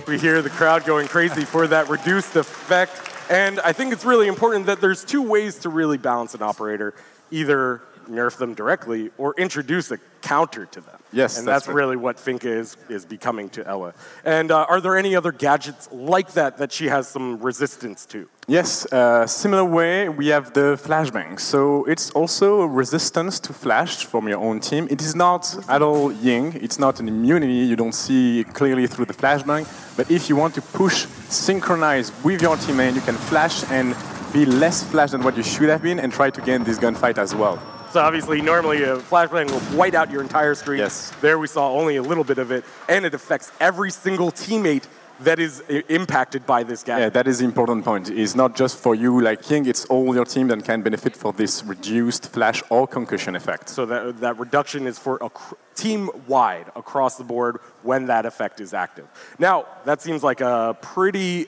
We hear the crowd going crazy for that reduced effect. And I think it's really important that there's two ways to really balance an operator. Either nerf them directly or introduce a counter to them. Yes, and that's really what Finka is becoming to Ella. And are there any other gadgets like that she has some resistance to? Yes, similar way, we have the flashbang. So it's also a resistance to flash from your own team. It is not at all yin. It's not an immunity. You don't see clearly through the flashbang. But if you want to push, synchronize with your teammate, you can flash and be less flash than what you should have been and try to gain this gunfight as well. So obviously, normally a flashbang will white out your entire screen. Yes. There we saw only a little bit of it, and it affects every single teammate that is impacted by this gadget. Yeah, that is the important point. It's not just for you like King, it's all your team that can benefit for this reduced flash or concussion effect. So that reduction is for a team-wide, across the board, when that effect is active. Now, that seems like a pretty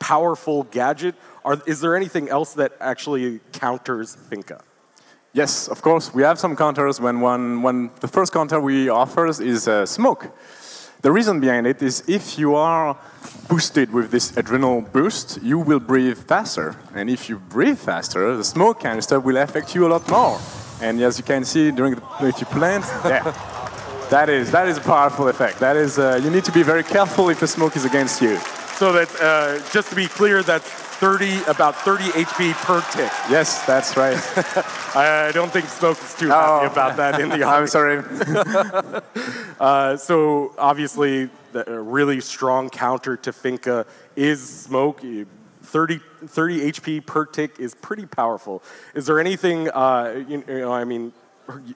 powerful gadget. Is there anything else that actually counters Finka? Yes, of course. We have some counters. When the first counter we offer is smoke. The reason behind it is if you are boosted with this adrenal boost, you will breathe faster. And if you breathe faster, the smoke canister will affect you a lot more. And as you can see, if you plant, yeah, that is a powerful effect. That is, you need to be very careful if the smoke is against you. So that's, just to be clear, that's about 30 HP per tick. Yes, that's right. I don't think Smoke is too happy about that in the I'm sorry. So obviously, a really strong counter to Finka is Smoke. 30 HP per tick is pretty powerful. Is there anything, I mean,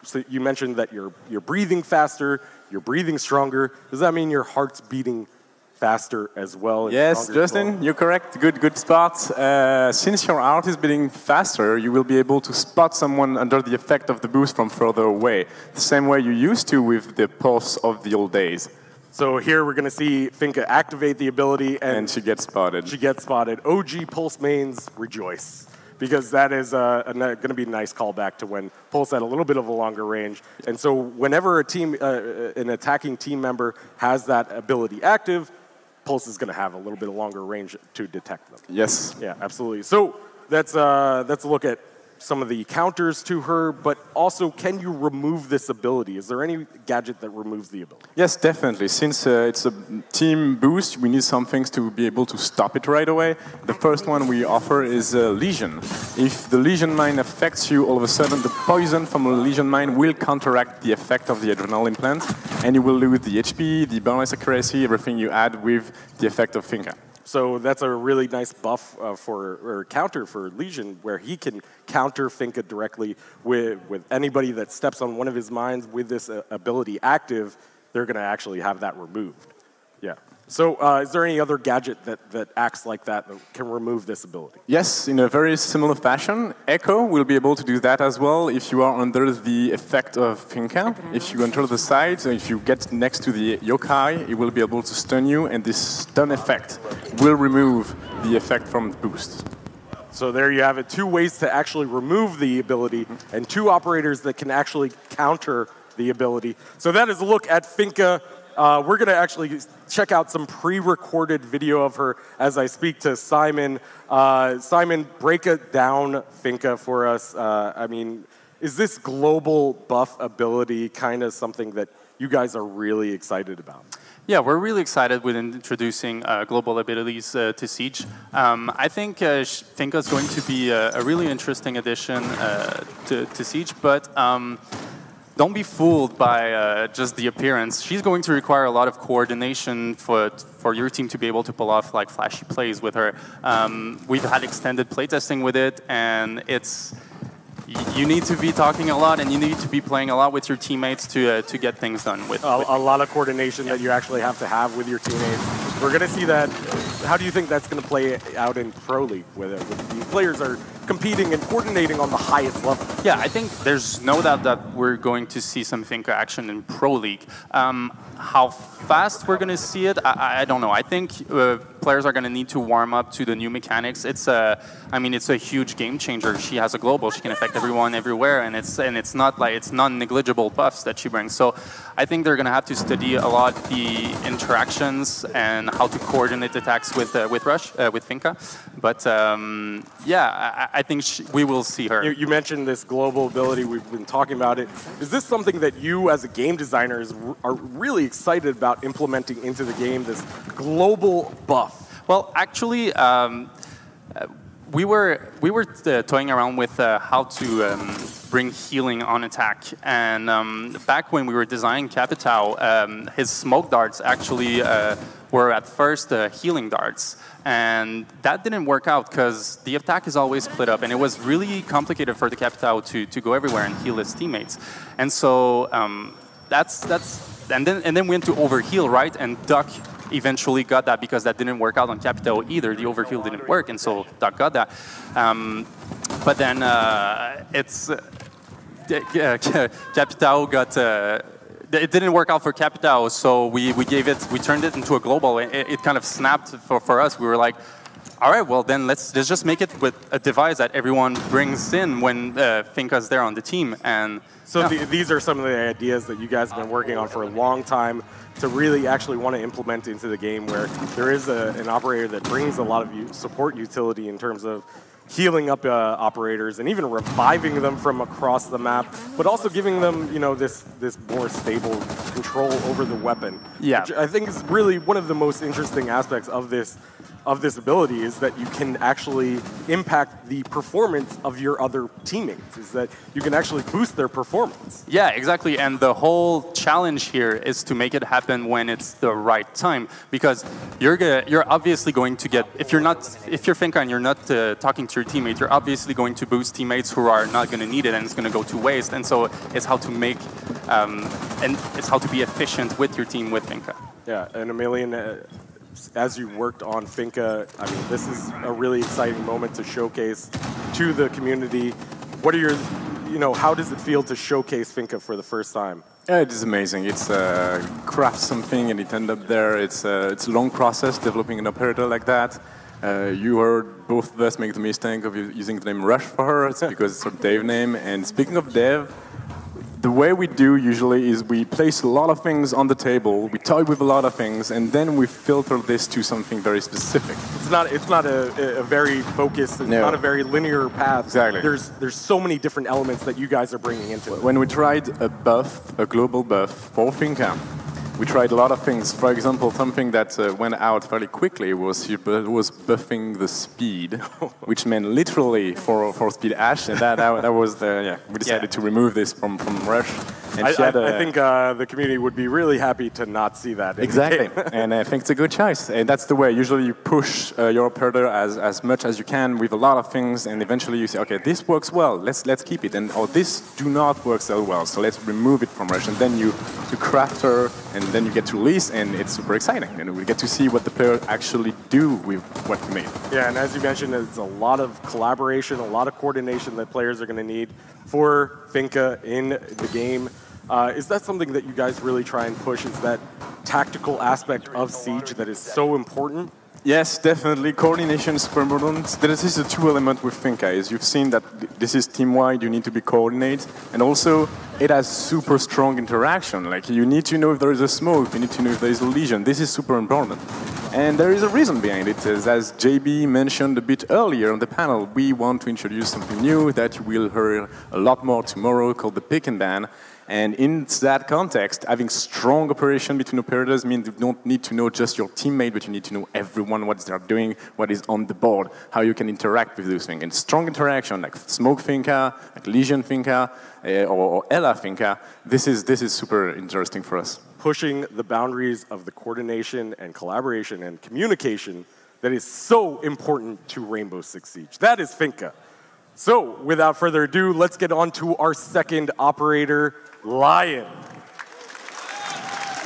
so you mentioned that you're breathing faster, you're breathing stronger. Does that mean your heart's beating faster as well? Yes, Justin, you're correct. Good spot. Since your heart is beating faster, you will be able to spot someone under the effect of the boost from further away, the same way you used to with the pulse of the old days. So here we're going to see Finka activate the ability, and she gets spotted. She gets spotted. OG Pulse mains rejoice, because that is going to be a nice callback to when Pulse had a little bit of a longer range. And so whenever an attacking team member has that ability active, Pulse is going to have a little bit of longer range to detect them. Yes. Yeah, absolutely. So that's a look at some of the counters to her, but also, can you remove this ability? Is there any gadget that removes the ability? Yes, definitely. Since it's a team boost, we need some things to be able to stop it right away. The first one we offer is Lesion. If the Lesion Mine affects you, all of a sudden the poison from a Lesion Mine will counteract the effect of the adrenal implant, and you will lose the HP, the bonus accuracy, everything you add with the effect of Finka. So that's a really nice buff or counter for Lesion, where he can counter Finka directly with anybody that steps on one of his mines with this ability active. They're going to actually have that removed. Yeah. So is there any other gadget that acts like that can remove this ability? Yes, in a very similar fashion. Echo will be able to do that as well if you are under the effect of Finka. If you enter the site, if you get next to the yokai, it will be able to stun you, and this stun effect will remove the effect from the boost. So there you have it. 2 ways to actually remove the ability, and 2 operators that can actually counter the ability. So that is a look at Finka. We're going to actually check out some pre-recorded video of her as I speak to Simon. Simon, break it down, Finka, for us. I mean, is this global buff ability kind of something that you guys are really excited about? Yeah, we're really excited with introducing global abilities to Siege. I think Finka is going to be a really interesting addition to Siege, but don't be fooled by just the appearance. She's going to require a lot of coordination for your team to be able to pull off like flashy plays with her. We've had extended playtesting with it, and you need to be talking a lot, and you need to be playing a lot with your teammates to get things done with. A lot of coordination that you actually have to have with your teammates. We're going to see that. How do you think that's going to play out in Pro League, where the players are competing and coordinating on the highest level? Yeah, I think there's no doubt that we're going to see some Finka action in Pro League. How fast we're going to see it, I don't know. I think players are going to need to warm up to the new mechanics. It's a huge game changer. She has a global. She can affect everyone everywhere, and it's not like it's non-negligible buffs that she brings. So I think they're going to have to study a lot the interactions and how to coordinate attacks with Finka. But I think we will see her. You mentioned this global ability. We've been talking about it. Is this something that you, as a game designer, are really excited about implementing into the game? This global buff. Well, actually, we were toying around with how to bring healing on attack, and back when we were designing Capitao, his smoke darts actually were at first healing darts, and that didn't work out because the attack is always split up, and it was really complicated for the Capitao to go everywhere and heal his teammates, and so and then we went to overheal, right? And Duck eventually got that because that didn't work out on Capitao either. The overheal didn't work, and so Duck got that. But then Capitao got. It didn't work out for Capitao, so we turned it into a global. It kind of snapped for us. We were like, all right, well then let's just make it with a device that everyone brings in when Finka's there on the team. And so these are some of the ideas that you guys have been working on for a long time to really actually want to implement into the game, where there is an operator that brings a lot of support utility in terms of healing up operators and even reviving them from across the map, but also giving them, this more stable control over the weapon. Yeah, which I think is really one of the most interesting aspects of this ability, is that you can actually impact the performance of your other teammates, is that you can actually boost their performance. Yeah, exactly. And the whole challenge here is to make it happen when it's the right time, because you're obviously going to get, if you're Finka and you're not talking to your teammate, you're obviously going to boost teammates who are not going to need it, and it's going to go to waste. And so it's how to make and it's how to be efficient with your team with Finka. Yeah, and Emilian, as you worked on Finka, I mean, this is a really exciting moment to showcase to the community. What are your, how does it feel to showcase Finka for the first time? Yeah, it is amazing. It's craft something and it end up there. It's a long process developing an operator like that. You heard both of us make the mistake of using the name Rush for her. It's because it's her dev name. And speaking of dev, the way we do usually is we place a lot of things on the table, we toy with a lot of things, and then we filter this to something very specific. It's not a very focused, it's not a very linear path. Exactly. There's so many different elements that you guys are bringing into it. When we tried a global buff for Finka, we tried a lot of things. For example, something that went out fairly quickly was buffing the speed, which meant literally for speed Ash, and that was we decided to remove this from Rush. And I think the community would be really happy to not see that. Exactly, and I think it's a good choice. And that's the way. Usually you push your operator as much as you can with a lot of things, and eventually you say, okay, this works well, let's keep it, and this do not work so well, so let's remove it from Rush. And then you craft her, and then you get to release, and it's super exciting. And we get to see what the player actually do with what you made. Yeah, and as you mentioned, it's a lot of collaboration, a lot of coordination that players are going to need for Finka in the game. Is that something that you guys really try and push? Is that tactical aspect of Siege that is so important? Yes, definitely. Coordination is super important. This is a two element with Finka. Is you've seen that this is team-wide, you need to be coordinated. And also, it has super strong interaction. Like, you need to know if there is a smoke, you need to know if there is a lesion. This is super important. And there is a reason behind it. As JB mentioned a bit earlier on the panel, we want to introduce something new that you will hear a lot more tomorrow, called the pick and ban. And in that context, having strong operation between operators means you don't need to know just your teammate, but you need to know everyone, what they're doing, what is on the board, how you can interact with those things. And strong interaction, like Smoke Finka, like Legion Finka, or Ella Finka, this is super interesting for us. Pushing the boundaries of the coordination and collaboration and communication that is so important to Rainbow Six Siege. That is Finka. So, without further ado, let's get on to our second operator, Lion.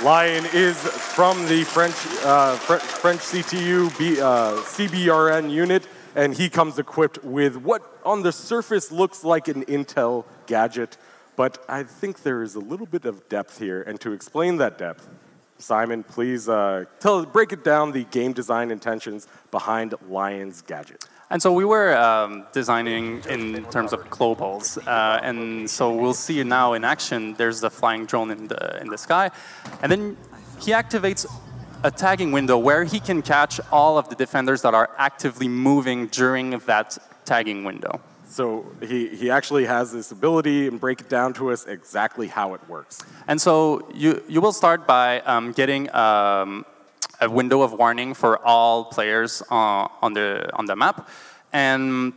Lion is from the French CTU CBRN unit, and he comes equipped with what on the surface looks like an Intel gadget, but I think there is a little bit of depth here, and to explain that depth, Simon, please break it down, the game design intentions behind Lion's gadget. And so we were designing in terms of globals, and so we'll see now in action. There's the flying drone in the sky, and then he activates a tagging window where he can catch all of the defenders that are actively moving during that tagging window. So he actually has this ability, and break it down to us exactly how it works. And so you will start by getting a window of warning for all players on the map, and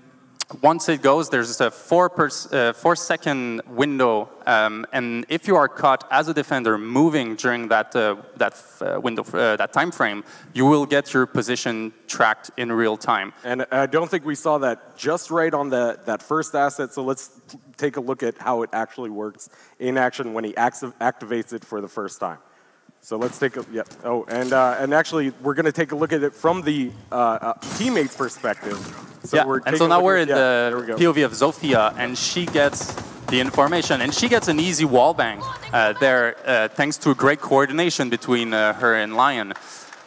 once it goes, there's a 4-second window, and if you are caught as a defender moving during that window, that time frame, you will get your position tracked in real time. And I don't think we saw that just right on that first asset. So let's take a look at how it actually works in action when he activates it for the first time. So let's take a and actually we're going to take a look at it from the teammate's perspective. So now we're in the POV of Zofia, and she gets the information, and she gets an easy wallbang there, thanks to great coordination between her and Lion.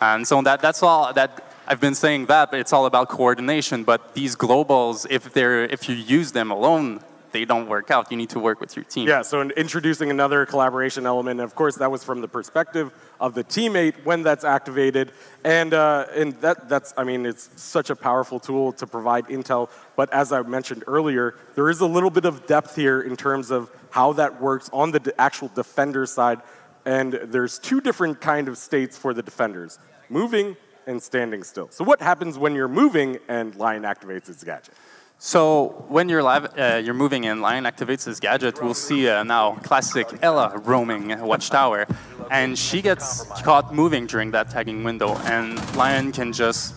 And so that's all that I've been saying but it's all about coordination. But these globals, if you use them alone, they don't work out. You need to work with your team. Yeah, so introducing another collaboration element. Of course, that was from the perspective of the teammate when that's activated. And that's, I mean, it's such a powerful tool to provide intel. But as I mentioned earlier, there is a little bit of depth here in terms of how that works on the actual defender side. And there's two different kind of states for the defenders, moving and standing still. So what happens when you're moving and Lion activates its gadget? So when you're moving and Lion activates his gadget, we'll see now classic Ella roaming Watchtower, and she gets caught moving during that tagging window, and Lion can just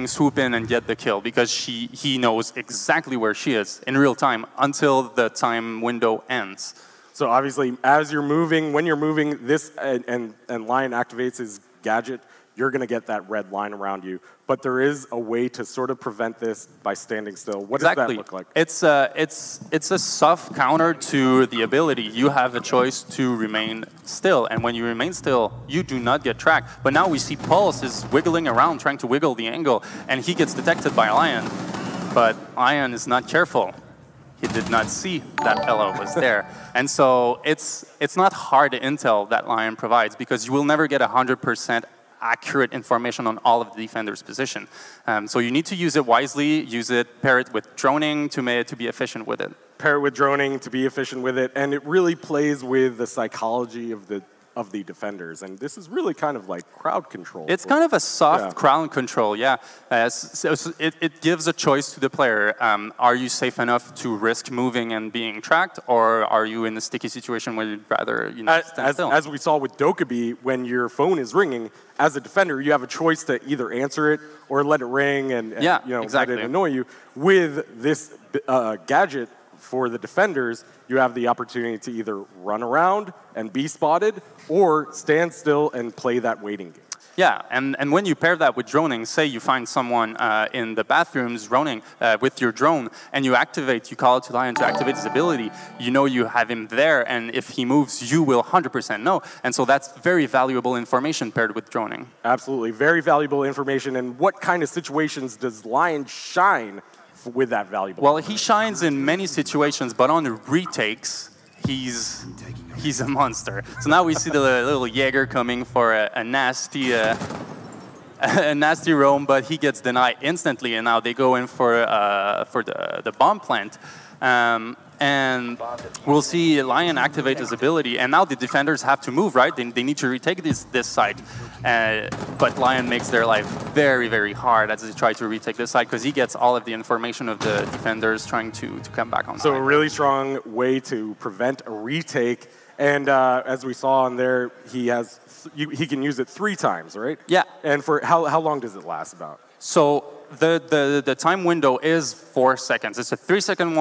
swoop in and get the kill because he knows exactly where she is in real time until the time window ends. So obviously, as you're moving, when you're moving this and Lion activates his gadget, you're going to get that red line around you. But there is a way to sort of prevent this by standing still. What does that look like? It's a soft counter to the ability. You have a choice to remain still, and when you remain still, you do not get tracked. But now we see Pulse is wiggling around, trying to wiggle the angle, and he gets detected by Lion. But Lion is not careful. He did not see that Ella was there. And so it's not hard intel that Lion provides because you will never get 100% accurate information on all of the defender's position. So you need to use it wisely, pair it with droning to be efficient with it. Pair it with droning to be efficient with it, and it really plays with the psychology of the defenders, and this is really kind of like crowd control. It's kind of a soft crowd control, yeah. So it gives a choice to the player. Are you safe enough to risk moving and being tracked, or are you in a sticky situation where you'd rather stand still? As we saw with Dokkaebi, when your phone is ringing, as a defender, you have a choice to either answer it or let it ring and let it annoy you. With this gadget, for the defenders, you have the opportunity to either run around and be spotted or stand still and play that waiting game. Yeah, and when you pair that with droning, say you find someone in the bathrooms droning with your drone, and you call out to Lion to activate his ability, you know you have him there, and if he moves, you will 100% know. And so that's very valuable information paired with droning. Absolutely, very valuable information. And what kind of situations does Lion shine with that valuable information? He shines in many situations, but on the retakes, he's a monster. So now we see the little Jaeger coming for a nasty roam, but he gets denied instantly, and now they go in for the bomb plant. And we'll see Lion activate his ability, and now the defenders have to move, right? They need to retake this site. But Lion makes their life very, very hard as they try to retake this site because he gets all of the information of the defenders trying to come back on. So a really strong way to prevent a retake. And as we saw on there, he can use it 3 times, right? Yeah. And for how long does it last about? So the time window is 4 seconds. It's a 3-second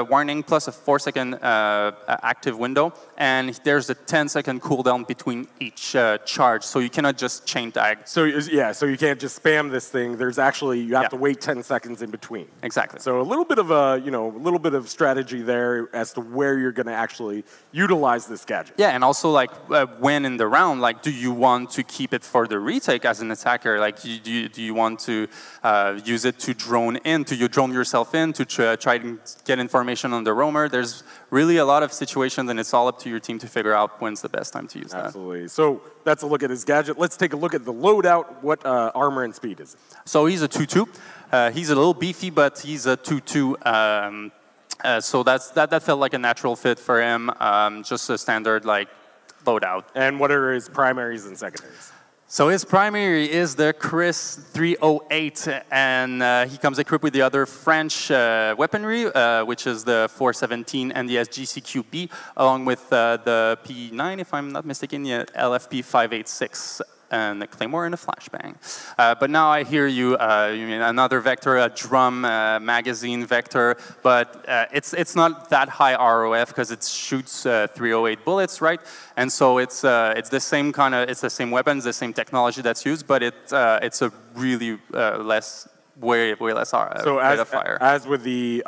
warning plus a 4-second active window, and there's a 10-second cooldown between each charge, so you cannot just chain tag. So you can't just spam this thing. There's actually, you have to wait 10 seconds in between. Exactly. So a little bit of a little bit of strategy there as to where you're going to actually utilize this gadget. Yeah, and also like when in the round, like do you want to keep it for the retake as an attacker? Like do you want to use it to drone yourself in to try to get information on the roamer? There's really a lot of situations, and it's all up to your team to figure out when's the best time to use that. Absolutely. So that's a look at his gadget. Let's take a look at the loadout. What armor and speed is it? So he's a 2-2. He's a little beefy, but he's a 2-2. So that felt like a natural fit for him. Just a standard like loadout. And what are his primaries and secondaries? So his primary is the Chris 308, and he comes equipped with the other French weaponry, which is the 417 and the SGCQB, along with the P9, if I'm not mistaken, the LFP 586. And a claymore and a flashbang. But now I hear you, you mean another vector, a drum magazine vector, but it's not that high ROF because it shoots 308 bullets, right? And so it's the same it's the same weapons, the same technology that's used, but it's a really way less rate of fire. As with the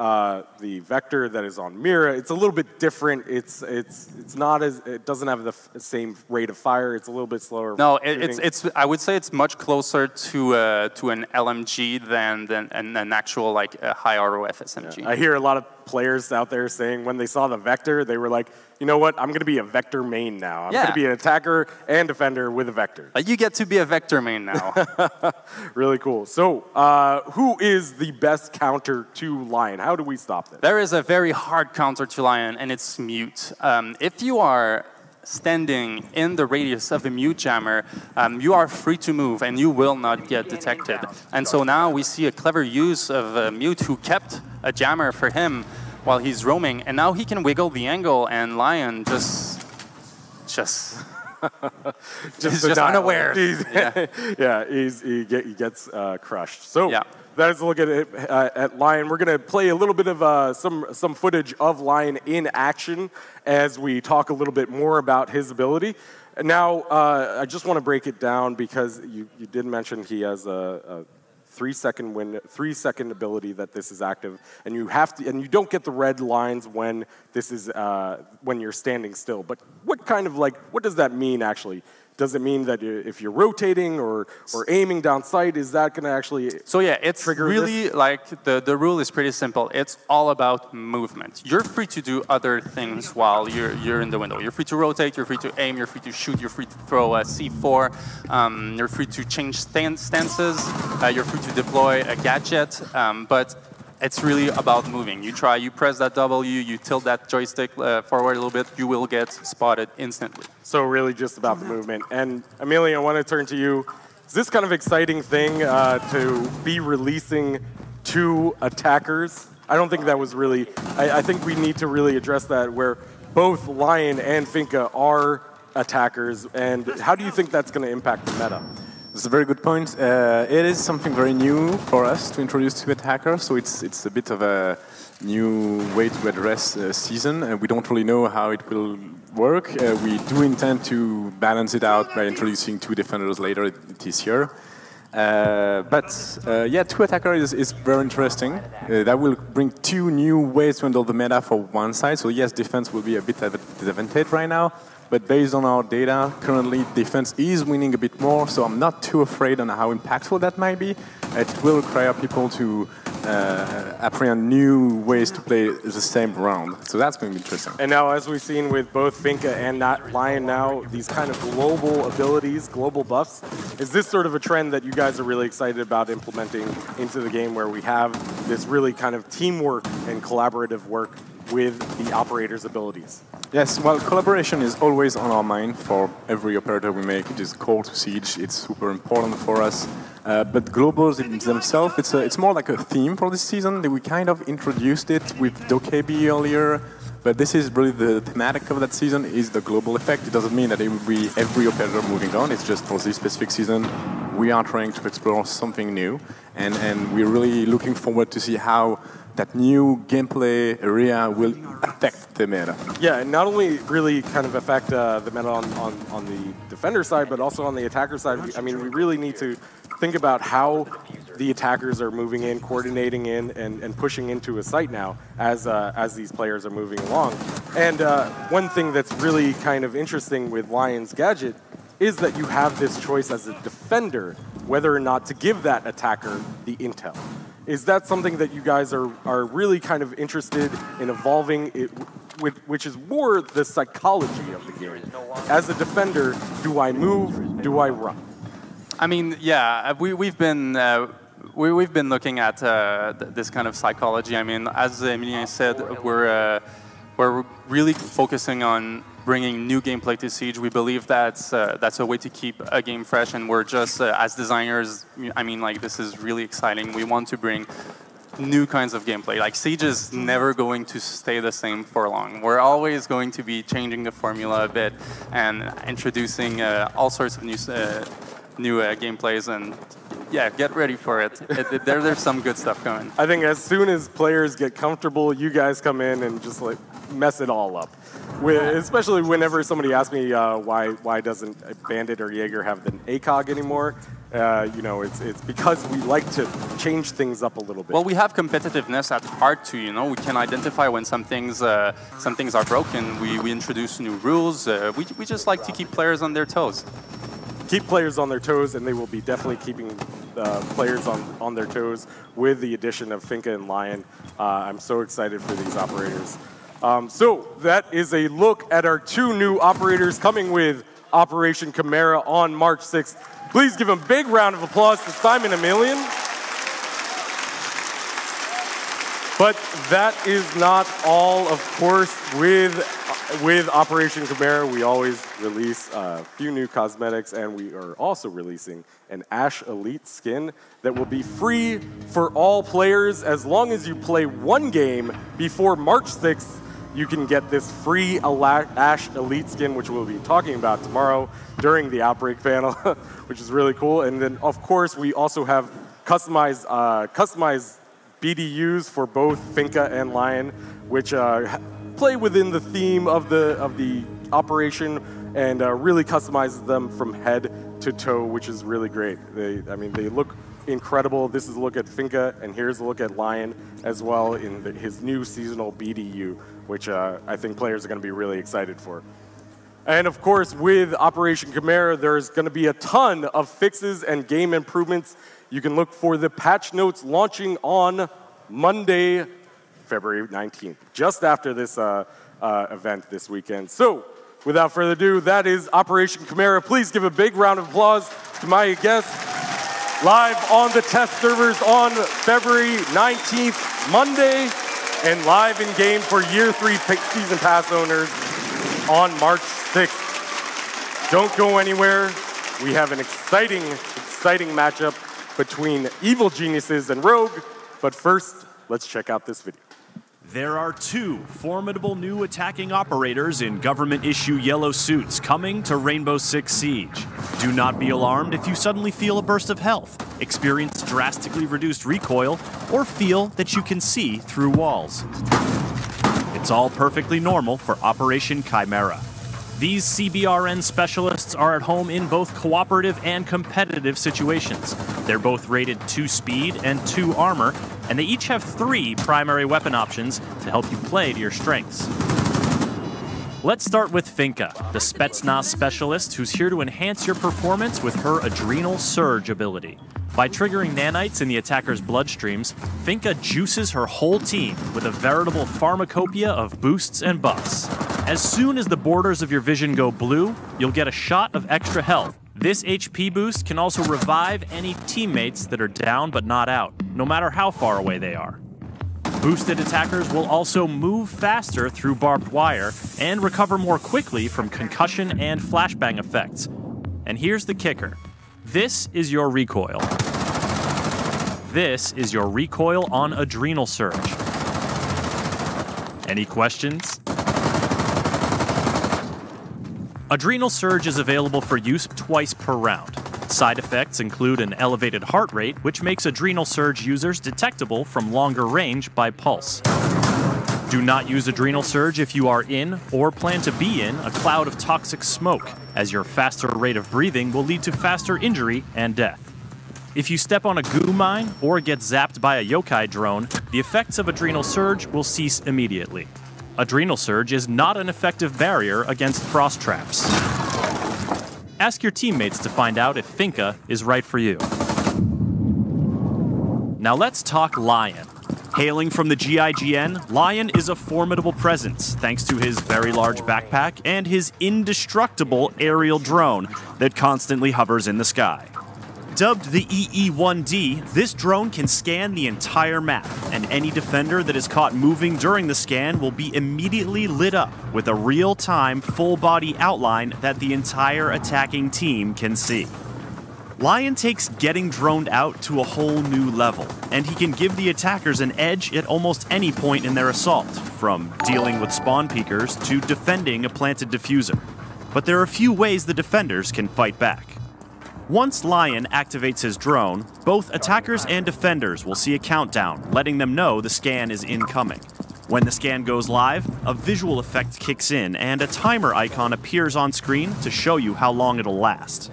vector that is on Mira, it's a little bit different. It's not as, it doesn't have the same rate of fire. It's a little bit slower. No, I would say it's much closer to an LMG than an actual like a high ROF SMG. Yeah. I hear a lot of players out there saying when they saw the vector, they were like, you know what, I'm going to be a vector main now. I'm going to be an attacker and defender with a vector. You get to be a vector main now. Really cool. So who is the best counter to Lion? How do we stop this? There is a very hard counter to Lion, and it's mute. If you are standing in the radius of a mute jammer, you are free to move and you will not get detected. And so now we see a clever use of mute who kept a jammer for him while he's roaming, and now he can wiggle the angle, and Lion just unaware. He gets crushed. So that is a look at Lion. We're going to play a little bit of some footage of Lion in action as we talk a little bit more about his ability. Now, I just want to break it down because you did mention he has a 3-second ability that this is active, and you don't get the red lines when this is when you're standing still. But what does that mean actually? Does it mean that if you're rotating or aiming down sight, is that going to actually it's really like the rule is pretty simple. It's all about movement. You're free to do other things while you're in the window. You're free to rotate, you're free to aim, you're free to shoot, you're free to throw a C4, you're free to change stances, you're free to deploy a gadget, but it's really about moving. You press that W, you tilt that joystick forward a little bit, you will get spotted instantly. So really just about the movement. And Amelia, I want to turn to you. Is this kind of exciting thing to be releasing 2 attackers? I don't think that was really, I think we need to really address that where both Lion and Finka are attackers. And how do you think that's going to impact the meta? That's a very good point. It is something very new for us to introduce 2 attackers, so it's a bit of a new way to address season, and we don't really know how it will work. We do intend to balance it out by introducing 2 defenders later this year. But 2 attackers is very interesting. That will bring 2 new ways to handle the meta for one side. So yes, defense will be a bit of a disadvantage right now. But based on our data, currently defense is winning a bit more, so I'm not too afraid on how impactful that might be. It will require people to apprehend new ways to play the same round. So that's going to be interesting. And now, as we've seen with both Finka and Lion now, these kind of global abilities, global buffs, is this sort of a trend that you guys are really excited about implementing into the game where we have this really kind of teamwork and collaborative work with the operator's abilities? Yes, well, collaboration is always on our mind for every operator we make. It is core to Siege. It's super important for us. But globals in themselves, it's more like a theme for this season. We kind of introduced it with Dokebi earlier, But this is really the thematic of that season is the global effect. It doesn't mean that it will be every operator moving on. It's just for this specific season, we are trying to explore something new. And we're really looking forward to see how that new gameplay area will affect the meta. Yeah, and not only really kind of affect the meta on the defender side, but also on the attacker side. I mean, we really need to think about how the attackers are moving in, coordinating in, and pushing into a site now as these players are moving along. And one thing that's really kind of interesting with Lion's gadget is that you have this choice as a defender whether or not to give that attacker the intel. Is that something that you guys are really kind of interested in evolving, which is more the psychology of the game? As a defender, do I move? Do I run? I mean, yeah, we've been looking at this kind of psychology. I mean, as Emilien said, we're really focusing on bringing new gameplay to Siege. We believe that's a way to keep a game fresh, and we're just, as designers, I mean, like, this is really exciting. We want to bring new kinds of gameplay. Like, Siege is never going to stay the same for long. We're always going to be changing the formula a bit and introducing all sorts of new gameplays, and yeah, get ready for it. There's some good stuff coming. I think as soon as players get comfortable, you guys come in and just like mess it all up. Especially whenever somebody asks me why doesn't Bandit or Jaeger have the ACOG anymore, you know, it's because we like to change things up a little bit. Well, we have competitiveness at heart too. You know, we can identify when some things are broken. We introduce new rules. We just like to keep players on their toes. Keep players on their toes, and they will be definitely keeping players on their toes with the addition of Finka and Lion. I'm so excited for these operators. So that is a look at our two new operators coming with Operation Chimera on March 6th. Please give a big round of applause to Simon Emilien. But that is not all, of course, with Operation Chimera. We always release a few new cosmetics, and we are also releasing an Ash Elite skin that will be free for all players. As long as you play one game before March 6th, you can get this free Ash Elite skin, which we'll be talking about tomorrow during the Outbreak panel, which is really cool. And then, of course, we also have customized BDUs for both Finka and Lion, which play within the theme of the operation and really customizes them from head to toe, which is really great. They look incredible. This is a look at Finka, and here's a look at Lion as well in his new seasonal BDU, which I think players are going to be really excited for. And of course, with Operation Chimera, there's going to be a ton of fixes and game improvements. You can look for the patch notes launching on Monday, February 19th, just after this event this weekend. So, without further ado, that is Operation Chimera. Please give a big round of applause to my guests. Live on the test servers on February 19th, Monday, and live in game for Year 3 Season Pass owners on March 6th. Don't go anywhere. We have an exciting matchup between Evil Geniuses and Rogue. But first, let's check out this video. There are two formidable new attacking operators in government-issue yellow suits coming to Rainbow Six Siege. Do not be alarmed if you suddenly feel a burst of health, experience drastically reduced recoil, or feel that you can see through walls. It's all perfectly normal for Operation Chimera. These CBRN specialists are at home in both cooperative and competitive situations. They're both rated 2 speed and 2 armor, and they each have 3 primary weapon options to help you play to your strengths. Let's start with Finka, the Spetsnaz specialist who's here to enhance your performance with her Adrenal Surge ability. By triggering nanites in the attacker's bloodstreams, Finka juices her whole team with a veritable pharmacopoeia of boosts and buffs. As soon as the borders of your vision go blue, you'll get a shot of extra health. This HP boost can also revive any teammates that are down but not out, no matter how far away they are. Boosted attackers will also move faster through barbed wire and recover more quickly from concussion and flashbang effects. And here's the kicker. This is your recoil. This is your recoil on Adrenal Surge. Any questions? Adrenal surge is available for use twice per round. Side effects include an elevated heart rate, which makes adrenal surge users detectable from longer range by pulse. Do not use adrenal surge if you are in or plan to be in a cloud of toxic smoke, as your faster rate of breathing will lead to faster injury and death. If you step on a goo mine or get zapped by a yokai drone, the effects of adrenal surge will cease immediately. Adrenal surge is not an effective barrier against frost traps. Ask your teammates to find out if Finka is right for you. Now let's talk Lion. Hailing from the GIGN, Lion is a formidable presence thanks to his very large backpack and his indestructible aerial drone that constantly hovers in the sky. Dubbed the EE-1D, this drone can scan the entire map, and any defender that is caught moving during the scan will be immediately lit up with a real-time, full-body outline that the entire attacking team can see. Lion takes getting droned out to a whole new level, and he can give the attackers an edge at almost any point in their assault, from dealing with spawn peekers to defending a planted diffuser. But there are a few ways the defenders can fight back. Once Lion activates his drone, both attackers and defenders will see a countdown, letting them know the scan is incoming. When the scan goes live, a visual effect kicks in and a timer icon appears on screen to show you how long it'll last.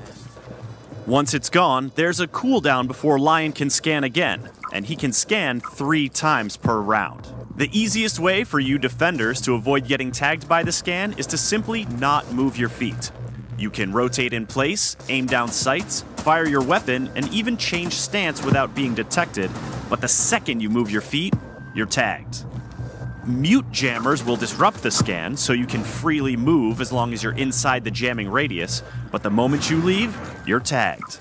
Once it's gone, there's a cooldown before Lion can scan again, and he can scan 3 times per round. The easiest way for you defenders to avoid getting tagged by the scan is to simply not move your feet. You can rotate in place, aim down sights, fire your weapon, and even change stance without being detected, but the second you move your feet, you're tagged. Mute jammers will disrupt the scan, so you can freely move as long as you're inside the jamming radius, but the moment you leave, you're tagged.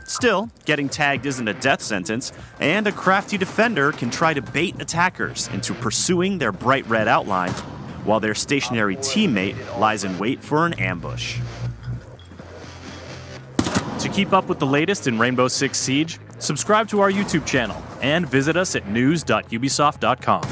Still, getting tagged isn't a death sentence, and a crafty defender can try to bait attackers into pursuing their bright red outline, while their stationary teammate lies in wait for an ambush. To keep up with the latest in Rainbow Six Siege, subscribe to our YouTube channel and visit us at news.ubisoft.com.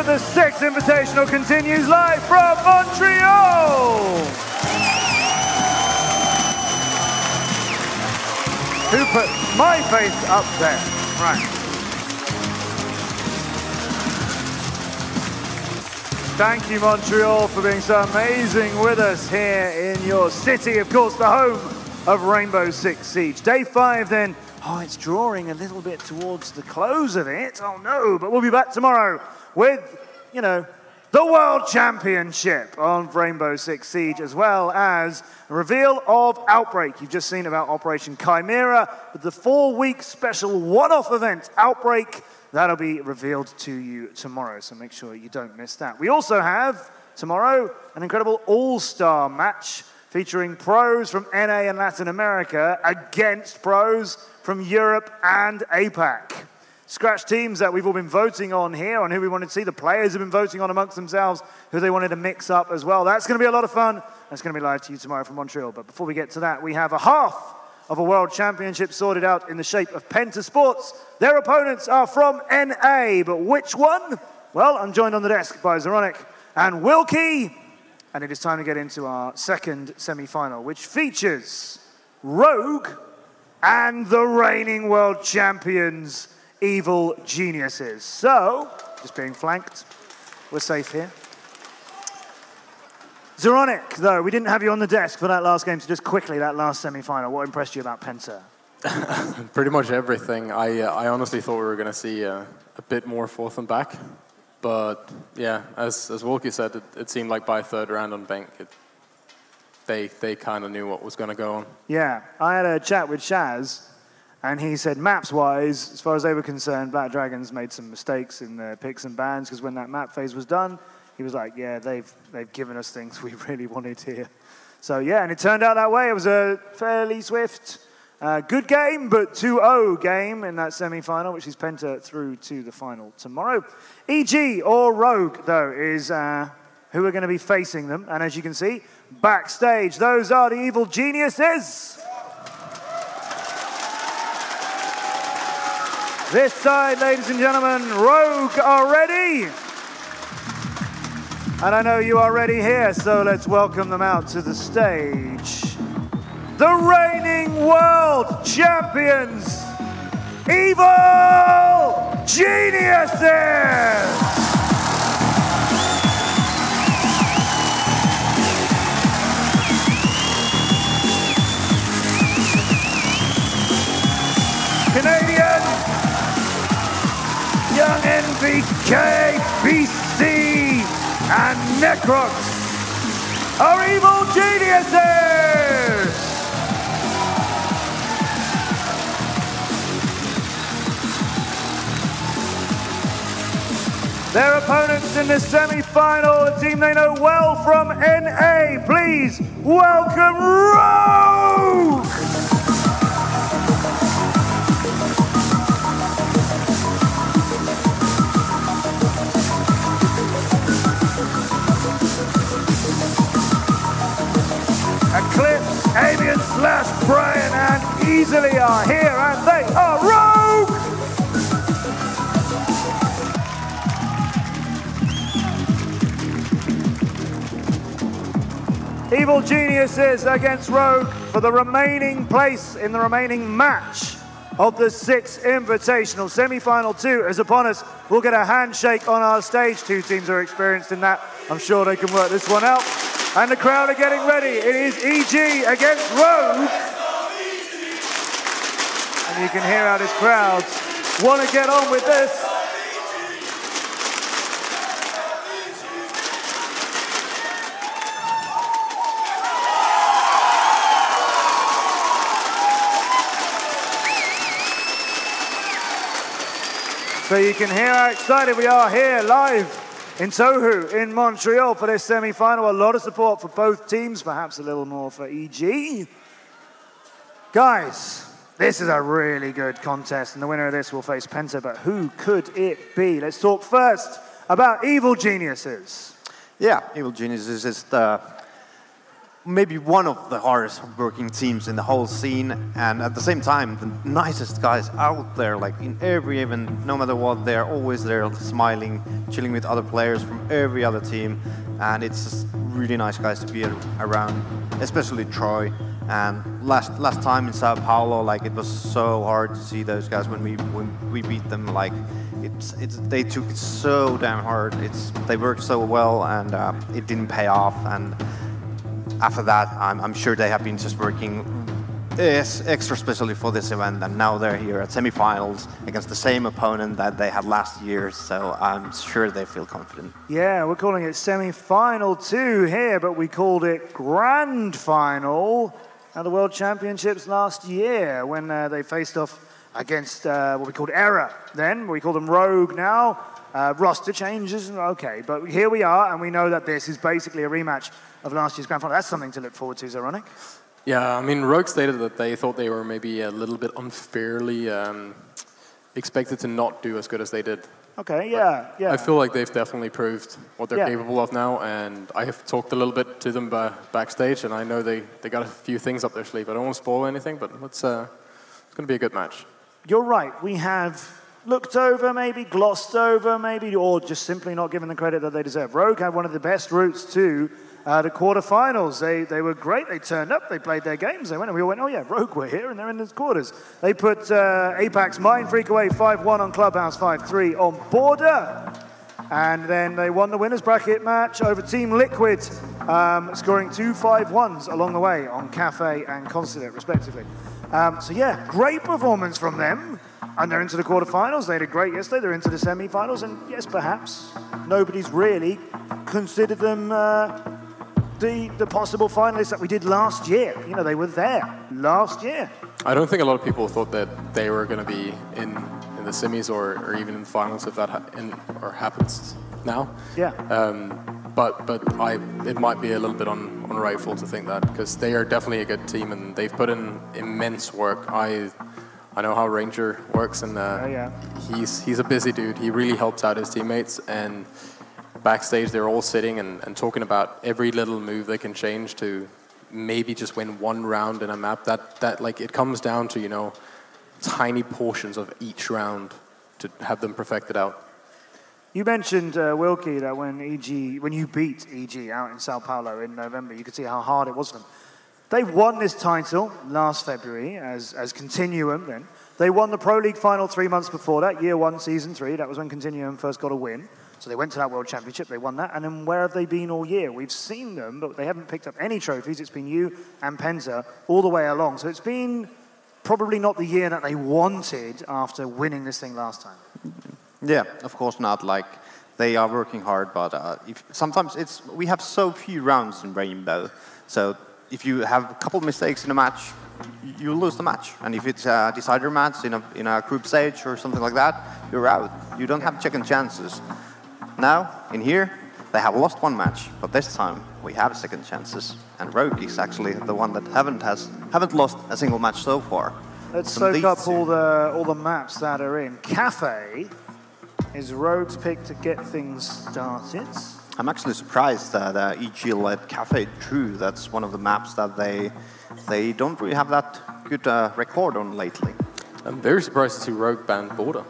for the 6th Invitational continues live from Montreal. Who put my face up there? Right. Thank you, Montreal, for being so amazing with us here in your city. Of course, the home of Rainbow Six Siege. Day 5 then. Oh, it's drawing a little bit towards the close of it. Oh no, but we'll be back tomorrow with, you know, the World Championship on Rainbow Six Siege, as well as a reveal of Outbreak. You've just seen about Operation Chimera, but the 4-week special one-off event, Outbreak, that'll be revealed to you tomorrow, so make sure you don't miss that. We also have, tomorrow, an incredible all-star match featuring pros from NA and Latin America against pros from Europe and APAC. Scratch teams that we've all been voting on here, on who we wanted to see. The players have been voting on amongst themselves who they wanted to mix up as well. That's going to be a lot of fun. That's going to be live to you tomorrow from Montreal. But before we get to that, we have a half of a World Championship sorted out in the shape of Penta Sports. Their opponents are from NA, but which one? Well, I'm joined on the desk by Zoronic and Wilkie, and it is time to get into our second semi-final, which features Rogue and the reigning world champions, Evil Geniuses. So, just being flanked, we're safe here. Zoronic, though, we didn't have you on the desk for that last game, so just quickly, that last semi-final, what impressed you about Penta? Pretty much everything. I honestly thought we were going to see a bit more forth and back. But yeah, as Wilkie said, it seemed like by third round on Bank, they kind of knew what was going to go on. Yeah, I had a chat with Shaz, and he said maps-wise, as far as they were concerned, Black Dragons made some mistakes in their picks and bans, because when that map phase was done, he was like, yeah, they've given us things we really wanted here. So yeah, and it turned out that way. It was a fairly swift, good game, but 2-0 game in that semi-final, which is Penta through to the final tomorrow. EG or Rogue, though, is who are going to be facing them. And as you can see, backstage, those are the Evil Geniuses. This side, ladies and gentlemen, Rogue are ready. And I know you are ready here, so let's welcome them out to the stage. The reigning world champions, Evil Geniuses! Canadian, Young NVK, BC, and Necrox are Evil Geniuses! Their opponents in the semi-final, a team they know well from NA. Please welcome Rogue! Eclipse, Avian, Slash, Brian, and Easily are here, and they are Rogue! Evil Geniuses against Rogue for the remaining place in the remaining match of the 6th Invitational. Semi-final 2 is upon us. We'll get a handshake on our stage. 2 teams are experienced in that. I'm sure they can work this one out. And the crowd are getting ready. It is EG against Rogue. And you can hear how this crowd want to get on with this. So you can hear how excited we are here live in Tohu in Montreal for this semi-final. A lot of support for both teams, perhaps a little more for EG. Guys, this is a really good contest, and the winner of this will face Penta, but who could it be? Let's talk first about Evil Geniuses. Yeah, Evil Geniuses is the maybe one of the hardest working teams in the whole scene, and at the same time, the nicest guys out there. Like in every event, no matter what, they're always there, smiling, chilling with other players from every other team, and it's just really nice guys to be around, especially Troy. And last time in Sao Paulo, like it was so hard to see those guys when we beat them. Like they took it so damn hard. They worked so well, and it didn't pay off. And after that, I'm sure they have been just working extra specially for this event, and now they're here at semifinals against the same opponent that they had last year, so I'm sure they feel confident. Yeah, we're calling it semi-final 2 here, but we called it grand final at the World Championships last year when they faced off against what we called Error then. We call them Rogue now. Roster changes, okay, but here we are, and we know that this is basically a rematch of last year's grand final. That's something to look forward to, Zaronic. Yeah, I mean, Rogue stated that they thought they were maybe a little bit unfairly expected to not do as good as they did. Okay, yeah. I feel like they've definitely proved what they're capable of now, and I have talked a little bit to them backstage, and I know they got a few things up their sleeve. I don't want to spoil anything, but it's going to be a good match. You're right. We have looked over, maybe glossed over, maybe, or just simply not given the credit that they deserve. Rogue had one of the best routes to the quarterfinals. They were great. They turned up. They played their games. They went, and we all went, oh yeah, Rogue were here, and they're in the quarters. They put Apax Mind Freak away 5-1 on Clubhouse, 5-3 on Border. And then they won the winners bracket match over Team Liquid, scoring 2 5-1s along the way on Cafe and Consulate, respectively. So yeah, great performance from them. And they're into the quarterfinals. They did great yesterday. They're into the semifinals. And yes, perhaps nobody's really considered them the possible finalists that we did last year. You know, they were there last year. I don't think a lot of people thought that they were going to be in the semis or even in the finals if that happens now. Yeah. But it might be a little bit unrightful to think that, because they are definitely a good team and they've put in immense work. I know how Ranger works, and he's a busy dude. He really helps out his teammates, and backstage they're all sitting and talking about every little move they can change to maybe just win one round in a map. That like it comes down to, you know, tiny portions of each round to have them perfected out. You mentioned, Wilkie, that when you beat EG out in Sao Paulo in November, you could see how hard it was for them. They won this title last February as Continuum then. They won the Pro League final 3 months before that, year 1, season 3. That was when Continuum first got a win. So they went to that World Championship, they won that. And then where have they been all year? We've seen them, but they haven't picked up any trophies. It's been you and Penta all the way along. So it's been probably not the year that they wanted after winning this thing last time. Yeah, of course not. Like, they are working hard, but sometimes we have so few rounds in Rainbow. So if you have a couple mistakes in a match, you lose the match. And if it's a decider match in a group stage or something like that, you're out. You don't have second chances. Now, in here, they have lost one match, but this time we have second chances. And Rogue is actually the one that haven't lost a single match so far. Let's soak up all the maps that are in. Cafe is Rogue's pick to get things started. I'm actually surprised that EG let Cafe through. That's one of the maps that they don't really have that good record on lately. I'm very surprised to see Rogue ban Border.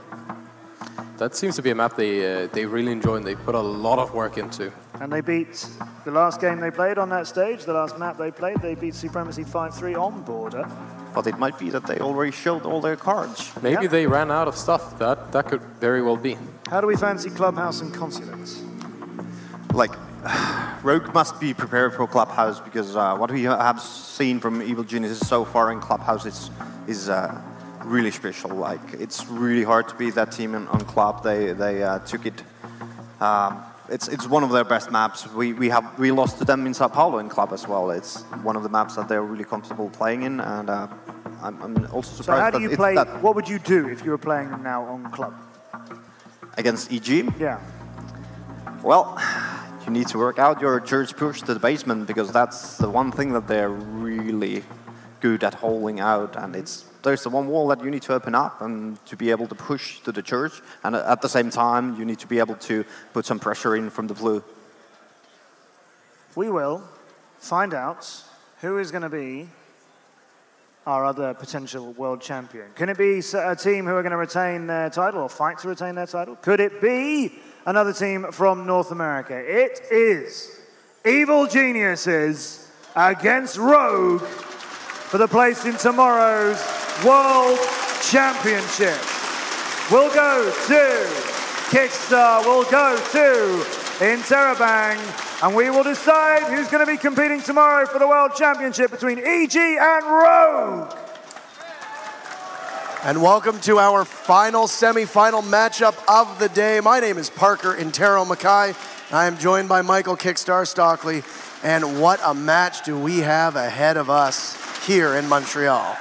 That seems to be a map they really enjoy and they put a lot of work into. And they beat the last game they played on that stage, the last map they played, they beat Supremacy 5-3 on Border. But it might be that they already showed all their cards. Maybe they ran out of stuff. That could very well be. How do we fancy Clubhouse and Consulates? Like, Rogue must be prepared for Clubhouse because what we have seen from Evil Geniuses so far in Clubhouse is really special. Like, it's really hard to beat that team on Club. They took it. It's one of their best maps. We lost to them in Sao Paulo in Club as well. It's one of the maps that they're really comfortable playing in, and I'm also surprised. So how do you play? What would you do if you were playing them now on Club? Against EG? Yeah. Well, you need to work out your church push to the basement because that's the one thing that they're really good at holding out, and there's the one wall that you need to open up and to be able to push to the church, and at the same time you need to be able to put some pressure in from the blue. We will find out who is going to be our other potential world champion. Can it be a team who are going to retain their title or fight to retain their title? Could it be another team from North America? It is Evil Geniuses against Rogue for the place in tomorrow's World Championship. We'll go to Kickstar, we'll go to Interabang, and we will decide who's going to be competing tomorrow for the World Championship between EG and Rogue. And welcome to our final semi-final matchup of the day. My name is Parker Intero Mackay. I am joined by Michael Kickstar Stockley. And what a match do we have ahead of us here in Montreal.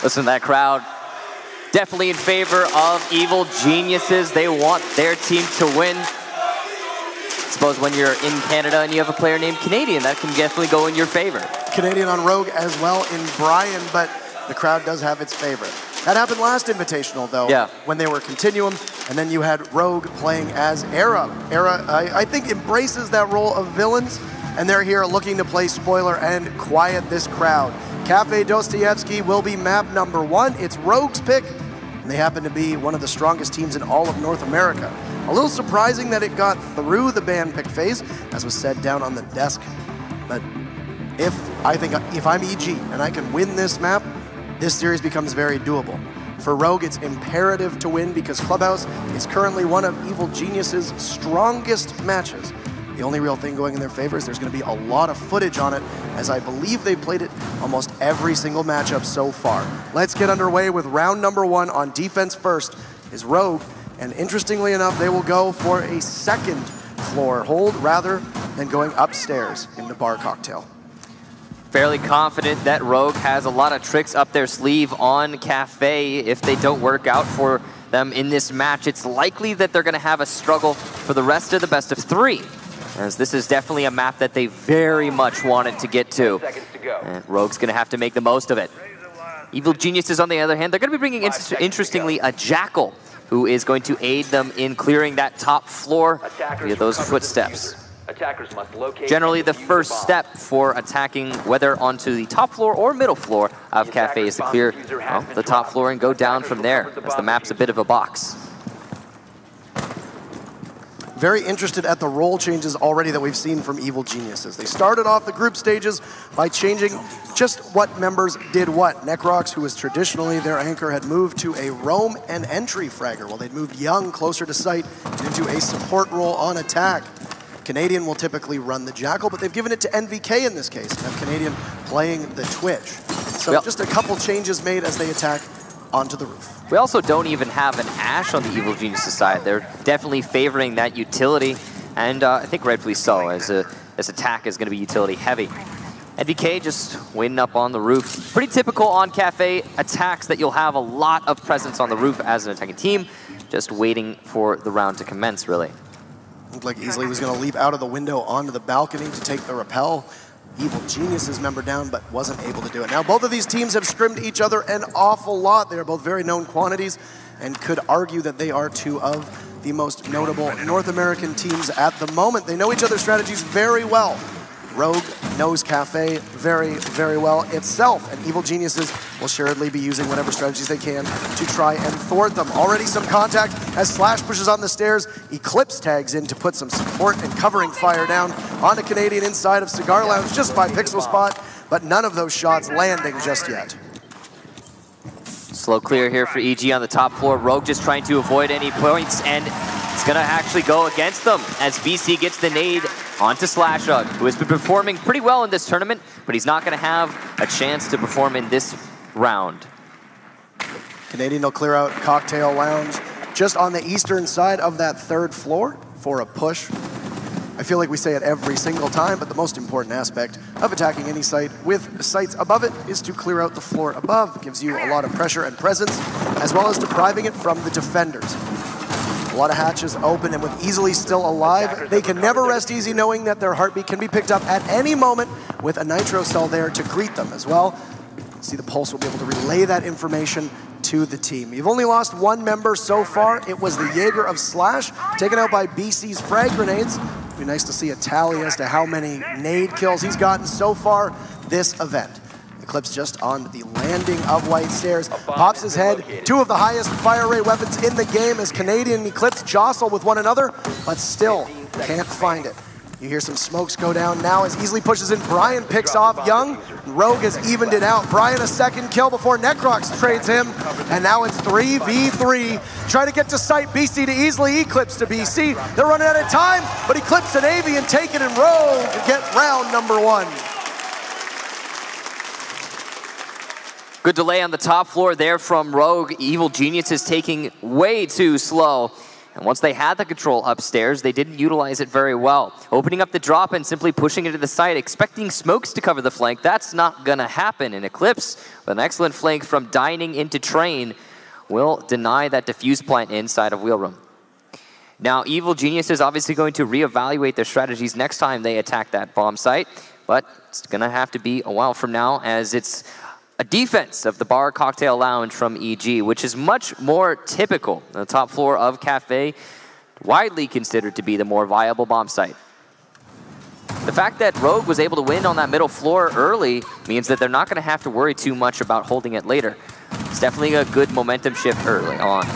Listen to that crowd. Definitely in favor of Evil Geniuses. They want their team to win. I suppose when you're in Canada and you have a player named Canadian, that can definitely go in your favor. Canadian on Rogue as well in Brian, but the crowd does have its favorite. That happened last Invitational, though, when they were Continuum, and then you had Rogue playing as Era. Era, I think, embraces that role of villains, and they're here looking to play spoiler and quiet this crowd. Cafe Dostoevsky will be map number 1. It's Rogue's pick, and they happen to be one of the strongest teams in all of North America. A little surprising that it got through the band pick phase, as was said down on the desk, but I think if I'm EG and I can win this map, this series becomes very doable. For Rogue, it's imperative to win because Clubhouse is currently one of Evil Genius's strongest matches. The only real thing going in their favor is there's going to be a lot of footage on it, as I believe they've played it almost every single matchup so far. Let's get underway with round number 1. On defense first is Rogue, and interestingly enough, they will go for a second floor hold rather than going upstairs into Bar Cocktail. Fairly confident that Rogue has a lot of tricks up their sleeve on Cafe. If they don't work out for them in this match, it's likely that they're going to have a struggle for the rest of the best of 3. As this is definitely a map that they very much wanted to get to. And Rogue's going to have to make the most of it. Evil Geniuses, on the other hand, they're going to be bringing, interestingly, a Jackal, who is going to aid them in clearing that top floor via those footsteps. Attackers must locate. Generally, the first step for attacking, whether onto the top floor or middle floor of Cafe, is to clear the top floor and go down from there, as the map's a bit of a box. Very interested at the role changes already that we've seen from Evil Geniuses. They started off the group stages by changing just what members did what. Necrox, who was traditionally their anchor, had moved to a roam and entry fragger, while they'd moved Young closer to site into a support role on attack. Canadian will typically run the Jackal, but they've given it to NVK in this case, and have Canadian playing the Twitch. So just a couple changes made as they attack onto the roof. We also don't even have an Ashe on the Evil Geniuses side. They're definitely favoring that utility, and I think rightfully so, as this attack is going to be utility heavy. NVK just waiting up on the roof. Pretty typical on Cafe attacks that you'll have a lot of presence on the roof as an attacking team, just waiting for the round to commence, really. Looked like Easily was going to leap out of the window onto the balcony to take the rappel. Evil Geniuses member down, but wasn't able to do it. Now, both of these teams have scrimmed each other an awful lot. They are both very known quantities, and could argue that they are two of the most notable North American teams at the moment. They know each other's strategies very well. Rogue knows Cafe very, very well itself, and Evil Geniuses will assuredly be using whatever strategies they can to try and thwart them. Already some contact as Slash pushes on the stairs. Eclipse tags in to put some support and covering fire down on a Canadian inside of Cigar Lounge just by Pixel Spot, but none of those shots landing just yet. Slow clear here for EG on the top floor. Rogue just trying to avoid any points, and it's going to actually go against them as BC gets the nade onto Slashug, who has been performing pretty well in this tournament, but he's not going to have a chance to perform in this round. Canadian will clear out Cocktail Lounge just on the eastern side of that third floor for a push. I feel like we say it every single time, but the most important aspect of attacking any site with sites above it is to clear out the floor above. It gives you a lot of pressure and presence, as well as depriving it from the defenders. A lot of hatches open, and with Easily still alive, they can never rest easy knowing that their heartbeat can be picked up at any moment with a nitro cell there to greet them as well. See, the Pulse will be able to relay that information to the team. You've only lost one member so far. It was the Jaeger of Slash, taken out by BC's frag grenades. Be nice to see a tally as to how many nade kills he's gotten so far this event. Eclipse just on the landing of White Stairs, pops his head. Two of the highest fire rate weapons in the game as Canadian and Eclipse jostle with one another, but still can't find it. You hear some smokes go down now as Easily pushes in. Brian picks off Young. Rogue has evened it out. Brian a second kill before Necrox trades him. And now it's 3v3. Trying to get to sight. BC to Easily, Eclipse to BC. They're running out of time, but Eclipse and Avian take it, and Rogue get round number 1. Good delay on the top floor there from Rogue. Evil Genius is taking way too slow. And once they had the control upstairs, they didn't utilize it very well. Opening up the drop and simply pushing it to the side, expecting smokes to cover the flank. That's not going to happen. And Eclipse, with an excellent flank from Dining into Train, will deny that defuse plant inside of Wheel Room. Now, Evil Genius is obviously going to reevaluate their strategies next time they attack that bomb site. But it's going to have to be a while from now, as it's a defense of the Bar Cocktail Lounge from EG, which is much more typical. The top floor of Cafe, widely considered to be the more viable bomb site. The fact that Rogue was able to win on that middle floor early means that they're not going to have to worry too much about holding it later. It's definitely a good momentum shift early on.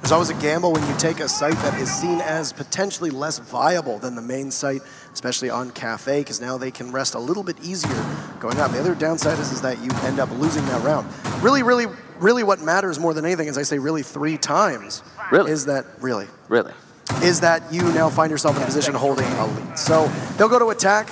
There's always a gamble when you take a site that is seen as potentially less viable than the main site, especially on Cafe, because now they can rest a little bit easier going up. The other downside is that you end up losing that round. Really what matters more than anything, as I say really 3 times, is that, is that you now find yourself in a position holding a lead. So they'll go to attack.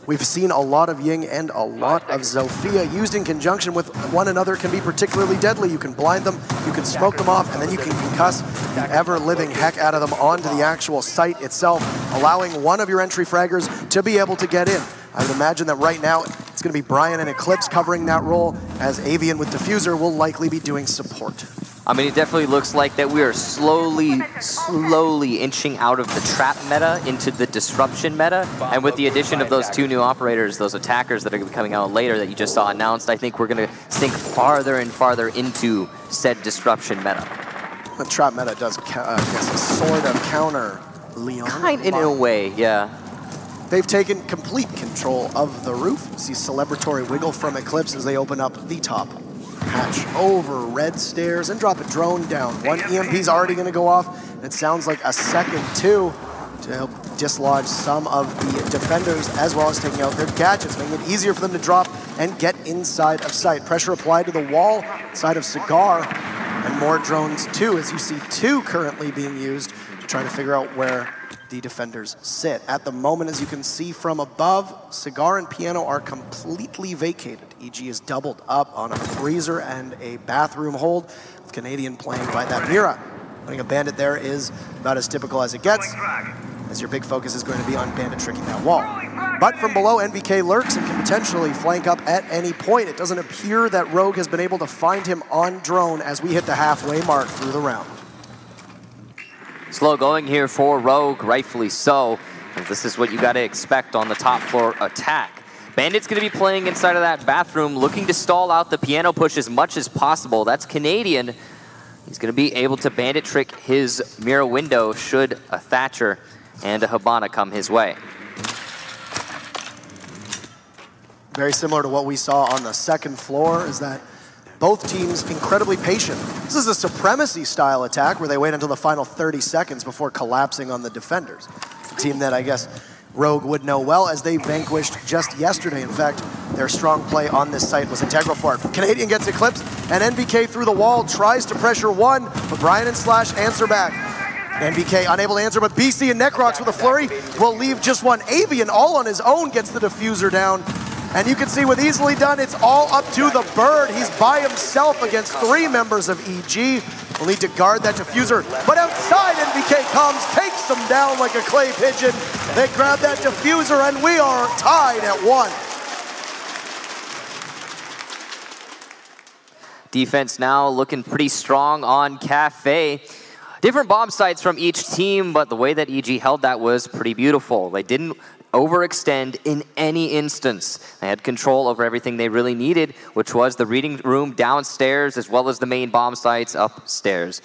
We've seen a lot of Ying and a lot of Zofia used in conjunction with one another can be particularly deadly. You can blind them, you can smoke them off, and then you can concuss the ever-living heck out of them onto the actual site itself, allowing one of your entry fraggers to be able to get in. I would imagine that right now it's going to be Brian and Eclipse covering that role, as Avian with Diffuser will likely be doing support. I mean, it definitely looks like that we are slowly inching out of the trap meta into the disruption meta. And with the addition of those 2 new operators, those attackers that are going to be coming out later that you just saw announced, I think we're going to sink farther and farther into said disruption meta. The trap meta does, I guess, sort of counter Leon. Kind in a way, yeah. They've taken complete control of the roof. You see celebratory wiggle from Eclipse as they open up the top hatch over Red Stairs and drop a drone down. 1 EMP's already going to go off. And it sounds like a second too to help dislodge some of the defenders, as well as taking out their gadgets, making it easier for them to drop and get inside of sight. Pressure applied to the wall side of Cigar, and more drones too, as you see 2 currently being used to try to figure out where the defenders sit. At the moment, as you can see from above, Cigar and Piano are completely vacated. EG is doubled up on a freezer and a bathroom hold, with Canadian playing by that Mira. Putting a Bandit there is about as typical as it gets, as your big focus is going to be on Bandit tricking that wall. But from below, NBK lurks and can potentially flank up at any point. It doesn't appear that Rogue has been able to find him on drone as we hit the halfway mark through the round. Slow going here for Rogue, rightfully so. This is what you got to expect on the top floor attack. Bandit's going to be playing inside of that bathroom, looking to stall out the piano push as much as possible. That's Canadian. He's going to be able to Bandit trick his mirror window should a Thatcher and a Habana come his way. Very similar to what we saw on the second floor, is that both teams incredibly patient. This is a supremacy style attack where they wait until the final 30 seconds before collapsing on the defenders. A team that I guess Rogue would know well, as they vanquished just yesterday. In fact, their strong play on this site was integral for it. Canadian gets Eclipse, and NBK through the wall tries to pressure 1, but Brian and Slash answer back. NBK unable to answer, but BC and Necrox with a flurry will leave just 1. Avian all on his own gets the diffuser down. And you can see with easily done, it's all up to the Bird. He's by himself against 3 members of EG. Will need to guard that diffuser. But outside, NBK comes, takes them down like a clay pigeon. They grab that diffuser, and we are tied at 1. Defense now looking pretty strong on Cafe. Different bomb sites from each team, but the way that EG held that was pretty beautiful. They didn't overextend in any instance. They had control over everything they really needed, which was the reading room downstairs as well as the main bomb sites upstairs.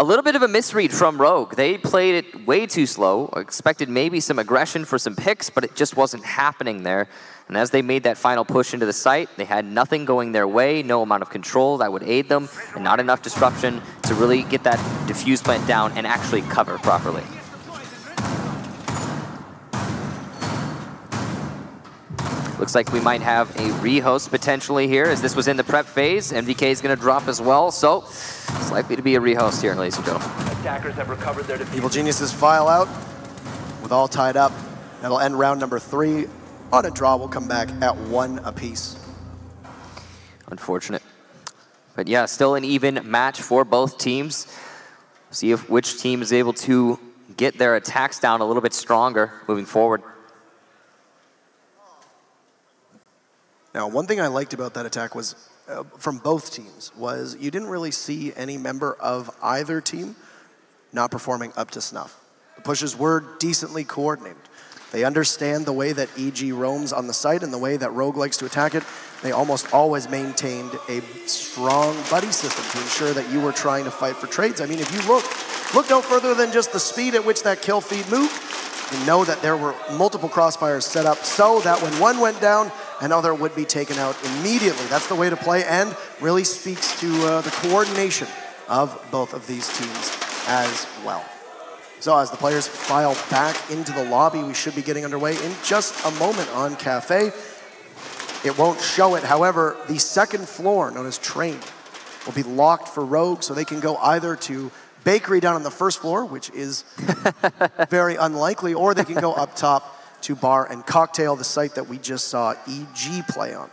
A little bit of a misread from Rogue. They played it way too slow, expected maybe some aggression for some picks, but it just wasn't happening there. And as they made that final push into the site, they had nothing going their way, no amount of control that would aid them, and not enough disruption to really get that diffuse plant down and actually cover properly. Looks like we might have a rehost potentially here, as this was in the prep phase. MVK is going to drop as well, so it's likely to be a rehost here, ladies and gentlemen. Attackers have recovered their Evil Geniuses file out with all tied up. That'll end round number 3. On a draw, we'll come back at 1 apiece. Unfortunate. But yeah, still an even match for both teams. See if which team is able to get their attacks down a little bit stronger moving forward. Now, one thing I liked about that attack was, from both teams, was you didn't really see any member of either team not performing up to snuff. The pushes were decently coordinated. They understand the way that EG roams on the site and the way that Rogue likes to attack it. They almost always maintained a strong buddy system to ensure that you were trying to fight for trades. I mean, if you look no further than just the speed at which that kill feed moved, you know that there were multiple crossfires set up so that when one went down, another would be taken out immediately. That's the way to play, and really speaks to the coordination of both of these teams as well. So as the players file back into the lobby, we should be getting underway in just a moment on Cafe. It won't show it, however, the second floor, known as Train, will be locked for Rogue, so they can go either to Bakery down on the first floor, which is very unlikely, or they can go up top to Bar and Cocktail, the site that we just saw EG play on.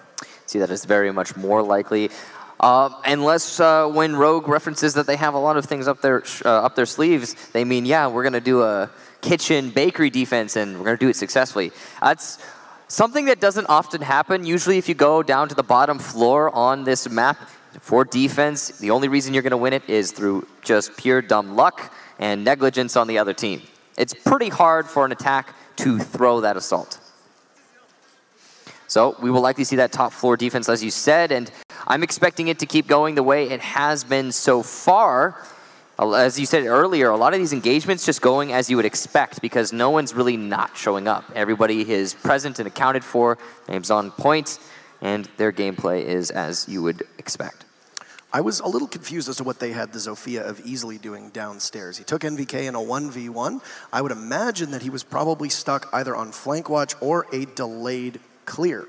See, that is very much more likely. Unless when Rogue references that they have a lot of things up their sleeves, they mean, yeah, we're going to do a kitchen bakery defense and we're going to do it successfully. That's something that doesn't often happen. Usually if you go down to the bottom floor on this map for defense, the only reason you're going to win it is through just pure dumb luck and negligence on the other team. It's pretty hard for an attack to throw that assault. So we will likely see that top floor defense, as you said, and I'm expecting it to keep going the way it has been so far. As you said earlier, a lot of these engagements just going as you would expect because no one's really not showing up. Everybody is present and accounted for, names on point, and their gameplay is as you would expect. I was a little confused as to what they had the Zofia of easily doing downstairs. He took NVK in a 1v1. I would imagine that he was probably stuck either on flank watch or a delayed clear.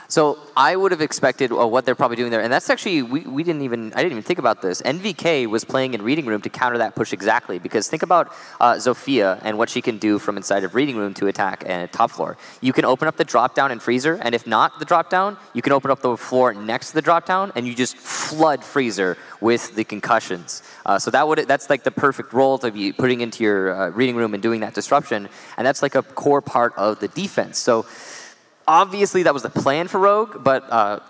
So I would have expected what they're probably doing there, and that's actually, I didn't even think about this. NVK was playing in Reading Room to counter that push exactly, because think about Zofia and what she can do from inside of Reading Room to attack at top floor. You can open up the drop down and freezer, and if not the drop down, you can open up the floor next to the drop down, and you just flood freezer with the concussions. So that's like the perfect role to be putting into your Reading Room and doing that disruption, and that's like a core part of the defense. So obviously, that was the plan for Rogue, but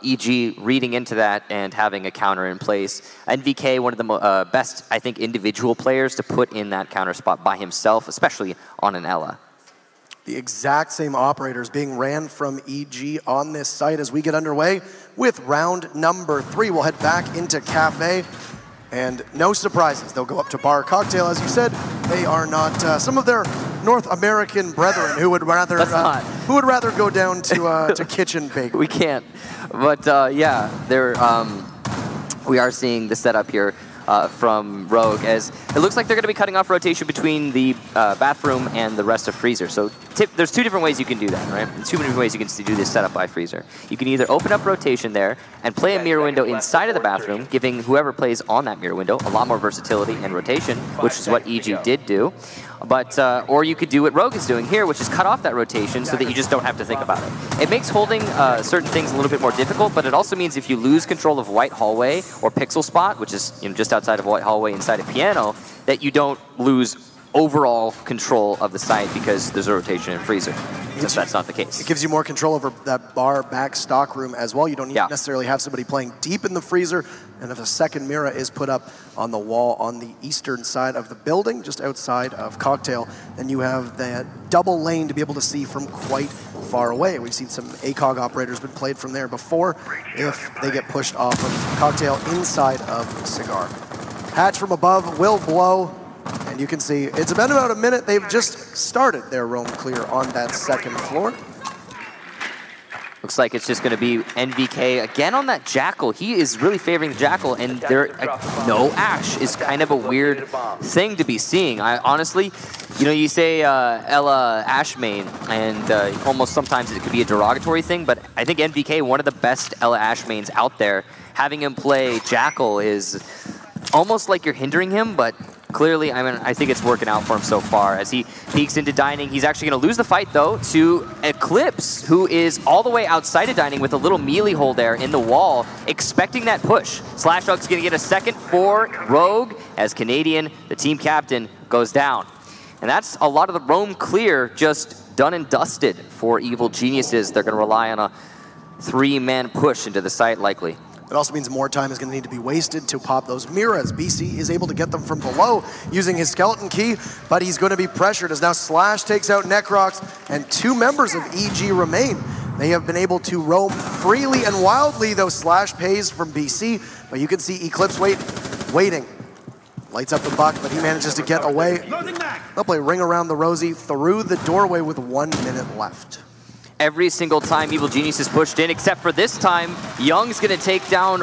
EG reading into that and having a counter in place. NVK, one of the best, I think, individual players to put in that counter spot by himself, especially on an Ela. The exact same operators being ran from EG on this site as we get underway with round number 3. We'll head back into Cafe. And no surprises, they'll go up to Bar Cocktail. As you said, they are not some of their North American brethren who would rather go down to Kitchen Bakery. We can't, but yeah, we are seeing the setup here from Rogue, as it looks like they're going to be cutting off rotation between the bathroom and the rest of Freezer. So there's two different ways you can do that, right? There's two different ways you can do this setup by Freezer. You can either open up rotation there and play a mirror window inside of the bathroom, giving whoever plays on that mirror window a lot more versatility and rotation, which is what EG did do. But, or you could do what Rogue is doing here, which is cut off that rotation so that you just don't have to think about it. It makes holding certain things a little bit more difficult, but it also means if you lose control of White Hallway or Pixel Spot, which is just outside of White Hallway inside of Piano, that you don't lose overall control of the site because there's a rotation in Freezer. Since that's not the case. It gives you more control over that bar back stock room as well. You don't need to necessarily have somebody playing deep in the freezer. And if a second mirror is put up on the wall on the eastern side of the building, just outside of Cocktail, then you have that double lane to be able to see from quite far away. We've seen some ACOG operators been played from there before if they get pushed off of Cocktail inside of Cigar. Hatch from above will blow. And you can see it's been about a minute. They've just started their roam clear on that second floor. Looks like it's just going to be NVK again on that Jackal. He is really favoring the Jackal, and no Ash is kind of a weird thing to be seeing. Honestly, you know, you say Ella Ash main, and almost sometimes it could be a derogatory thing, but I think NVK, one of the best Ella Ash mains out there, having him play Jackal is almost like you're hindering him, but clearly, I mean, I think it's working out for him so far as he peeks into Dining. He's actually going to lose the fight, though, to Eclipse, who is all the way outside of Dining with a little melee hole there in the wall, expecting that push. Slashug's going to get a second for Rogue as Canadian, the team captain, goes down. And that's a lot of the roam clear just done and dusted for Evil Geniuses. They're going to rely on a 3-man push into the site, likely. It also means more time is going to need to be wasted to pop those Miras. BC is able to get them from below using his skeleton key, but he's going to be pressured as now Slash takes out Necrox, and 2 members of EG remain. They have been able to roam freely and wildly, though Slash pays from BC, but you can see Eclipse waiting. Lights up the buck, but he manages to get away. They'll play Ring Around the Rosie through the doorway with 1 minute left. Every single time Evil Genius is pushed in, except for this time, Young's going to take down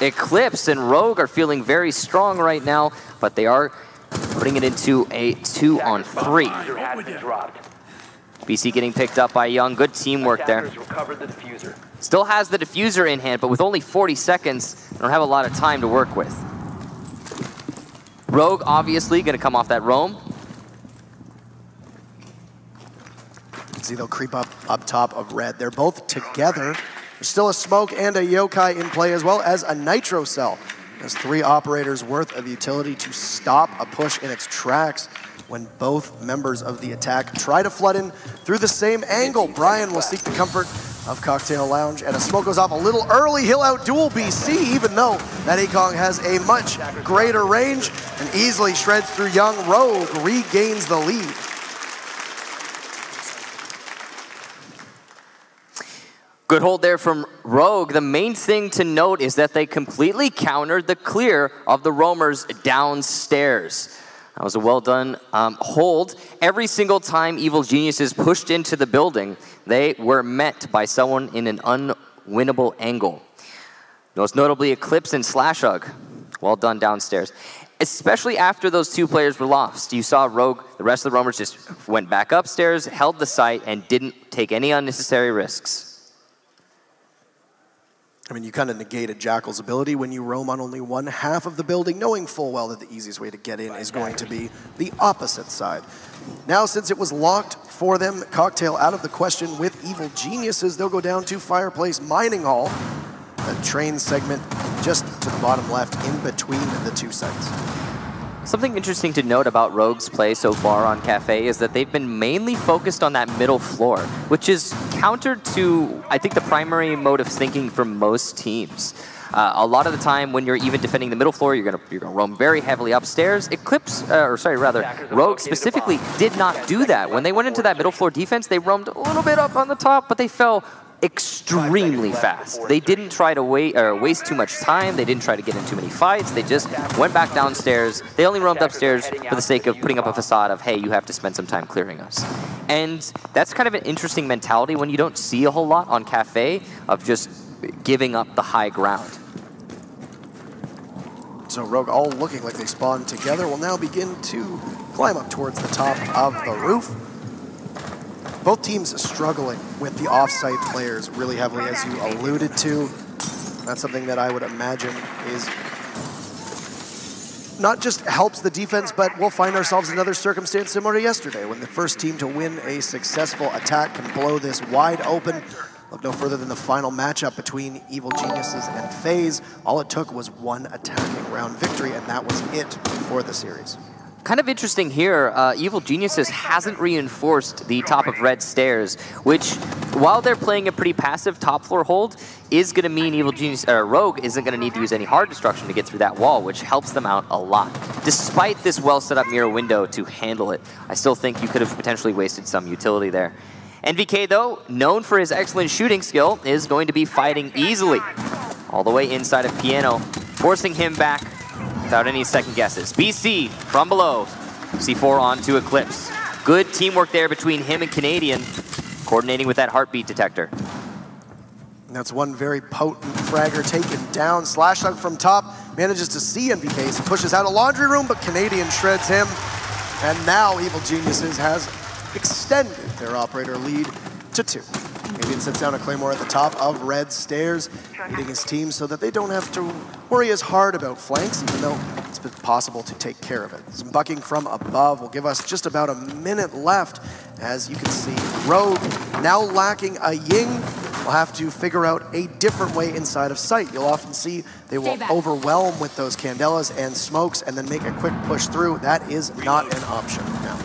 Eclipse, and Rogue are feeling very strong right now, but they are putting it into a 2-on-3. BC getting picked up by Young. Good teamwork there. Still has the diffuser in hand, but with only 40 seconds, they don't have a lot of time to work with. Rogue obviously going to come off that roam. See, they'll creep up top of red. They're both together. There's still a smoke and a yokai in play, as well as a nitro cell. There's 3 operators worth of utility to stop a push in its tracks when both members of the attack try to flood in through the same angle. Brian will seek the comfort of Cocktail Lounge, and a smoke goes off a little early. He'll outduel BC, even though that Akong has a much greater range and easily shreds through Young. Rogue regains the lead. Good hold there from Rogue. The main thing to note is that they completely countered the clear of the roamers downstairs. That was a well done hold. Every single time Evil Geniuses pushed into the building, they were met by someone in an unwinnable angle. Most notably Eclipse and Slashug. Well done downstairs. Especially after those 2 players were lost. You saw Rogue, the rest of the roamers just went back upstairs, held the site, and didn't take any unnecessary risks. I mean, you kind of negated Jackal's ability when you roam on only 1/2 of the building, knowing full well that the easiest way to get in is going to be the opposite side. Now, since it was locked for them, Cocktail out of the question with Evil Geniuses, they'll go down to Fireplace Mining Hall, a train segment just to the bottom left in between the 2 sites. Something interesting to note about Rogue's play so far on Cafe is that they've been mainly focused on that middle floor, which is counter to, I think, the primary mode of thinking for most teams. A lot of the time when you're even defending the middle floor, you're gonna roam very heavily upstairs. Rogue specifically did not do that. When they went into that middle floor defense, they roamed a little bit up on the top, but they fell extremely fast. They didn't try to waste too much time. They didn't try to get in too many fights. They just went back downstairs. They only roamed upstairs for the sake of putting up a facade of, hey, you have to spend some time clearing us. And that's kind of an interesting mentality when you don't see a whole lot on Cafe of just giving up the high ground. So Rogue, all looking like they spawned together, will now begin to climb up towards the top of the roof. Both teams struggling with the off-site players really heavily, as you alluded to. That's something that I would imagine is not just helps the defense, but we'll find ourselves in another circumstance similar to yesterday, when the first team to win a successful attack can blow this wide open. Look no further than the final matchup between Evil Geniuses and FaZe. All it took was 1 attacking round victory, and that was it for the series. Kind of interesting here, Evil Geniuses hasn't reinforced the top of red stairs, which, while they're playing a pretty passive top floor hold, is going to mean Rogue isn't going to need to use any hard destruction to get through that wall, which helps them out a lot. Despite this well set up mirror window to handle it, I still think you could have potentially wasted some utility there. NVK, though, known for his excellent shooting skill, is going to be fighting easily all the way inside of Piano, forcing him back without any second guesses. BC from below. C4 onto Eclipse. Good teamwork there between him and Canadian, coordinating with that heartbeat detector. And that's one very potent fragger taken down. Slash Hug from top manages to see NVK. He pushes out a laundry room, but Canadian shreds him. And now Evil Geniuses has extended their operator lead to 2. Canadian sets down a Claymore at the top of red stairs, leading his team so that they don't have to worry as hard about flanks, even though it's been possible to take care of it. Some bucking from above will give us just about a minute left. As you can see, Rogue, now lacking a Ying, will have to figure out a different way inside of sight. You'll often see they will overwhelm with those Candelas and smokes and then make a quick push through. That is not an option now.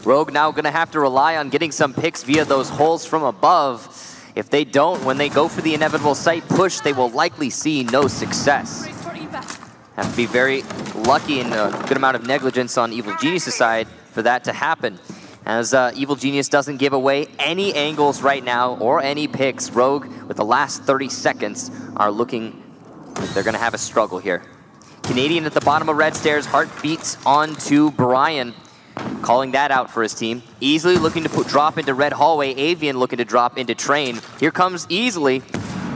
Rogue now going to have to rely on getting some picks via those holes from above. If they don't, when they go for the inevitable sight push, they will likely see no success. Have to be very lucky and a good amount of negligence on Evil Genius's side for that to happen. As Evil Genius doesn't give away any angles right now or any picks, Rogue, with the last 30 seconds, are looking like they're going to have a struggle here. Canadian at the bottom of red stairs, heart beats onto Brian. Calling that out for his team. Easily looking to drop into red hallway. Avian looking to drop into train. Here comes Easily.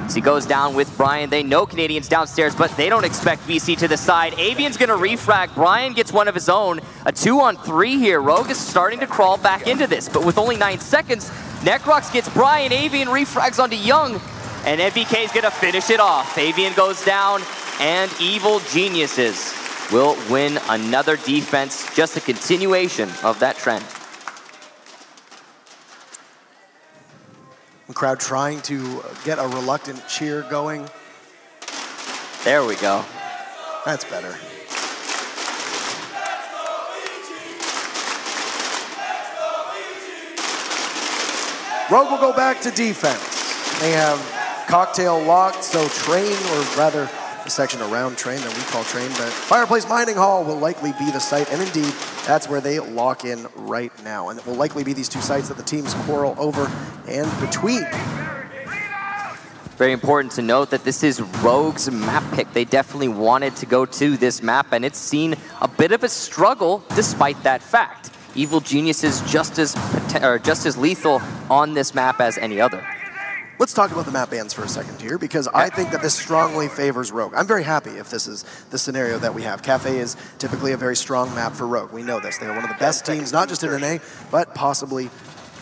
As he goes down with Brian. They know Canadian's downstairs, but they don't expect BC to the side. Avian's going to refrag. Brian gets one of his own. A 2-on-3 here. Rogue is starting to crawl back into this, but with only 9 seconds, Necrox gets Brian. Avian refrags onto Young, and MVK is going to finish it off. Avian goes down, and Evil Geniuses will win another defense, just a continuation of that trend. The crowd trying to get a reluctant cheer going. There we go. That's better. Rogue will go back to defense. They have cocktail locked, so train, or rather, the section around train that we call train, but Fireplace Mining Hall will likely be the site, and indeed, that's where they lock in right now. And it will likely be these two sites that the teams quarrel over and between. Very important to note that this is Rogue's map pick. They definitely wanted to go to this map, and it's seen a bit of a struggle despite that fact. Evil Genius is just as lethal on this map as any other. Let's talk about the map bans for a second here, because I think that this strongly favors Rogue. I'm very happy if this is the scenario that we have. Cafe is typically a very strong map for Rogue. We know this. They are one of the best teams, not just in NA, but possibly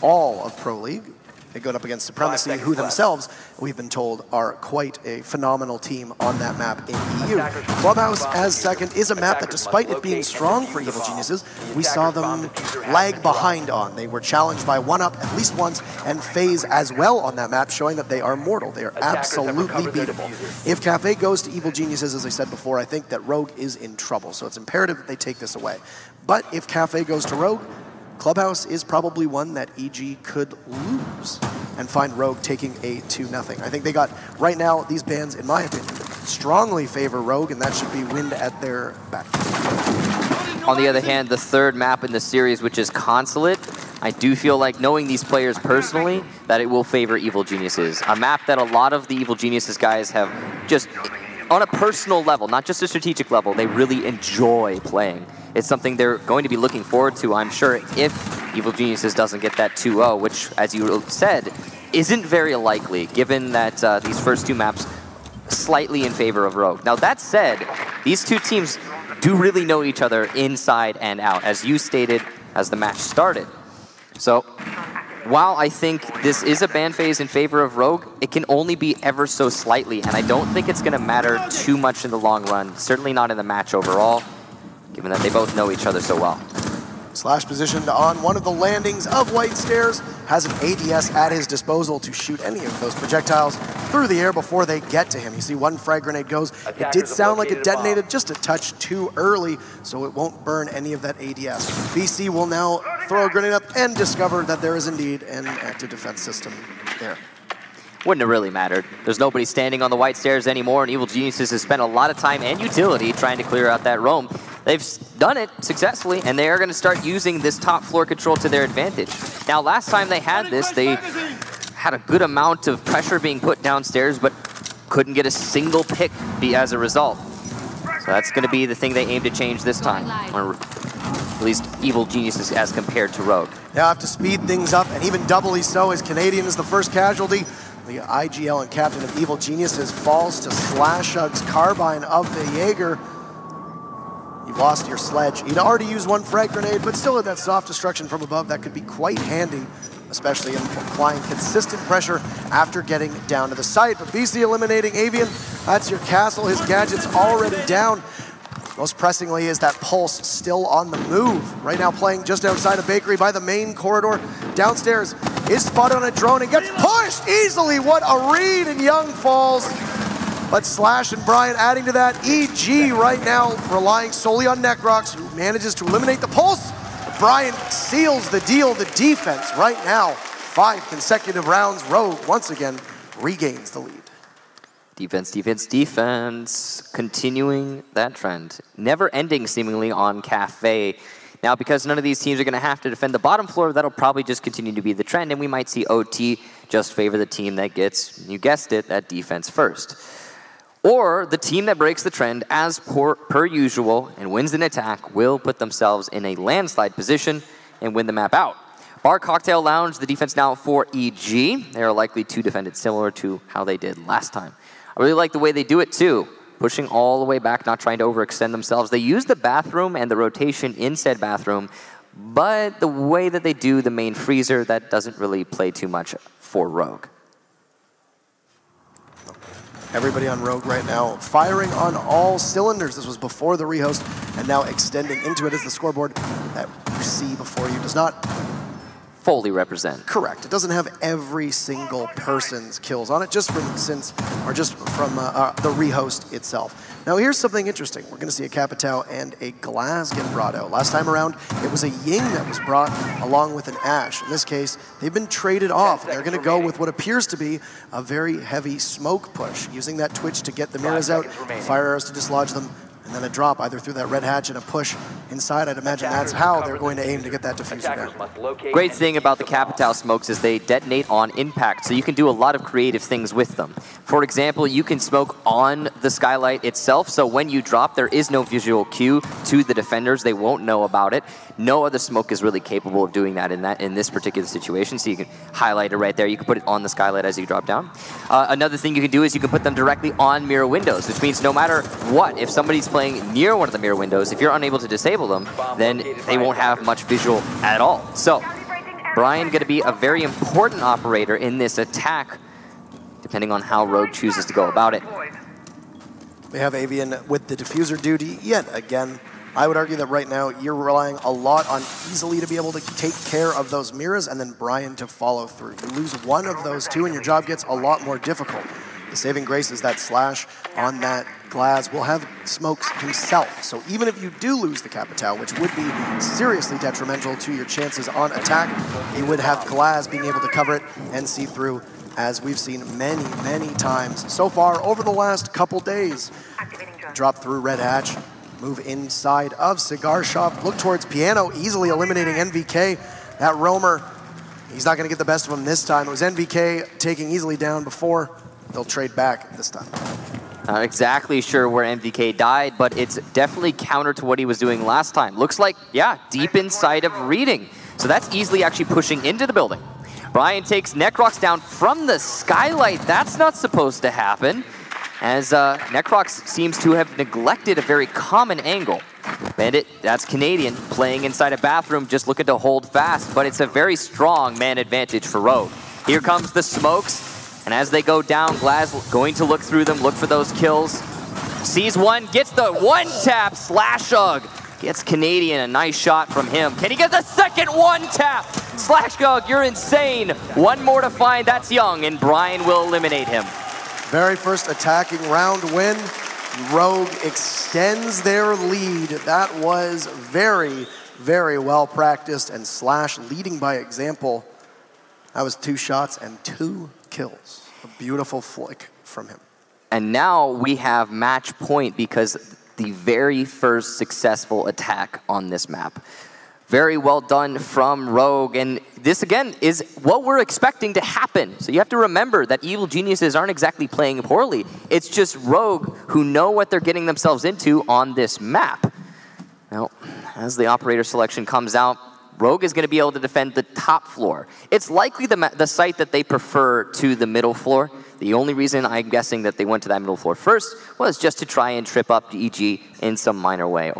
all of Pro League. They go up against Supremacy, who themselves, we've been told, are quite a phenomenal team on that map in EU. Clubhouse as second is a map that, despite it being strong for Evil Geniuses, we saw them lag behind on. They were challenged by 1UP at least once, and FaZe as well on that map, showing that they are mortal. They are absolutely beatable. If Cafe goes to Evil Geniuses, as I said before, I think that Rogue is in trouble, so it's imperative that they take this away. But if Cafe goes to Rogue, Clubhouse is probably one that EG could lose and find Rogue taking a 2-0. I think they got, right now, these bans, in my opinion, strongly favor Rogue, and that should be wind at their back. On the other hand, the third map in the series, which is Consulate, I do feel like, knowing these players personally, that it will favor Evil Geniuses. A map that a lot of the Evil Geniuses guys have just, on a personal level, not just a strategic level, they really enjoy playing. It's something they're going to be looking forward to, I'm sure, if Evil Geniuses doesn't get that 2-0, which, as you said, isn't very likely, given that these first two maps slightly in favor of Rogue. Now, that said, these two teams do really know each other inside and out, as you stated as the match started. So, while I think this is a ban phase in favor of Rogue, it can only be ever so slightly, and I don't think it's going to matter too much in the long run, certainly not in the match overall, given that they both know each other so well. Slash positioned on one of the landings of White Stairs, has an ADS at his disposal to shoot any of those projectiles through the air before they get to him. You see one frag grenade goes. It did sound like it detonated just a touch too early, so it won't burn any of that ADS. BC will now throw a grenade up and discover that there is indeed an active defense system there. Wouldn't have really mattered. There's nobody standing on the White Stairs anymore, and Evil Geniuses has spent a lot of time and utility trying to clear out that roam. They've done it successfully, and they are going to start using this top floor control to their advantage. Now, last time they had this, they had a good amount of pressure being put downstairs, but couldn't get a single pick as a result. So that's going to be the thing they aim to change this time. Or at least evil geniuses as compared to Rogue. Now have to speed things up, and even doubly so, as Canadian is the first casualty. The IGL and captain of Evil Geniuses falls to Slashug's carbine of the Jaeger. You've lost your sledge. You'd already used one frag grenade, but still with that soft destruction from above, that could be quite handy, especially in applying consistent pressure after getting down to the site. But BC eliminating Avian, that's your castle. His gadget's already down. Most pressingly is that Pulse still on the move. Right now playing just outside of Bakery by the main corridor. Downstairs is spotted on a drone and gets pushed easily. What a read, and Young falls. But Slash and Brian adding to that. EG right now relying solely on Necrox, who manages to eliminate the Pulse. Brian seals the deal. The defense right now, 5 consecutive rounds. Rogue once again regains the lead. Defense, defense, defense. Continuing that trend. Never ending seemingly on Cafe. Now, because none of these teams are going to have to defend the bottom floor, that'll probably just continue to be the trend, and we might see OT just favor the team that gets, you guessed it, that defense first. Or the team that breaks the trend as per usual and wins an attack will put themselves in a landslide position and win the map out. Bar Cocktail Lounge, the defense now for EG. They are likely to defend it similar to how they did last time. I really like the way they do it too. Pushing all the way back, not trying to overextend themselves. They use the bathroom and the rotation in said bathroom, but the way that they do the main freezer, that doesn't really play too much for Rogue. Everybody on Rogue right now firing on all cylinders. This was before the rehost, and now extending into it as the scoreboard that you see before you does not fully represent. Correct. It doesn't have every single person's kills on it, just from the rehost itself. Now here's something interesting. We're going to see a Capitao and a Glass get brought out. Last time around, it was a Ying that was brought along with an Ash. In this case, they've been traded off. They're going to go with what appears to be a very heavy smoke push, using that Twitch to get the mirrors out, fire arrows to dislodge them, and then a drop either through that red hatch and a push inside. I'd imagine that's how they're going to aim to get that diffuser down. Great thing about the Capitao smokes is they detonate on impact, so you can do a lot of creative things with them. For example, you can smoke on the skylight itself, so when you drop, there is no visual cue to the defenders. They won't know about it. No other smoke is really capable of doing that in this particular situation, so you can highlight it right there. You can put it on the skylight as you drop down. Another thing you can do is you can put them directly on mirror windows, which means no matter what, if somebody's playing near one of the mirror windows, if you're unable to disable them, then they won't have much visual at all. So, Brian going to be a very important operator in this attack, depending on how Rogue chooses to go about it. We have Avian with the diffuser duty yet again. I would argue that right now you're relying a lot on easily to be able to take care of those mirrors and then Brian to follow through. You lose one of those two and your job gets a lot more difficult. The saving grace is that Slash on that Glass will have smokes himself. So even if you do lose the Capitao, which would be seriously detrimental to your chances on attack, you would have Glass being able to cover it and see through, as we've seen many, many times so far over the last couple days. Drop through Red Hatch, move inside of Cigar Shop, look towards Piano, easily eliminating NVK. That Roamer, he's not going to get the best of him this time. It was NVK taking easily down before. They'll trade back this time. Not exactly sure where MVK died, but it's definitely counter to what he was doing last time. Looks like, yeah, deep inside of reading. So that's easily actually pushing into the building. Brian takes Necrox down from the skylight. That's not supposed to happen, as Necrox seems to have neglected a very common angle. Bandit, that's Canadian, playing inside a bathroom, just looking to hold fast, but it's a very strong man advantage for Rogue. Here comes the smokes. And as they go down, Glaz going to look through them, look for those kills. Sees one, gets the one tap, Slashug. Gets Canadian, a nice shot from him. Can he get the second one tap? Slashug, you're insane. One more to find, that's Young, and Brian will eliminate him. Very first attacking round win. Rogue extends their lead. That was very, very well practiced, and Slash leading by example. That was 2 shots and 2 kills. A beautiful flick from him. And now we have match point because the very first successful attack on this map. Very well done from Rogue, and this again is what we're expecting to happen. So you have to remember that evil geniuses aren't exactly playing poorly. It's just Rogue who know what they're getting themselves into on this map. Now, as the operator selection comes out, Rogue is going to be able to defend the top floor. It's likely the site that they prefer to the middle floor. The only reason I'm guessing that they went to that middle floor first was just to try and trip up EG in some minor way.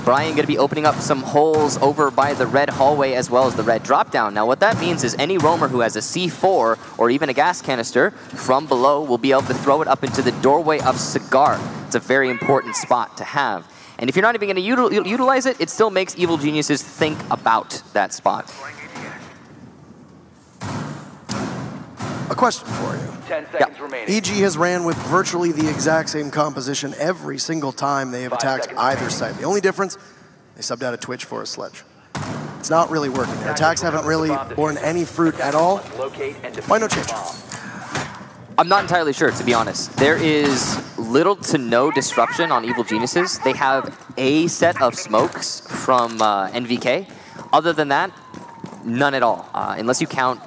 Brian going to be opening up some holes over by the red hallway as well as the red drop down. Now what that means is any roamer who has a C4 or even a gas canister from below will be able to throw it up into the doorway of Cigar. It's a very important spot to have. And if you're not even going to utilize it, it still makes evil geniuses think about that spot. A question for you. 10 seconds remaining. EG has ran with virtually the exact same composition every single time they have attacked either side. The only difference, they subbed out a Twitch for a Sledge. It's not really working. Their attacks haven't really borne any fruit at all. Why no change? I'm not entirely sure, to be honest. There is little to no disruption on evil geniuses. They have a set of smokes from NVK. Other than that, none at all, unless you count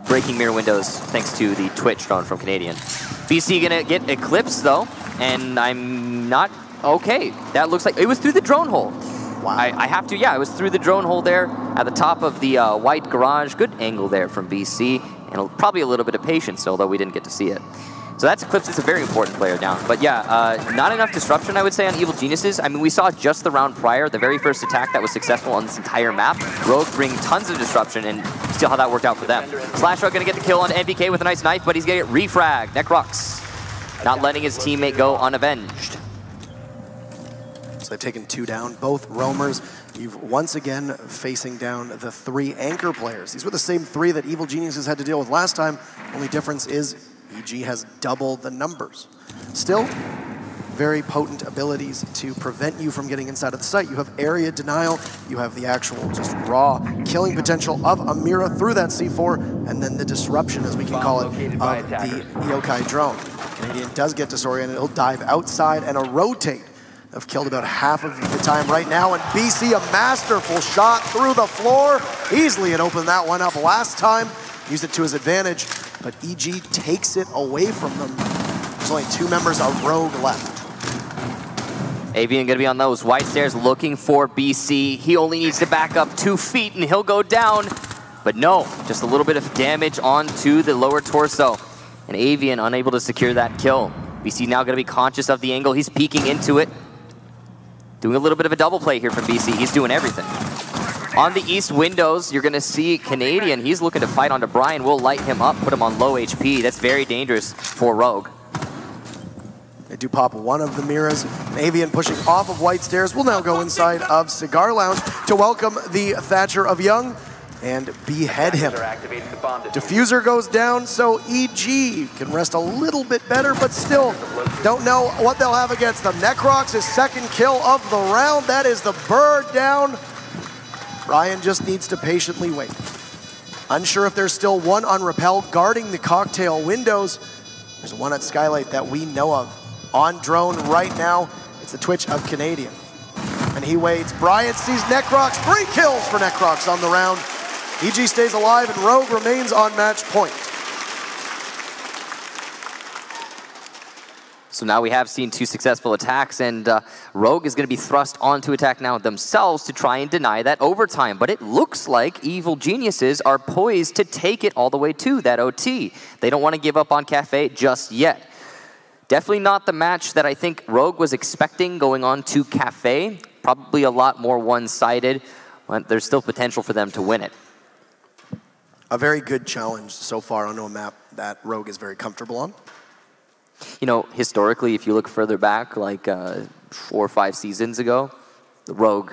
breaking mirror windows thanks to the Twitch drone from Canadian. BC gonna get eclipsed though, and I'm not okay. That looks like it was through the drone hole. Wow. I have to, yeah, it was through the drone hole there at the top of the white garage. Good angle there from BC, and probably a little bit of patience, although we didn't get to see it. So that's Eclipse. It's a very important player down. But yeah, not enough disruption, I would say, on Evil Geniuses. I mean, we saw just the round prior, the very first attack that was successful on this entire map. Rogue bring tons of disruption, and still how that worked out for them. Slashrock gonna get the kill on NVK with a nice knife, but he's gonna get refragged. Necrox not letting his teammate go unavenged. So they've taken 2 down, both roamers. You've once again facing down the 3 anchor players. These were the same 3 that Evil Geniuses had to deal with last time. Only difference is EG has double the numbers. Still, very potent abilities to prevent you from getting inside of the site. You have area denial, you have the actual just raw killing potential of Amira through that C4, and then the disruption, as we can call it, of the yokai drone. Canadian does get disoriented, he'll dive outside and a rotate. Have killed about half of the time right now, and BC a masterful shot through the floor. Easily had opened that one up last time, used it to his advantage, but EG takes it away from them. There's only 2 members of Rogue left. Avian gonna be on those white stairs looking for BC. He only needs to back up 2 feet and he'll go down. But no, just a little bit of damage onto the lower torso. And Avian unable to secure that kill. BC now gonna be conscious of the angle. He's peeking into it. Doing a little bit of a double play here from BC. He's doing everything. On the east windows, you're gonna see Canadian. He's looking to fight onto Brian. We'll light him up, put him on low HP. That's very dangerous for Rogue. They do pop one of the Miras. Avian pushing off of White Stairs will now go inside of Cigar Lounge to welcome the Thatcher of Young and behead him. Diffuser goes down, so EG can rest a little bit better, but still don't know what they'll have against them. Necrox, his 2nd kill of the round. That is the bird down. Ryan just needs to patiently wait. Unsure if there's still one on Repel guarding the cocktail windows. There's one at Skylight that we know of. On drone right now, it's the Twitch of Canadian. And he waits. Brian sees Necrox. 3 kills for Necrox on the round. EG stays alive and Rogue remains on match point. So now we have seen 2 successful attacks, and Rogue is going to be thrust onto attack now themselves to try and deny that overtime. But it looks like Evil Geniuses are poised to take it all the way to that OT. They don't want to give up on Cafe just yet. Definitely not the match that I think Rogue was expecting going on to Cafe. Probably a lot more one-sided, but there's still potential for them to win it. A very good challenge so far onto a map that Rogue is very comfortable on. You know, historically, if you look further back, like 4 or 5 seasons ago, the Rogue,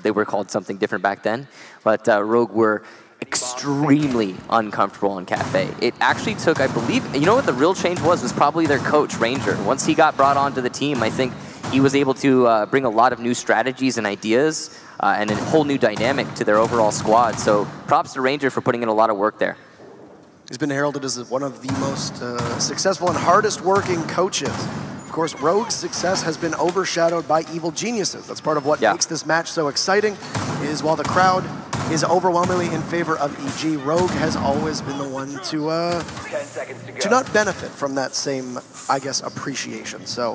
they were called something different back then, but Rogue were extremely uncomfortable on Cafe. It actually took, I believe, you know what the real change was probably their coach, Ranger. Once he got brought onto the team, I think he was able to bring a lot of new strategies and ideas and a whole new dynamic to their overall squad. So props to Ranger for putting in a lot of work there. He's been heralded as one of the most successful and hardest working coaches Of course, Rogue's success has been overshadowed by Evil Geniuses. That's part of what makes this match so exciting, is while the crowd is overwhelmingly in favor of EG, Rogue has always been the one to not benefit from that same, I guess, appreciation. So,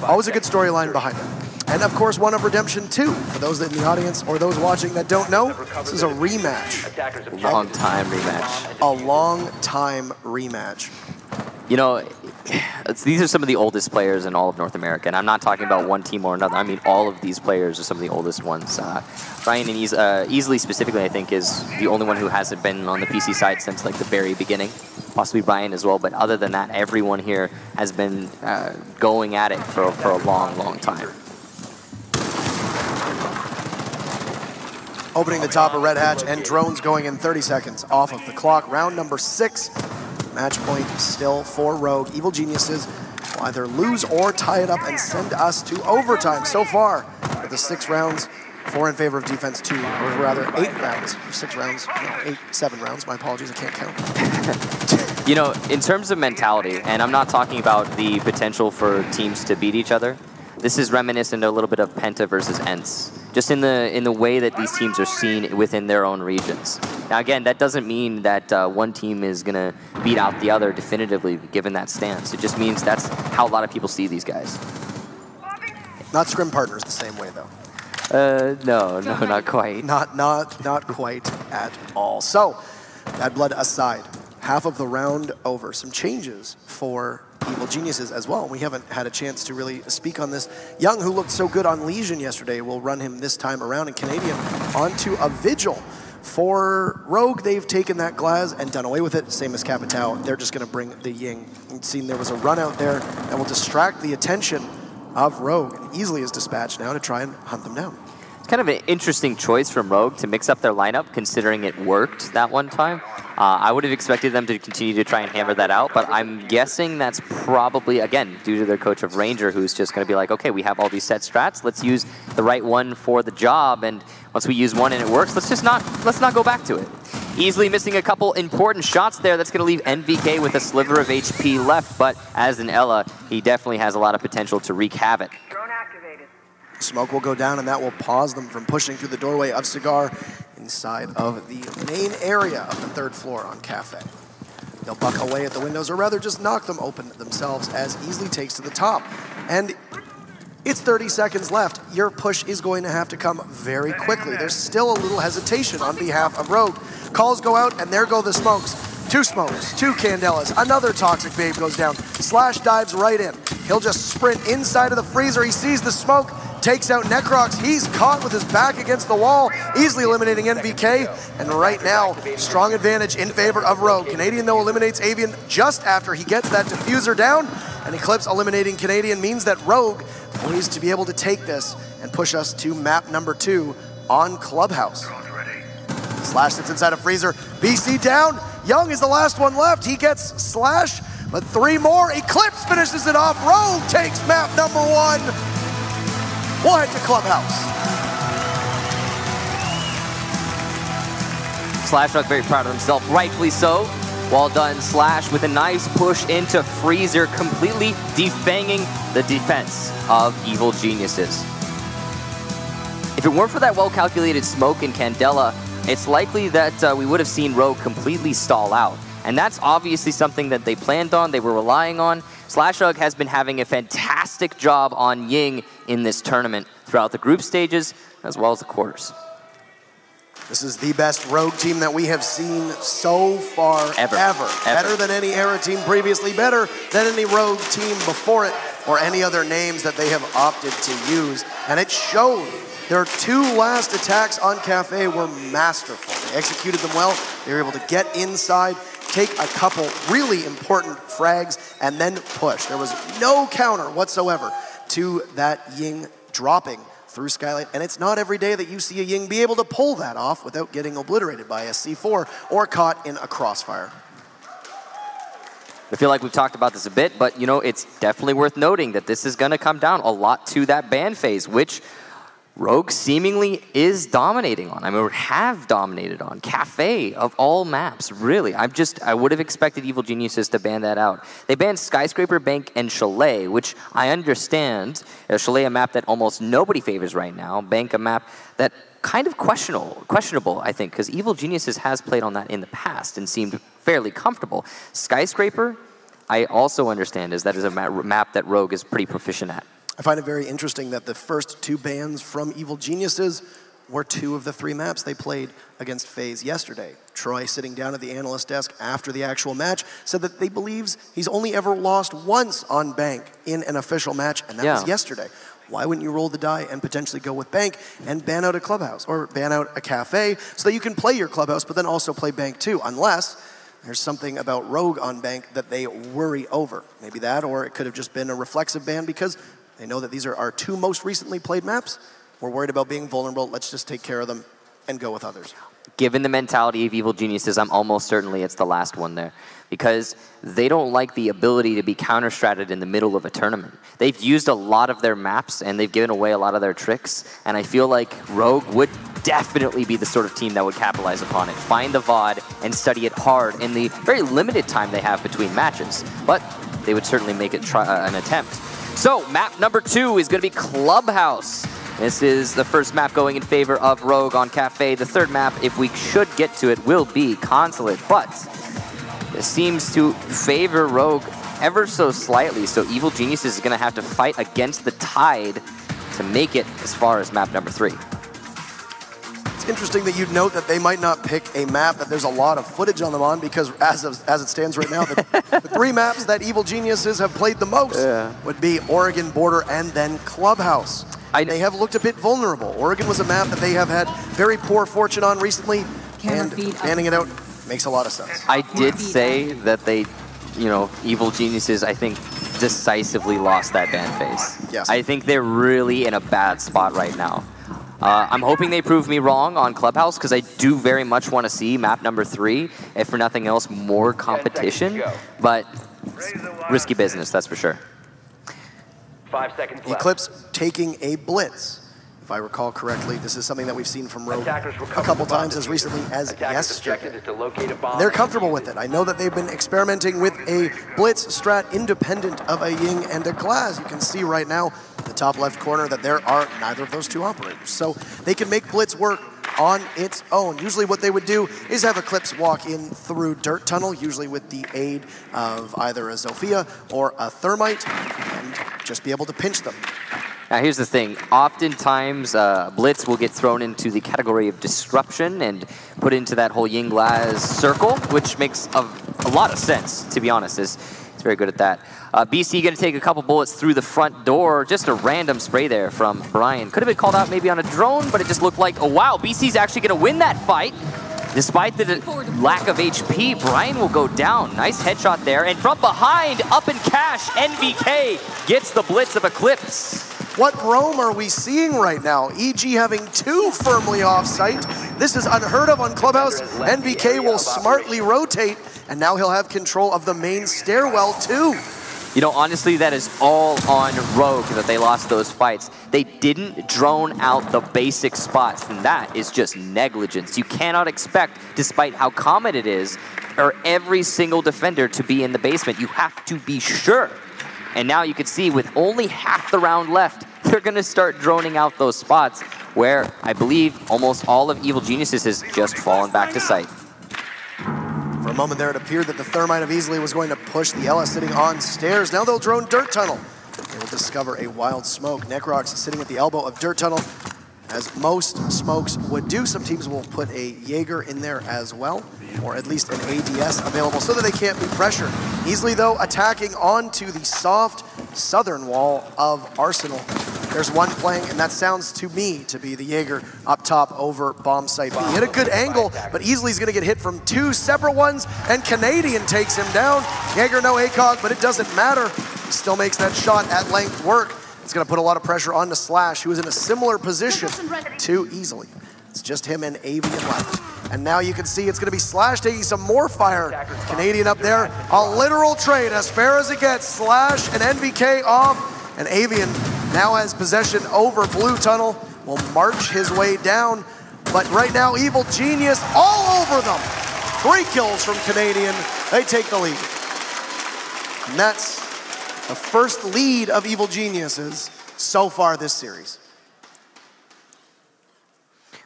always a good storyline behind it. And of course, one of Redemption 2. For those in the audience or those watching that don't know, this is a rematch. Long time rematch. A long time rematch. You know, these are some of the oldest players in all of North America, and I'm not talking about one team or another. I mean, all of these players are some of the oldest ones. Brian and Easily specifically, I think, is the only one who hasn't been on the PC side since like the very beginning. Possibly Brian as well, but other than that, everyone here has been going at it for a long, long time. Opening the top of Red Hatch and drones going in 30 seconds off of the clock. Round number 6. Match point still for Rogue. Evil Geniuses will either lose or tie it up and send us to overtime. So far, with the 6 rounds, 4 in favor of defense, 2, or rather 8 rounds. 6 rounds, no, 7 rounds. My apologies, I can't count. You know, in terms of mentality, and I'm not talking about the potential for teams to beat each other, this is reminiscent a little bit of Penta versus Ents, just in the way that these teams are seen within their own regions. Now again, that doesn't mean that one team is going to beat out the other definitively, given that stance. It just means that's how a lot of people see these guys. Not scrim partners the same way, though. No, not quite. Not quite at all. So, Bad Blood aside, half of the round over. Some changes for Evil Geniuses as well. We haven't had a chance to really speak on this. Young, who looked so good on Legion yesterday, will run him this time around, and Canadian onto a Vigil. For Rogue, they've taken that Glaz and done away with it, same as Capitao. They're just going to bring the Ying. You've seen there was a run out there that will distract the attention of Rogue, and Easily is dispatched now to try and hunt them down. It's kind of an interesting choice from Rogue to mix up their lineup, considering it worked that one time. I would have expected them to continue to try and hammer that out, but I'm guessing that's probably, again, due to their coach of Ranger, who's just going to be like, okay, we have all these set strats, let's use the right one for the job, and once we use one and it works, let's not go back to it. Easily missing a couple important shots there. That's going to leave NVK with a sliver of HP left, but as an Ella, he definitely has a lot of potential to wreak havoc. Smoke will go down, and that will pause them from pushing through the doorway of Cigar inside of the main area of the 3rd floor on Cafe. They'll buck away at the windows, or rather just knock them open themselves as Easily takes to the top. And it's 30 seconds left. Your push is going to have to come very quickly. There's still a little hesitation on behalf of Rogue. Calls go out, and there go the smokes. 2 smokes, 2 Candelas, another Toxic Babe goes down. Slash dives right in. He'll just sprint inside of the freezer. He sees the smoke, takes out Necrox. He's caught with his back against the wall, easily eliminating NVK. And right now, strong advantage in favor of Rogue. Canadian, though, eliminates Avian just after he gets that diffuser down. And Eclipse eliminating Canadian means that Rogue poised to be able to take this and push us to map number 2 on Clubhouse. Slash sits inside a freezer. BC down. Young is the last one left. He gets Slash, but 3 more. Eclipse finishes it off. Rogue takes map number 1. We'll head to Clubhouse. Slash was very proud of himself, rightfully so. Well done, Slash, with a nice push into Freezer, completely defanging the defense of Evil Geniuses. If it weren't for that well-calculated smoke in Candela, it's likely that we would have seen Rogue completely stall out. And that's obviously something that they planned on, they were relying on. Slashug has been having a fantastic job on Ying in this tournament throughout the group stages as well as the quarters. This is the best Rogue team that we have seen so far ever. Better than any Era team previously, better than any Rogue team before it, or any other names that they have opted to use. And it showed. Their 2 last attacks on Cafe were masterful. They executed them well. They were able to get inside, take a couple really important frags, and then push. There was no counter whatsoever to that Ying dropping through Skylight, and it's not every day that you see a Ying be able to pull that off without getting obliterated by a C4 or caught in a crossfire. I feel like we've talked about this a bit, but you know, it's definitely worth noting that this is going to come down a lot to that ban phase, which Rogue seemingly is dominating on. I mean, or have dominated on. Cafe, of all maps, really. I would have expected Evil Geniuses to ban that out. They banned Skyscraper, Bank, and Chalet, which I understand. Chalet, a map that almost nobody favors right now. Bank, a map that kind of questionable, I think, because Evil Geniuses has played on that in the past and seemed fairly comfortable. Skyscraper, I also understand, is a map that Rogue is pretty proficient at. I find it very interesting that the first 2 bans from Evil Geniuses were 2 of the 3 maps they played against FaZe yesterday. Troy, sitting down at the analyst desk after the actual match, said that he believes he's only ever lost once on Bank in an official match, and that was yesterday. Why wouldn't you roll the die and potentially go with Bank and ban out a clubhouse or ban out a cafe so that you can play your clubhouse but then also play Bank too, unless there's something about Rogue on Bank that they worry over. Maybe that, or it could have just been a reflexive ban because they know that these are our 2 most recently played maps. We're worried about being vulnerable. Let's just take care of them and go with others. Given the mentality of Evil Geniuses, I'm almost certainly it's the last one there. Because they don't like the ability to be counter-stratted in the middle of a tournament. They've used a lot of their maps, and they've given away a lot of their tricks. And I feel like Rogue would definitely be the sort of team that would capitalize upon it. Find the VOD and study it hard in the very limited time they have between matches. But they would certainly make it an attempt. So, map number 2 is going to be Clubhouse. This is the first map going in favor of Rogue on Cafe. The third map, if we should get to it, will be Consulate. But it seems to favor Rogue ever so slightly. So Evil Geniuses is going to have to fight against the tide to make it as far as map number 3. It's interesting that you'd note that they might not pick a map that there's a lot of footage on them on, because as it stands right now, the 3 maps that Evil Geniuses have played the most would be Oregon, Border, and then Clubhouse. They have looked a bit vulnerable. Oregon was a map that they have had very poor fortune on recently, and banning it out makes a lot of sense. I did say that they, Evil Geniuses, I think, decisively lost that ban phase. Yes. I think they're really in a bad spot right now. I'm hoping they prove me wrong on Clubhouse, because I do very much want to see map number 3, if for nothing else, more competition. But risky business, that's for sure. 5 seconds left. Eclipse taking a blitz. If I recall correctly, this is something that we've seen from Rogue a couple times as recently as yesterday. They're comfortable with it. I know that they've been experimenting with a blitz strat independent of a Ying and a Glass. You can see right now in the top left corner that there are neither of those 2 operators. So they can make blitz work on its own. Usually what they would do is have Eclipse walk in through Dirt Tunnel, usually with the aid of either a Zofia or a Thermite, and just be able to pinch them. Now here's the thing, oftentimes Blitz will get thrown into the category of disruption and put into that whole Ying Glass circle, which makes a lot of sense, to be honest. He's very good at that. BC going to take a couple bullets through the front door. Just a random spray there from Brian. Could have been called out maybe on a drone, but it just looked like, oh wow, BC's actually going to win that fight. Despite the lack of HP, Brian will go down. Nice headshot there. And from behind, up in cash, NVK gets the blitz of Eclipse. What roam are we seeing right now? EG having 2 firmly off-site. This is unheard of on Clubhouse. NVK will smartly rotate, and now he'll have control of the main stairwell too. You know, honestly, that is all on Rogue that they lost those fights. They didn't drone out the basic spots, and that is just negligence. You cannot expect, despite how common it is, for every single defender to be in the basement. You have to be sure. And now you can see with only half the round left, they're going to start droning out those spots where I believe almost all of Evil Geniuses has just fallen back to sight. For a moment there, it appeared that the Thermite of Easily was going to push the Ella sitting on stairs. Now they'll drone Dirt Tunnel. They will discover a wild smoke. Necrox sitting at the elbow of Dirt Tunnel. As most smokes would do, some teams will put a Jaeger in there as well, or at least an ADS available so that they can't be pressured. Easily, though, attacking onto the soft southern wall of Arsenal. There's one playing, and that sounds to me to be the Jaeger up top over bomb site. He hit a good angle, but Easley's going to get hit from 2 separate ones, and Canadian takes him down. Jaeger no ACOG, but it doesn't matter. He still makes that shot at length work. It's going to put a lot of pressure onto Slash, who is in a similar position to Easily. It's just him and Avian left. And now you can see it's going to be Slash taking some more fire. Canadian up there, a literal trade as fair as it gets. Slash and NVK off, and Avian now has possession over Blue Tunnel. will march his way down. But right now, Evil Genius all over them. 3 kills from Canadian. They take the lead. And that's the first lead of Evil Geniuses so far this series.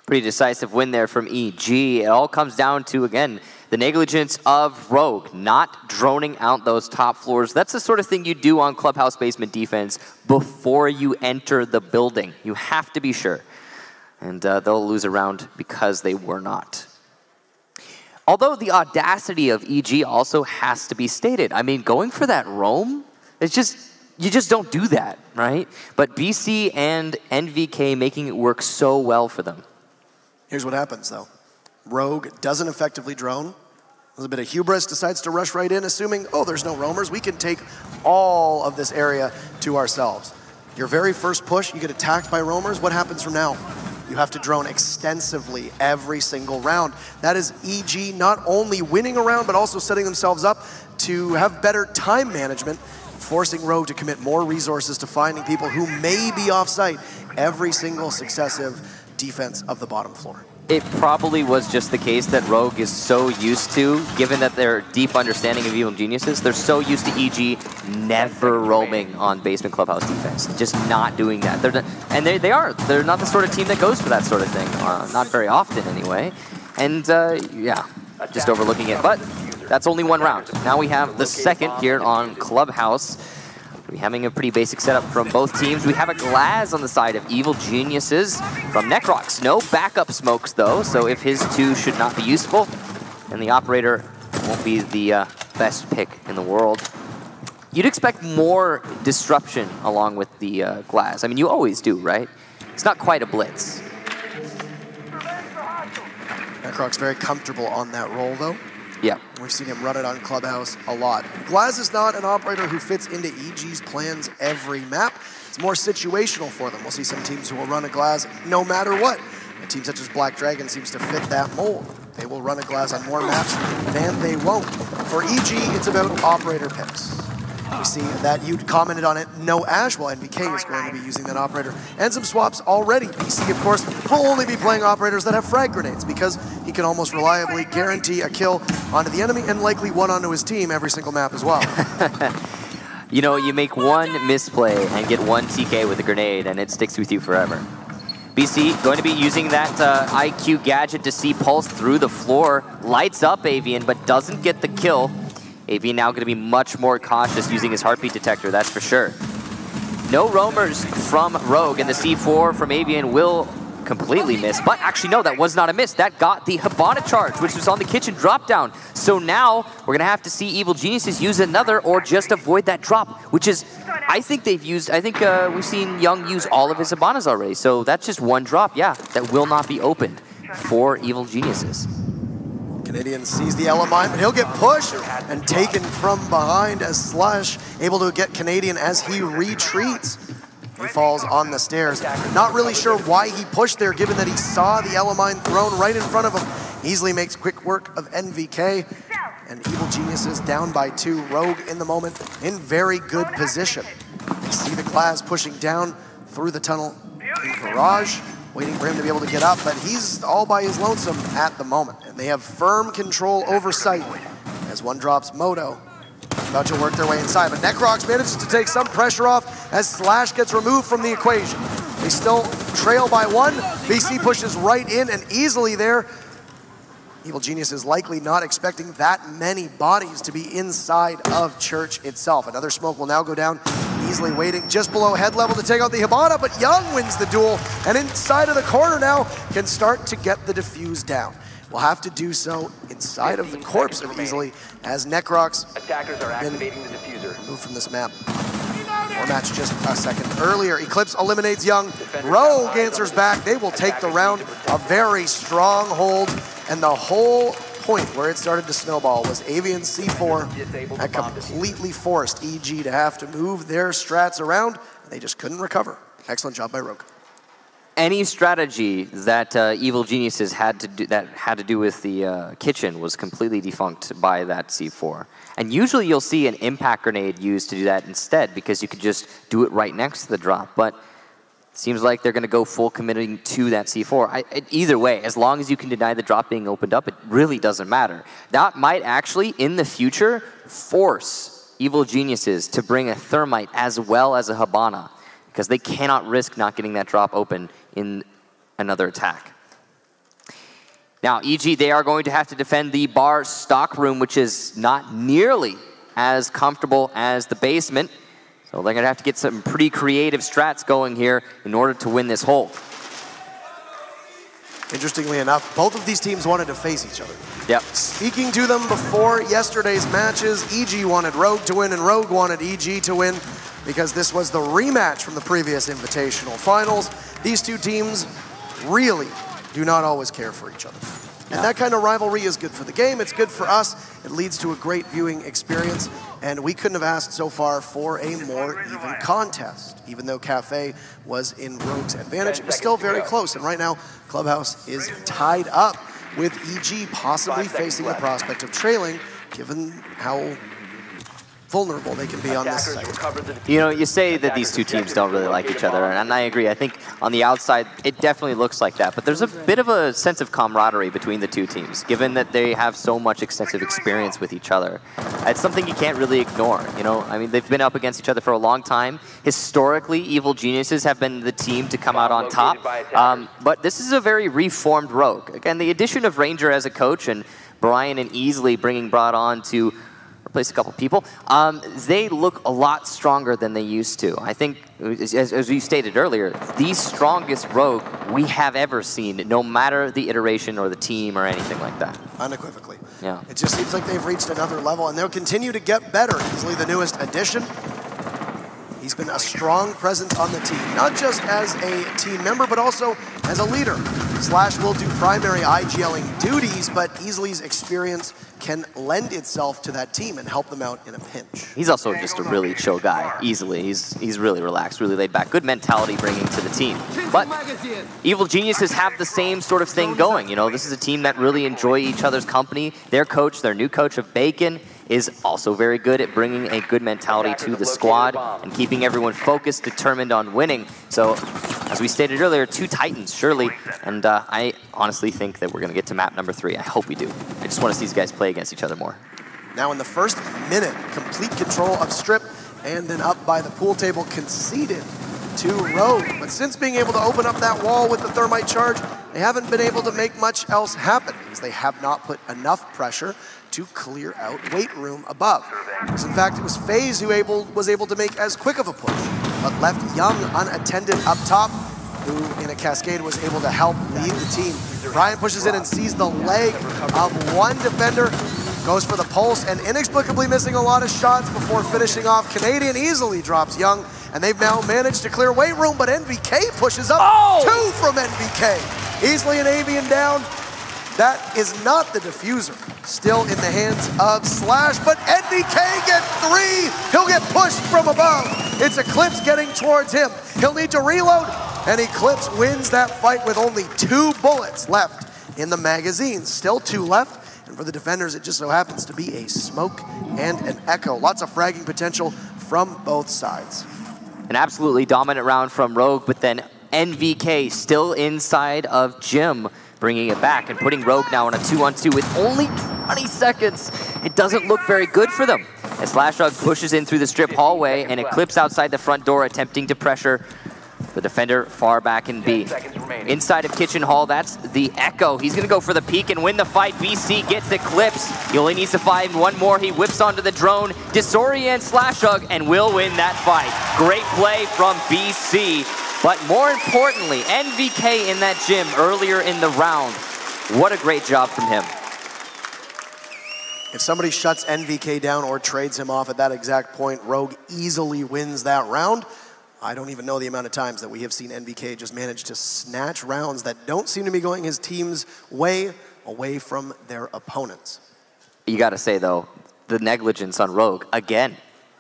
Pretty decisive win there from EG. It all comes down to, again, the negligence of Rogue, not droning out those top floors. That's the sort of thing you do on Clubhouse Basement defense before you enter the building. You have to be sure. And they'll lose a round because they were not. Although the audacity of EG also has to be stated. I mean, going for that roam, it's just, you just don't do that, right? But BC and NVK making it work so well for them. Here's what happens, though. Rogue doesn't effectively drone. There's a bit of hubris, decides to rush right in, assuming, oh, there's no roamers. We can take all of this area to ourselves. Your very first push, you get attacked by roamers. What happens from now? You have to drone extensively every single round. That is EG not only winning a round, but also setting themselves up to have better time management, forcing Rogue to commit more resources to finding people who may be off-site every single successive defense of the bottom floor. It probably was just the case that Rogue is so used to, given that their deep understanding of Evil Geniuses, they're so used to EG never roaming on Basement Clubhouse defense, just not doing that. They're not the sort of team that goes for that sort of thing, not very often anyway. And yeah, just overlooking it. But that's only 1 round. Now we have the second here on Clubhouse. We're having a pretty basic setup from both teams. We have a Glaz on the side of Evil Geniuses from Necrox. No backup smokes, though, so if his 2 should not be useful, then the operator won't be the best pick in the world. You'd expect more disruption along with the Glaz. I mean, you always do, right? It's not quite a blitz. Necrox very comfortable on that role, though. Yeah. We've seen him run it on Clubhouse a lot. Glaz is not an operator who fits into EG's plans every map. It's more situational for them. We'll see some teams who will run a Glaz no matter what. A team such as Black Dragon seems to fit that mold. They will run a Glaz on more maps than they won't. For EG, it's about operator picks. We see that you commented on it, no Ash, while NVK is going to be using that operator. And some swaps already. BC, of course, will only be playing operators that have frag grenades because he can almost reliably guarantee a kill onto the enemy and likely one onto his team every single map as well. You know, you make 1 misplay and get 1 TK with a grenade and it sticks with you forever. BC going to be using that IQ gadget to see Pulse through the floor. Lights up Avian, but doesn't get the kill. Avian now going to be much more cautious using his heartbeat detector, that's for sure. No roamers from Rogue, and the C4 from Avian will completely miss. But actually, no, that was not a miss. That got the Hibana charge, which was on the kitchen drop down. So now we're going to have to see Evil Geniuses use another or just avoid that drop, which is, I think we've seen Young use all of his Hibanas already. So that's just 1 drop, yeah, that will not be opened for Evil Geniuses. Canadian sees the Ella mine, but he'll get pushed and taken from behind as Slush able to get Canadian as he retreats. He falls on the stairs. Not really sure why he pushed there, given that he saw the Ella mine thrown right in front of him. Easily makes quick work of NVK. And Evil Geniuses down by 2. Rogue in the moment in very good position. You see the Glaz pushing down through the tunnel in Garage, waiting for him to be able to get up, but he's all by his lonesome at the moment. And they have firm control over site as 1 drops Moto. About to work their way inside, but Necrox manages to take some pressure off as Slash gets removed from the equation. They still trail by 1. BC pushes right in and easily there. Evil Genius is likely not expecting that many bodies to be inside of Church itself. Another smoke will now go down, easily waiting just below head level to take out the Hibana, but Young wins the duel, and inside of the corner now can start to get the defuse down. We'll have to do so inside of the corpse easily as Necrox Attackers are activating the diffuser. Removed from this map. Or match just a second earlier. Eclipse eliminates Young. Rogue answers back. They will take the round. A very strong hold. And the whole point where it started to snowball was Avian C4 that completely forced EG to have to move their strats around. And they just couldn't recover. Excellent job by Rogue. Any strategy that Evil Geniuses had to do with the kitchen was completely defunct by that C4. And usually you'll see an impact grenade used to do that instead because you could just do it right next to the drop. But Seems like they're going to go full committing to that C4. Either way, as long as you can deny the drop being opened up, it really doesn't matter. That might actually, in the future, force Evil Geniuses to bring a Thermite as well as a Habana, because they cannot risk not getting that drop open in another attack. Now, EG, they are going to have to defend the bar stock room, which is not nearly as comfortable as the basement. So they're going to have to get some pretty creative strats going here in order to win this hole. Interestingly enough, both of these teams wanted to face each other. Yep. Speaking to them before yesterday's matches, EG wanted Rogue to win and Rogue wanted EG to win because this was the rematch from the previous Invitational Finals. These two teams really do not always care for each other. And that kind of rivalry is good for the game, it's good for us, it leads to a great viewing experience, and we couldn't have asked so far for a more even contest. Even though Cafe was in Rogue's advantage, it was still very close, and right now, Clubhouse is tied up with EG possibly facing the prospect of trailing, given how vulnerable they can be on this site. You know, you say that these two teams don't really like each other, and I agree. I think on the outside, it definitely looks like that. But there's a bit of a sense of camaraderie between the two teams, given that they have so much extensive experience with each other. It's something you can't really ignore, you know? I mean, they've been up against each other for a long time. Historically, Evil Geniuses have been the team to come out on top. But this is a very reformed Rogue. Again, the addition of Ranger as a coach and Brian and Easley brought on to replace a couple people, they look a lot stronger than they used to. I think, as we stated earlier, the strongest Rogue we have ever seen, no matter the iteration or the team or anything like that. Unequivocally. Yeah. It just seems like they've reached another level, and they'll continue to get better. Easily the newest addition. He's been a strong presence on the team, not just as a team member, but also as a leader. Slash will do primary IGLing duties, but Easley's experience can lend itself to that team and help them out in a pinch. He's also just a really chill guy, easily. He's really relaxed, really laid back. Good mentality bringing to the team. But Evil Geniuses have the same sort of thing going. You know, this is a team that really enjoy each other's company. Their coach, their new coach of Bacon, is also very good at bringing a good mentality to the squad and keeping everyone focused, determined on winning. So, as we stated earlier, two Titans, surely. And I honestly think that we're going to get to map number 3. I hope we do. I just want to see these guys play against each other more. Now in the first minute, complete control of Strip, and then up by the pool table, conceded to Rogue. But since being able to open up that wall with the Thermite charge, they haven't been able to make much else happen because they have not put enough pressure to clear out weight room above. Because in fact, it was FaZe who was able to make as quick of a push, but left Young unattended up top, who in a cascade was able to help lead the team. Brian pushes in and sees the leg of one defender, goes for the pulse, and inexplicably missing a lot of shots before finishing off. Canadian easily drops Young, and they've now managed to clear weight room, but NVK pushes up 2 from NVK. Easley and Avian down. That is not the diffuser. Still in the hands of Slash, but NVK gets 3. He'll get pushed from above. It's Eclipse getting towards him. He'll need to reload, and Eclipse wins that fight with only 2 bullets left in the magazine. Still 2 left, and for the defenders, it just so happens to be a smoke and an echo. Lots of fragging potential from both sides. An absolutely dominant round from Rogue, but then NVK still inside of Jim, bringing it back and putting Rogue now on a 2-on-2 with only 20 seconds. It doesn't look very good for them. As Slashug pushes in through the strip hallway and Eclipse outside the front door attempting to pressure the defender far back in B. Inside of Kitchen Hall, that's the Echo. He's gonna go for the peek and win the fight. BC gets Eclipse. He only needs to find one more. He whips onto the drone, disorients Slashug, and will win that fight. Great play from BC. But more importantly, NVK in that gym earlier in the round. What a great job from him. If somebody shuts NVK down or trades him off at that exact point, Rogue easily wins that round. I don't even know the amount of times that we have seen NVK just manage to snatch rounds that don't seem to be going his team's way, away from their opponents. You gotta say though, the negligence on Rogue, again.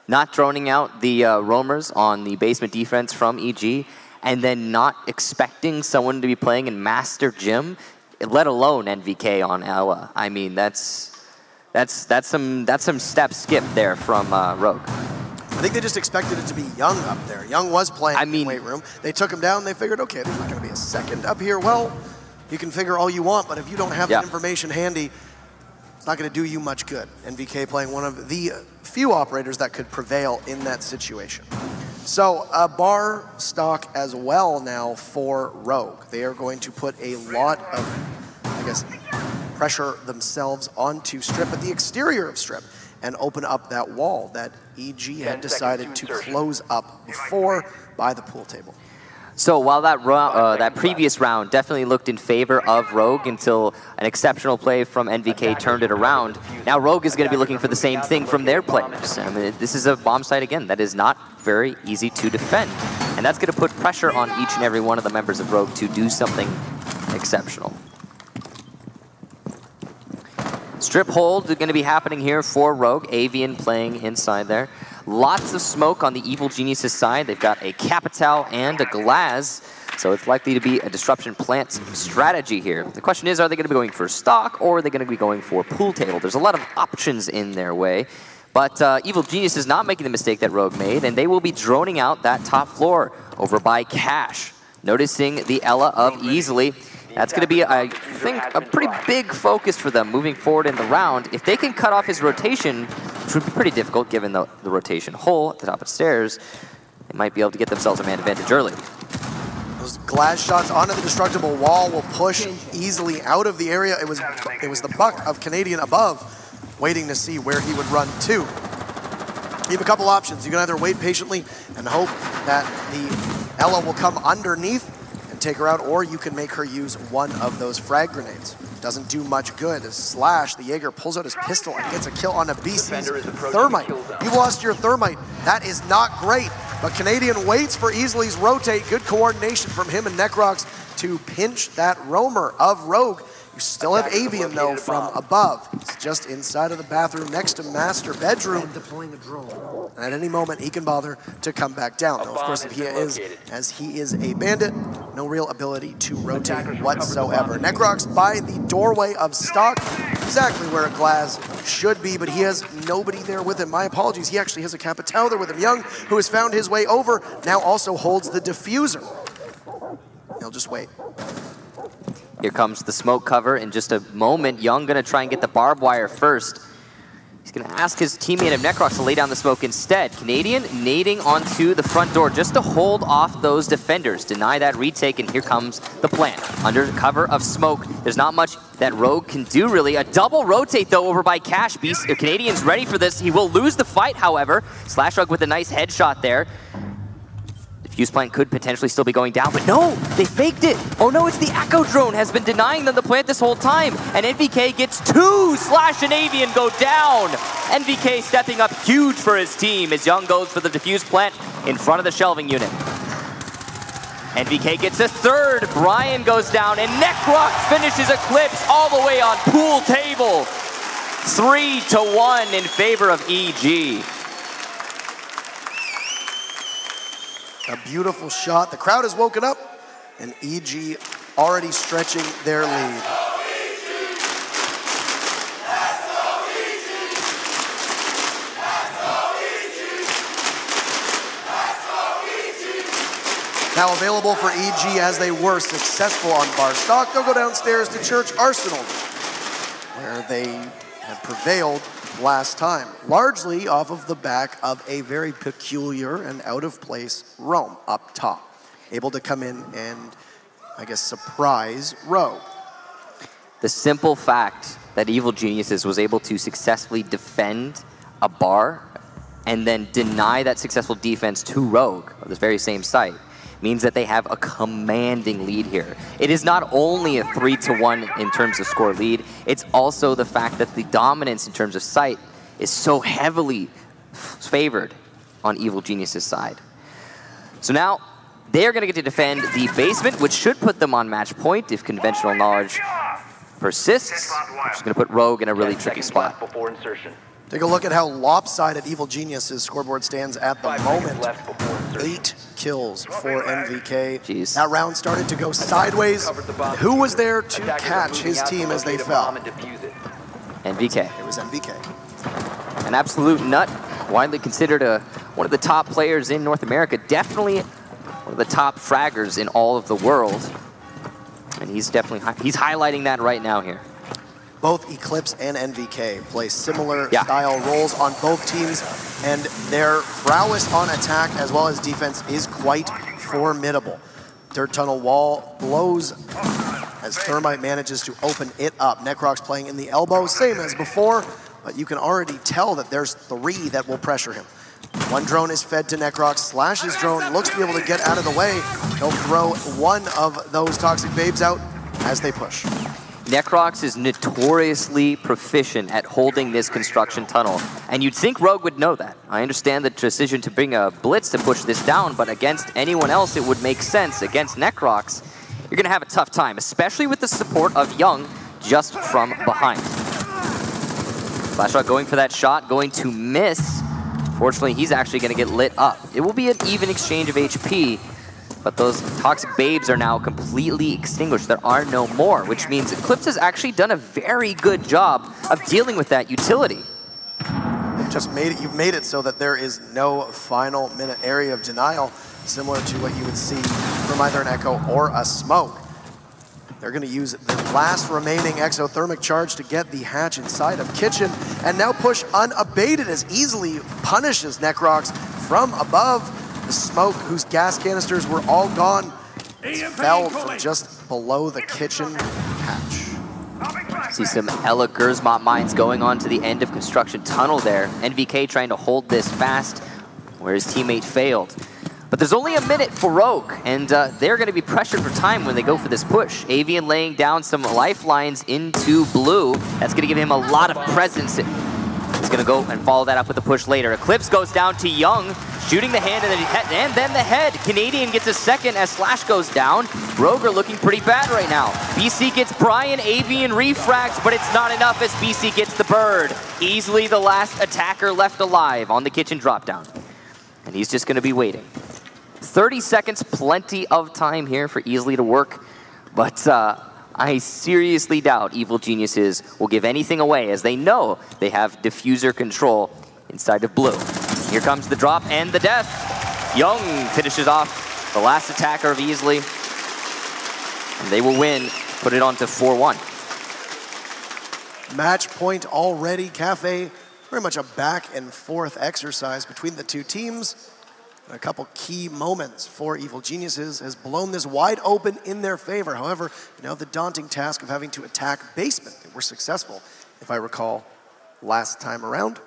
Not droning out the roamers on the basement defense from EG, and then not expecting someone to be playing in Master Gym, let alone NVK on Ella. I mean, that's some step skip there from Rogue. And think they just expected it to be Young up there. Young was playing in the weight room. They took him down. They figured, okay, there's not going to be a second up here. Well, you can figure all you want, but if you don't have the information handy, it's not going to do you much good. NVK playing one of the few operators that could prevail in that situation. So a bar stock as well now for Rogue. They are going to put a lot of, I guess, pressure themselves onto Strip at the exterior of Strip and open up that wall that EG had decided to close up before by the pool table. So while that previous round definitely looked in favor of Rogue until an exceptional play from NVK turned it around, now Rogue is going to be looking for the same thing from their players. I mean, this is a bomb site, again, that is not very easy to defend. And that's going to put pressure on each and every one of the members of Rogue to do something exceptional. Strip hold is going to be happening here for Rogue. Avian playing inside there. Lots of smoke on the Evil Geniuses side. They've got a Capital and a Glaz, so it's likely to be a disruption plant strategy here. The question is, are they going to be going for stock or are they going to be going for pool table? There's a lot of options in their way, but Evil Genius is not making the mistake that Rogue made, and they will be droning out that top floor over by Cash. Noticing the Ella of Easily. That's going to be, I think, a pretty big focus for them moving forward in the round. If they can cut off his rotation, which would be pretty difficult given the rotation hole at the top of the stairs, they might be able to get themselves a man advantage early. Those glass shots onto the destructible wall will push Easily out of the area. It was the buck of Canadian above, waiting to see where he would run to. You have a couple options. You can either wait patiently and hope that the Ella will come underneath and take her out, or you can make her use one of those frag grenades. Doesn't do much good. Slash, the Jaeger pulls out his pistol and gets a kill on a BC's Thermite. You lost your Thermite. That is not great, but Canadian waits for Easily's rotate. Good coordination from him and Necrox to pinch that roamer of Rogue. You still have Avian, though, from above. He's just inside of the bathroom next to Master Bedroom. Deploying a drone. At any moment, he can bother to come back down. Though, of course, if he is, as he is a bandit, no real ability to rotate whatsoever. Necrox by the doorway of stock, exactly where a Glaz should be, but he has nobody there with him. My apologies, he actually has a Capital there with him. Young, who has found his way over, now also holds the diffuser. He'll just wait. Here comes the smoke cover in just a moment. Young going to try and get the barbed wire first. He's going to ask his teammate of Necrox to lay down the smoke instead. Canadian nading onto the front door just to hold off those defenders. Deny that retake, and here comes the plant. Under cover of smoke, there's not much that Rogue can do, really. A double rotate, though, over by Cash. Canadian's ready for this. He will lose the fight, however. Slash Rug with a nice headshot there. Fuse plant could potentially still be going down, but no, they faked it. Oh no, it's the Echo drone has been denying them the plant this whole time. And NVK gets two. Slash and Avian go down. NVK stepping up huge for his team as Young goes for the diffuse plant in front of the shelving unit. NVK gets a third. Brian goes down and Necrox finishes Eclipse all the way on pool table. 3-1 in favor of EG. A beautiful shot. The crowd has woken up, and EG already stretching their lead. Now available for EG as they were successful on bar stock. They'll go downstairs to Church Arsenal, where they had prevailed last time, largely off of the back of a very peculiar and out-of-place roam up top. Able to come in and, I guess, surprise Rogue. The simple fact that Evil Geniuses was able to successfully defend a bar and then deny that successful defense to Rogue of this very same site means that they have a commanding lead here. It is not only a 3-1 in terms of score lead, it's also the fact that the dominance in terms of site is so heavily favored on Evil Genius's side. So now they're going to get to defend the basement, which should put them on match point if conventional knowledge persists, which is going to put Rogue in a really tricky spot. Take a look at how lopsided Evil Genius's scoreboard stands at the moment. 8 kills for NVK. Jeez. That round started to go sideways. Who was there to catch his team as they fell? NVK. It was NVK. An absolute nut, widely considered a one of the top players in North America, definitely one of the top fraggers in all of the world. And he's definitely, he's highlighting that right now here. Both Eclipse and NVK play similar style roles on both teams, and their prowess on attack as well as defense is quite formidable. Dirt tunnel wall blows as Thermite manages to open it up. Necrox playing in the elbow, same as before, but you can already tell that there's 3 that will pressure him. One drone is fed to Necrox. Slash's drone looks to be able to get out of the way. He'll throw one of those toxic babes out as they push. Necrox is notoriously proficient at holding this construction tunnel, and you'd think Rogue would know that. I understand the decision to bring a blitz to push this down, but against anyone else it would make sense. Against Necrox, you're going to have a tough time, especially with the support of Young just from behind. Flashshot going for that shot, going to miss. Fortunately, he's actually going to get lit up. It will be an even exchange of HP, but those toxic babes are now completely extinguished. There are no more, which means Eclipse has actually done a very good job of dealing with that utility. You've made it so that there is no final minute area of denial, similar to what you would see from either an Echo or a Smoke. They're going to use the last remaining exothermic charge to get the hatch inside of Kitchen, and now push unabated as easily punishes Necrox from above. The Smoke, whose gas canisters were all gone, fell from just below the Kitchen hatch. See some Ella Gersmont mines going on to the end of construction tunnel there. NVK trying to hold this fast where his teammate failed. But there's only a minute for Rogue, and they're going to be pressured for time when they go for this push. Avian laying down some lifelines into blue. That's going to give him a lot of presence. He's going to go and follow that up with a push later. Eclipse goes down to Young, shooting the hand and then the head. Canadian gets a second as Slash goes down. Rogue are looking pretty bad right now. BC gets Brian, Avian refrags, but it's not enough as BC gets the bird. Easily the last attacker left alive on the Kitchen dropdown. And he's just going to be waiting. 30 seconds, plenty of time here for Easily to work, but I seriously doubt Evil Geniuses will give anything away as they know they have diffuser control inside of blue. Here comes the drop and the death. Young finishes off the last attacker of Easily, and they will win, put it on to 4-1. Match point already. Cafe, very much a back and forth exercise between the two teams. A couple key moments for Evil Geniuses has blown this wide open in their favor. However, you know, the daunting task of having to attack basement. They were successful, if I recall, last time around.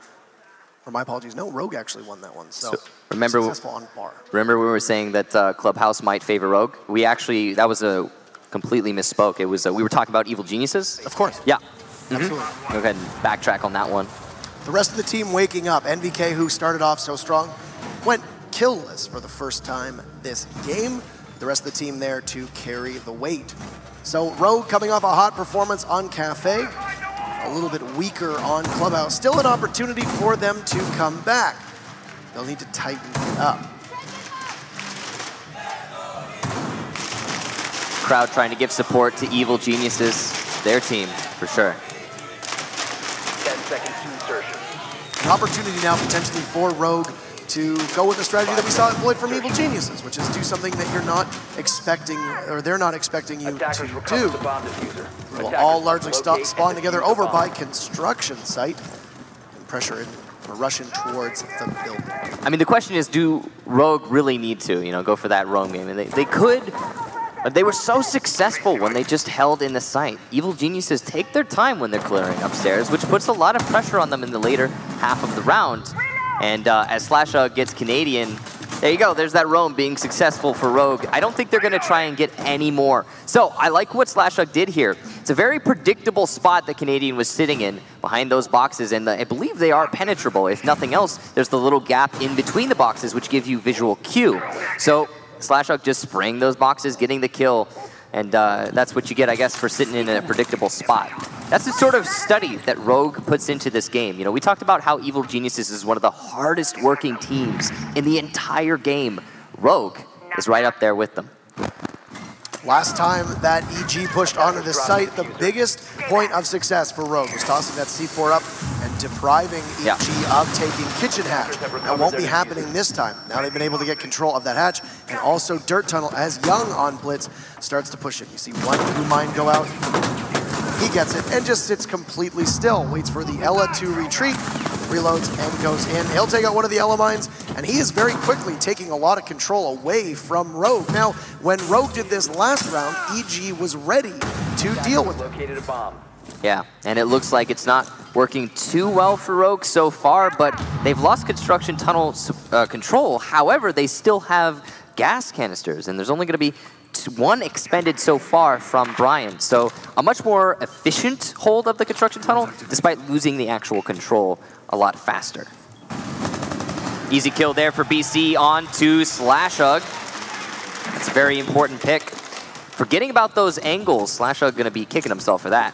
Or my apologies, no, Rogue actually won that one. So remember, successful on bar. Remember we were saying that Clubhouse might favor Rogue? We actually, that was a completely misspoke. It was, we were talking about Evil Geniuses. Of course. Yeah. Absolutely. Go ahead and backtrack on that one. The rest of the team waking up. NVK, who started off so strong, went killless for the first time this game. The rest of the team there to carry the weight. So Rogue coming off a hot performance on Cafe, a little bit weaker on Clubhouse. Still an opportunity for them to come back. They'll need to tighten it up. Crowd trying to give support to Evil Geniuses, their team, for sure. 10 seconds to insertion. An opportunity now potentially for Rogue to go with the strategy that we saw employed from Evil Geniuses, which is do something that you're not expecting, or they're not expecting you to do. We'll all largely spawn together over by construction site and pressure in, or rush in towards the building. I mean, the question is, do Rogue really need to, you know, go for that roam game? And they could, but they were so successful when they just held in the site. Evil Geniuses take their time when they're clearing upstairs, which puts a lot of pressure on them in the later half of the round. And as Slashhog gets Canadian, there you go, there's that roam being successful for Rogue. I don't think they're going to try and get any more. So I like what Slashhog did here. It's a very predictable spot that Canadian was sitting in behind those boxes, and I believe they are penetrable. If nothing else, there's the little gap in between the boxes which give you visual cue. So Slashhog just spraying those boxes, getting the kill, and that's what you get, I guess, for sitting in a predictable spot. That's the sort of study that Rogue puts into this game. You know, we talked about how Evil Geniuses is one of the hardest working teams in the entire game. Rogue is right up there with them. Last time that EG pushed onto this site, the biggest point of success for Rogue was tossing that C4 up and depriving EG of taking Kitchen Hatch. That won't be happening this time. Now they've been able to get control of that hatch, and also Dirt Tunnel as Young on Blitz starts to push it. You see one blue mine go out, he gets it, and just sits completely still, waits for the Ella to retreat, reloads, and goes in. He'll take out one of the Ella mines, and he is very quickly taking a lot of control away from Rogue. Now, when Rogue did this last round, EG was ready to deal with it. Located a bomb. Yeah, and it looks like it's not working too well for Rogue so far, but they've lost construction tunnel control. However, they still have gas canisters, and there's only going to be one expended so far from Brian. So a much more efficient hold of the construction tunnel, despite losing the actual control a lot faster. Easy kill there for BC on to Slashug. That's a very important pick. Forgetting about those angles, Slashug going to be kicking himself for that.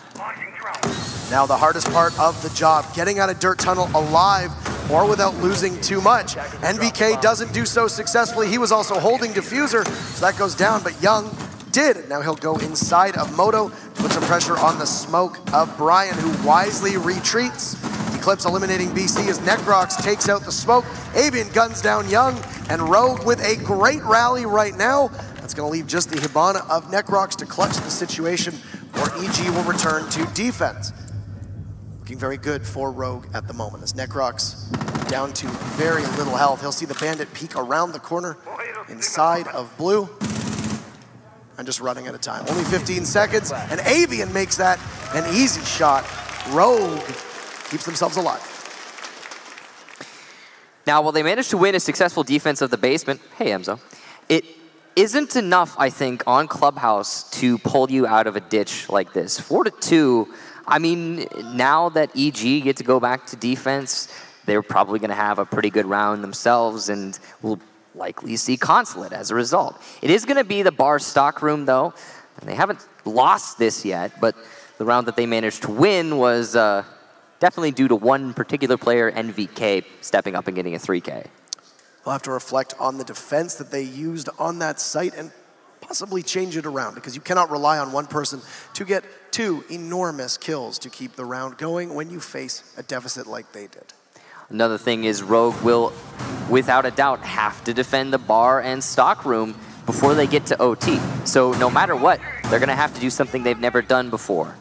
Now the hardest part of the job, getting out of Dirt Tunnel alive or without losing too much. NVK doesn't do so successfully. He was also holding Diffuser, so that goes down, but Young did. Now he'll go inside of Moto, put some pressure on the smoke of Brian, who wisely retreats. Eclipse eliminating BC as Necrox takes out the smoke. Avian guns down Young, and Rogue with a great rally right now. That's going to leave just the Hibana of Necrox to clutch the situation, or EG will return to defense. Looking very good for Rogue at the moment, as Necrox down to very little health. He'll see the Bandit peek around the corner inside of blue. I'm just running out of time. Only 15 seconds, and Avian makes that an easy shot. Rogue keeps themselves alive. Now, while they managed to win a successful defense of the basement, hey Emzo, it isn't enough, I think, on Clubhouse to pull you out of a ditch like this. 4-2, I mean, now that EG get to go back to defense, they're probably going to have a pretty good round themselves, and we'll likely see Consulate as a result. It is going to be the bar stock room, though, and they haven't lost this yet, but the round that they managed to win was definitely due to one particular player, NVK, stepping up and getting a 3K. They'll have to reflect on the defense that they used on that site and possibly change it around, because you cannot rely on one person to get two enormous kills to keep the round going when you face a deficit like they did. Another thing is Rogue will, without a doubt, have to defend the bar and stock room before they get to OT. So no matter what, they're going to have to do something they've never done before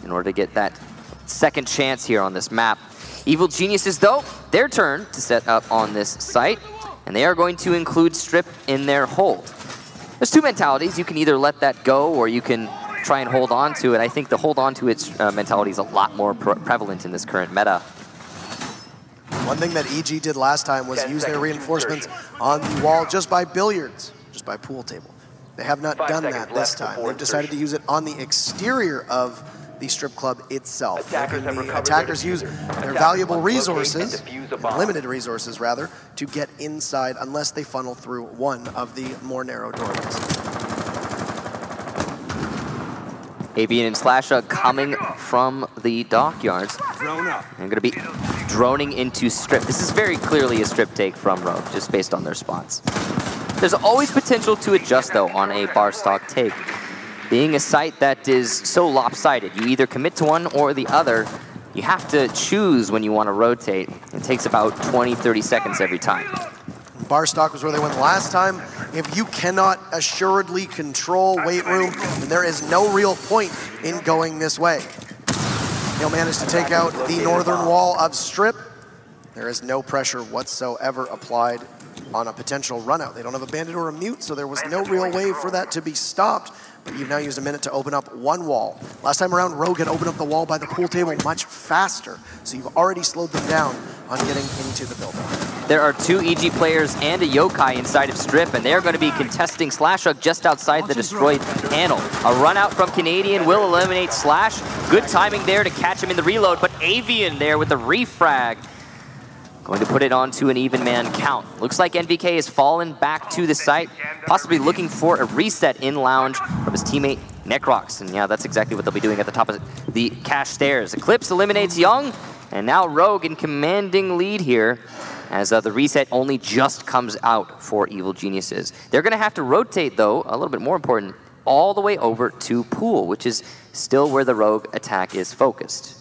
in order to get that second chance here on this map. Evil Geniuses, though, their turn to set up on this site, and they are going to include Strip in their hold. There's two mentalities. You can either let that go, or you can try and hold on to it. I think the hold on to its mentality is a lot more prevalent in this current meta. One thing that EG did last time was use their reinforcements on the wall just by billiards, just by pool table. They have not done that this time. They've decided to use it on the exterior of the strip club itself. The attackers use their valuable resources, limited resources rather, to get inside unless they funnel through one of the more narrow doorways. Avian and Slashug coming from the dockyards. I'm going to be droning into Strip. This is very clearly a Strip take from Rogue, just based on their spots. There's always potential to adjust, though, on a bar stock take. Being a site that is so lopsided, you either commit to one or the other. You have to choose when you want to rotate. It takes about 20, 30 seconds every time. Bar stock was where they went last time. If you cannot assuredly control weight room, then there is no real point in going this way. He'll manage to take out the northern wall of Strip. There is no pressure whatsoever applied on a potential run out. They don't have a bandit or a mute, so there was no real way for that to be stopped. But you've now used a minute to open up one wall. Last time around, Rogue had opened up the wall by the pool table much faster, so you've already slowed them down on getting into the building. There are two EG players and a yokai inside of Strip, and they're going to be contesting Slashug just outside the destroyed panel. A run out from Canadian will eliminate Slash. Good timing there to catch him in the reload, but Avian there with the refrag. Going to put it onto an even man count. Looks like NVK has fallen back to the site, possibly looking for a reset in lounge from his teammate Necrox. And yeah, that's exactly what they'll be doing at the top of the cache stairs. Eclipse eliminates Young, and now Rogue in commanding lead here, as the reset only just comes out for Evil Geniuses. They're going to have to rotate, though, a little bit more important, all the way over to Pool, which is still where the Rogue attack is focused.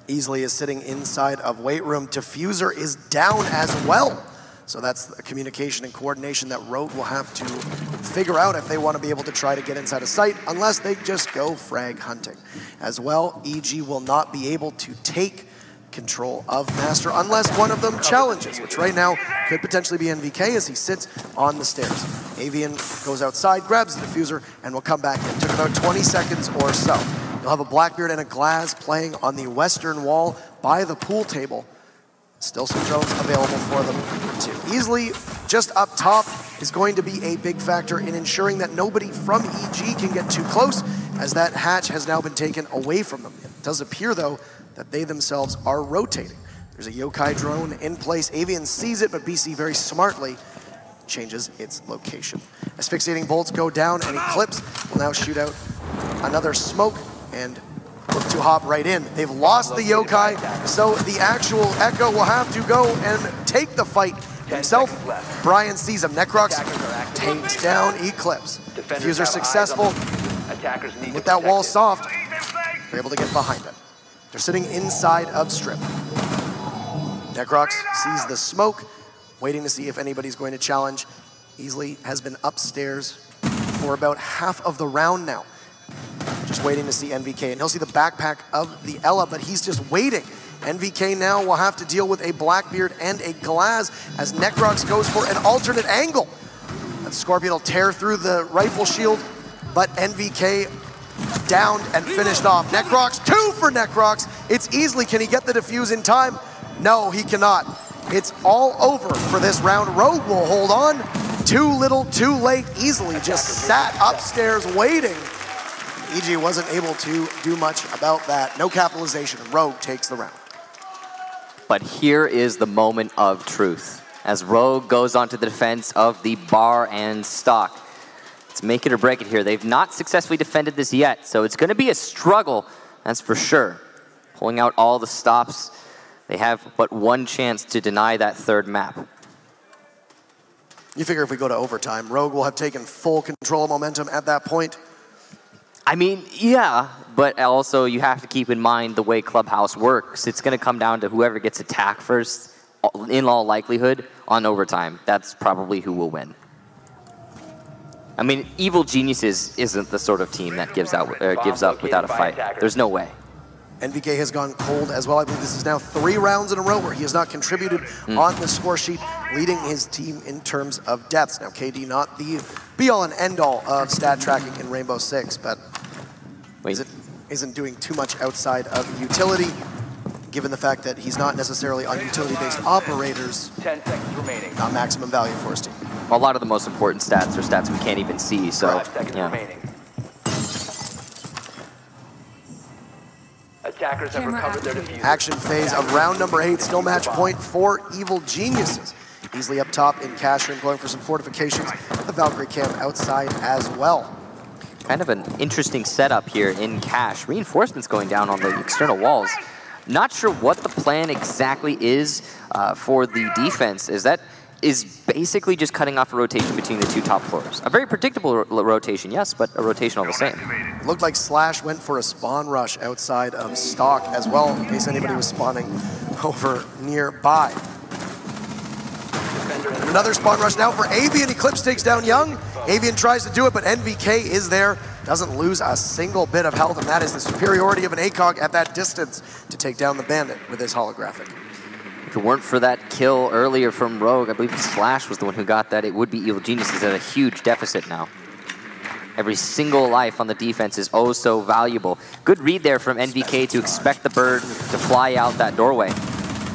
Easily is sitting inside of weight room. Diffuser is down as well. So that's a communication and coordination that Rogue will have to figure out if they want to be able to try to get inside of sight, unless they just go frag hunting. As well, EG will not be able to take control of Master unless one of them challenges, which right now could potentially be NVK as he sits on the stairs. Avian goes outside, grabs the diffuser, and will come back in. Took about 20 seconds or so. You'll have a Blackbeard and a Glaz playing on the western wall by the pool table. Still some drones available for them too. Easily, just up top, is going to be a big factor in ensuring that nobody from EG can get too close, as that hatch has now been taken away from them. It does appear, though, that they themselves are rotating. There's a yokai drone in place. Avian sees it, but BC very smartly changes its location. Asphyxiating bolts go down, and Eclipse will now shoot out another smoke and look to hop right in. They've lost the yokai, so the actual Echo will have to go and take the fight himself. Brian sees him. Necrox takes down Eclipse. Diffuser successful. With that wall soft, they're able to get behind it. They're sitting inside of Strip. Necrox sees the smoke, waiting to see if anybody's going to challenge. Easily has been upstairs for about half of the round now. Just waiting to see NVK, and he'll see the backpack of the Ella, but he's just waiting. NVK now will have to deal with a Blackbeard and a Glaz as Necrox goes for an alternate angle. That Scorpion will tear through the rifle shield, but NVK downed and finished off. Necrox, 2 for Necrox. It's Easily, can he get the defuse in time? No, he cannot. It's all over for this round. Rogue will hold on. Too little, too late. Easily just sat upstairs waiting. EG wasn't able to do much about that. No capitalization. Rogue takes the round. But here is the moment of truth as Rogue goes onto the defense of the bar and stock. It's make it or break it here. They've not successfully defended this yet, so it's going to be a struggle, that's for sure. Pulling out all the stops, they have but one chance to deny that third map. You figure if we go to overtime, Rogue will have taken full control of momentum at that point? I mean, yeah, but also you have to keep in mind the way Clubhouse works. It's going to come down to whoever gets attacked first, in all likelihood, on overtime. That's probably who will win. I mean, Evil Geniuses isn't the sort of team that gives up without a fight. There's no way. NVK has gone cold as well. I believe this is now 3 rounds in a row where he has not contributed on the score sheet, leading his team in terms of deaths. Now, KD not the be-all and end-all of stat tracking in Rainbow Six, but isn't doing too much outside of utility, given the fact that he's not necessarily on utility-based operators. 10 seconds remaining. Not maximum value for his team. A lot of the most important stats are stats we can't even see, so 5 seconds remaining. Attackers have recovered their defuse. Action phase of round number 8, still match point for Evil Geniuses. Easily up top in cash room, going for some fortifications. The Valkyrie camp outside as well. Kind of an interesting setup here in cash. Reinforcements going down on the external walls. Not sure what the plan exactly is for the defense. Is basically just cutting off a rotation between the 2 top floors. A very predictable rotation, yes, but a rotation all the same. Looked like Slash went for a spawn rush outside of stock as well, in case anybody was spawning over nearby. And another spawn rush now for Avian. Eclipse takes down Young. Avian tries to do it, but NVK is there. Doesn't lose a single bit of health, and that is the superiority of an ACOG at that distance to take down the Bandit with his holographic. If it weren't for that kill earlier from Rogue, I believe Slash was the one who got that, it would be Evil Geniuses at a huge deficit now. Every single life on the defense is oh so valuable. Good read there from NVK to expect the bird to fly out that doorway.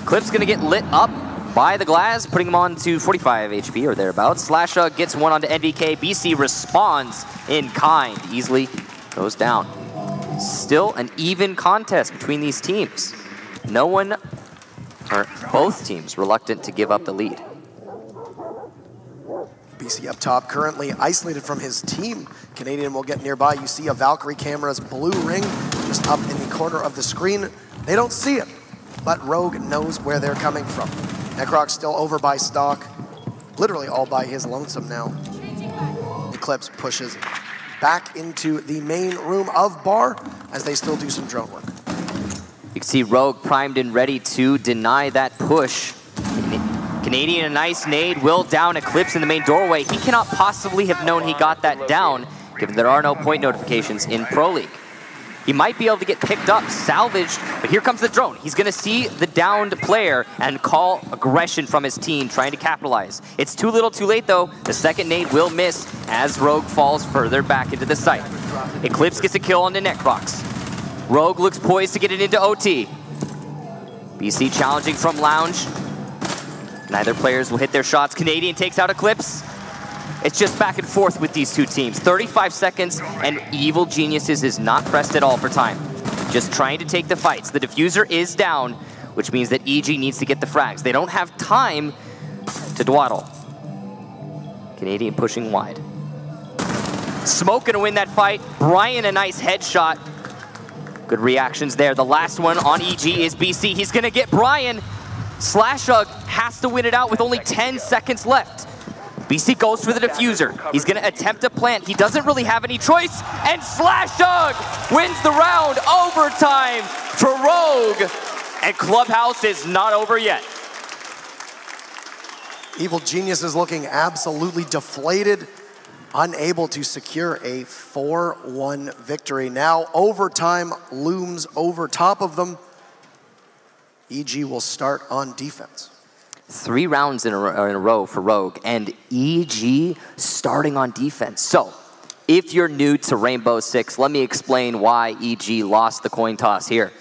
Clip's gonna get lit up by the Glaz, putting him on to 45 HP or thereabouts. Slash gets one onto NVK. BC responds in kind. Easily goes down. Still an even contest between these teams. No one, or both teams, reluctant to give up the lead. BC up top, currently isolated from his team. Canadian will get nearby. You see a Valkyrie camera's blue ring just up in the corner of the screen. They don't see it, but Rogue knows where they're coming from. Necrox still over by stock, literally all by his lonesome now. Eclipse pushes back into the main room of bar as they still do some drone work. You can see Rogue primed and ready to deny that push. Canadian, a nice nade, will down Eclipse in the main doorway. He cannot possibly have known he got that down, given there are no point notifications in Pro League. He might be able to get picked up, salvaged, but here comes the drone. He's gonna see the downed player and call aggression from his team, trying to capitalize. It's too little too late though. The second nade will miss as Rogue falls further back into the site. Eclipse gets a kill on the Necrox. Rogue looks poised to get it into OT. BC challenging from Lounge. Neither players will hit their shots. Canadian takes out Eclipse. It's just back and forth with these two teams. 35 seconds, and Evil Geniuses is not pressed at all for time. Just trying to take the fights. The diffuser is down, which means that EG needs to get the frags. They don't have time to dawdle. Canadian pushing wide. Smoke gonna win that fight. Brian, a nice headshot. Good reactions there. The last one on EG is BC. He's gonna get Brian. Slashug has to win it out with only 10 seconds left. BC goes for the diffuser. He's gonna attempt to plant. He doesn't really have any choice, and Slashug wins the round. Overtime for Rogue, and Clubhouse is not over yet. Evil Genius is looking absolutely deflated, unable to secure a 4-1 victory. Now overtime looms over top of them. EG will start on defense. 3 rounds in a row for Rogue, and EG starting on defense. So, if you're new to Rainbow Six, let me explain why EG lost the coin toss here.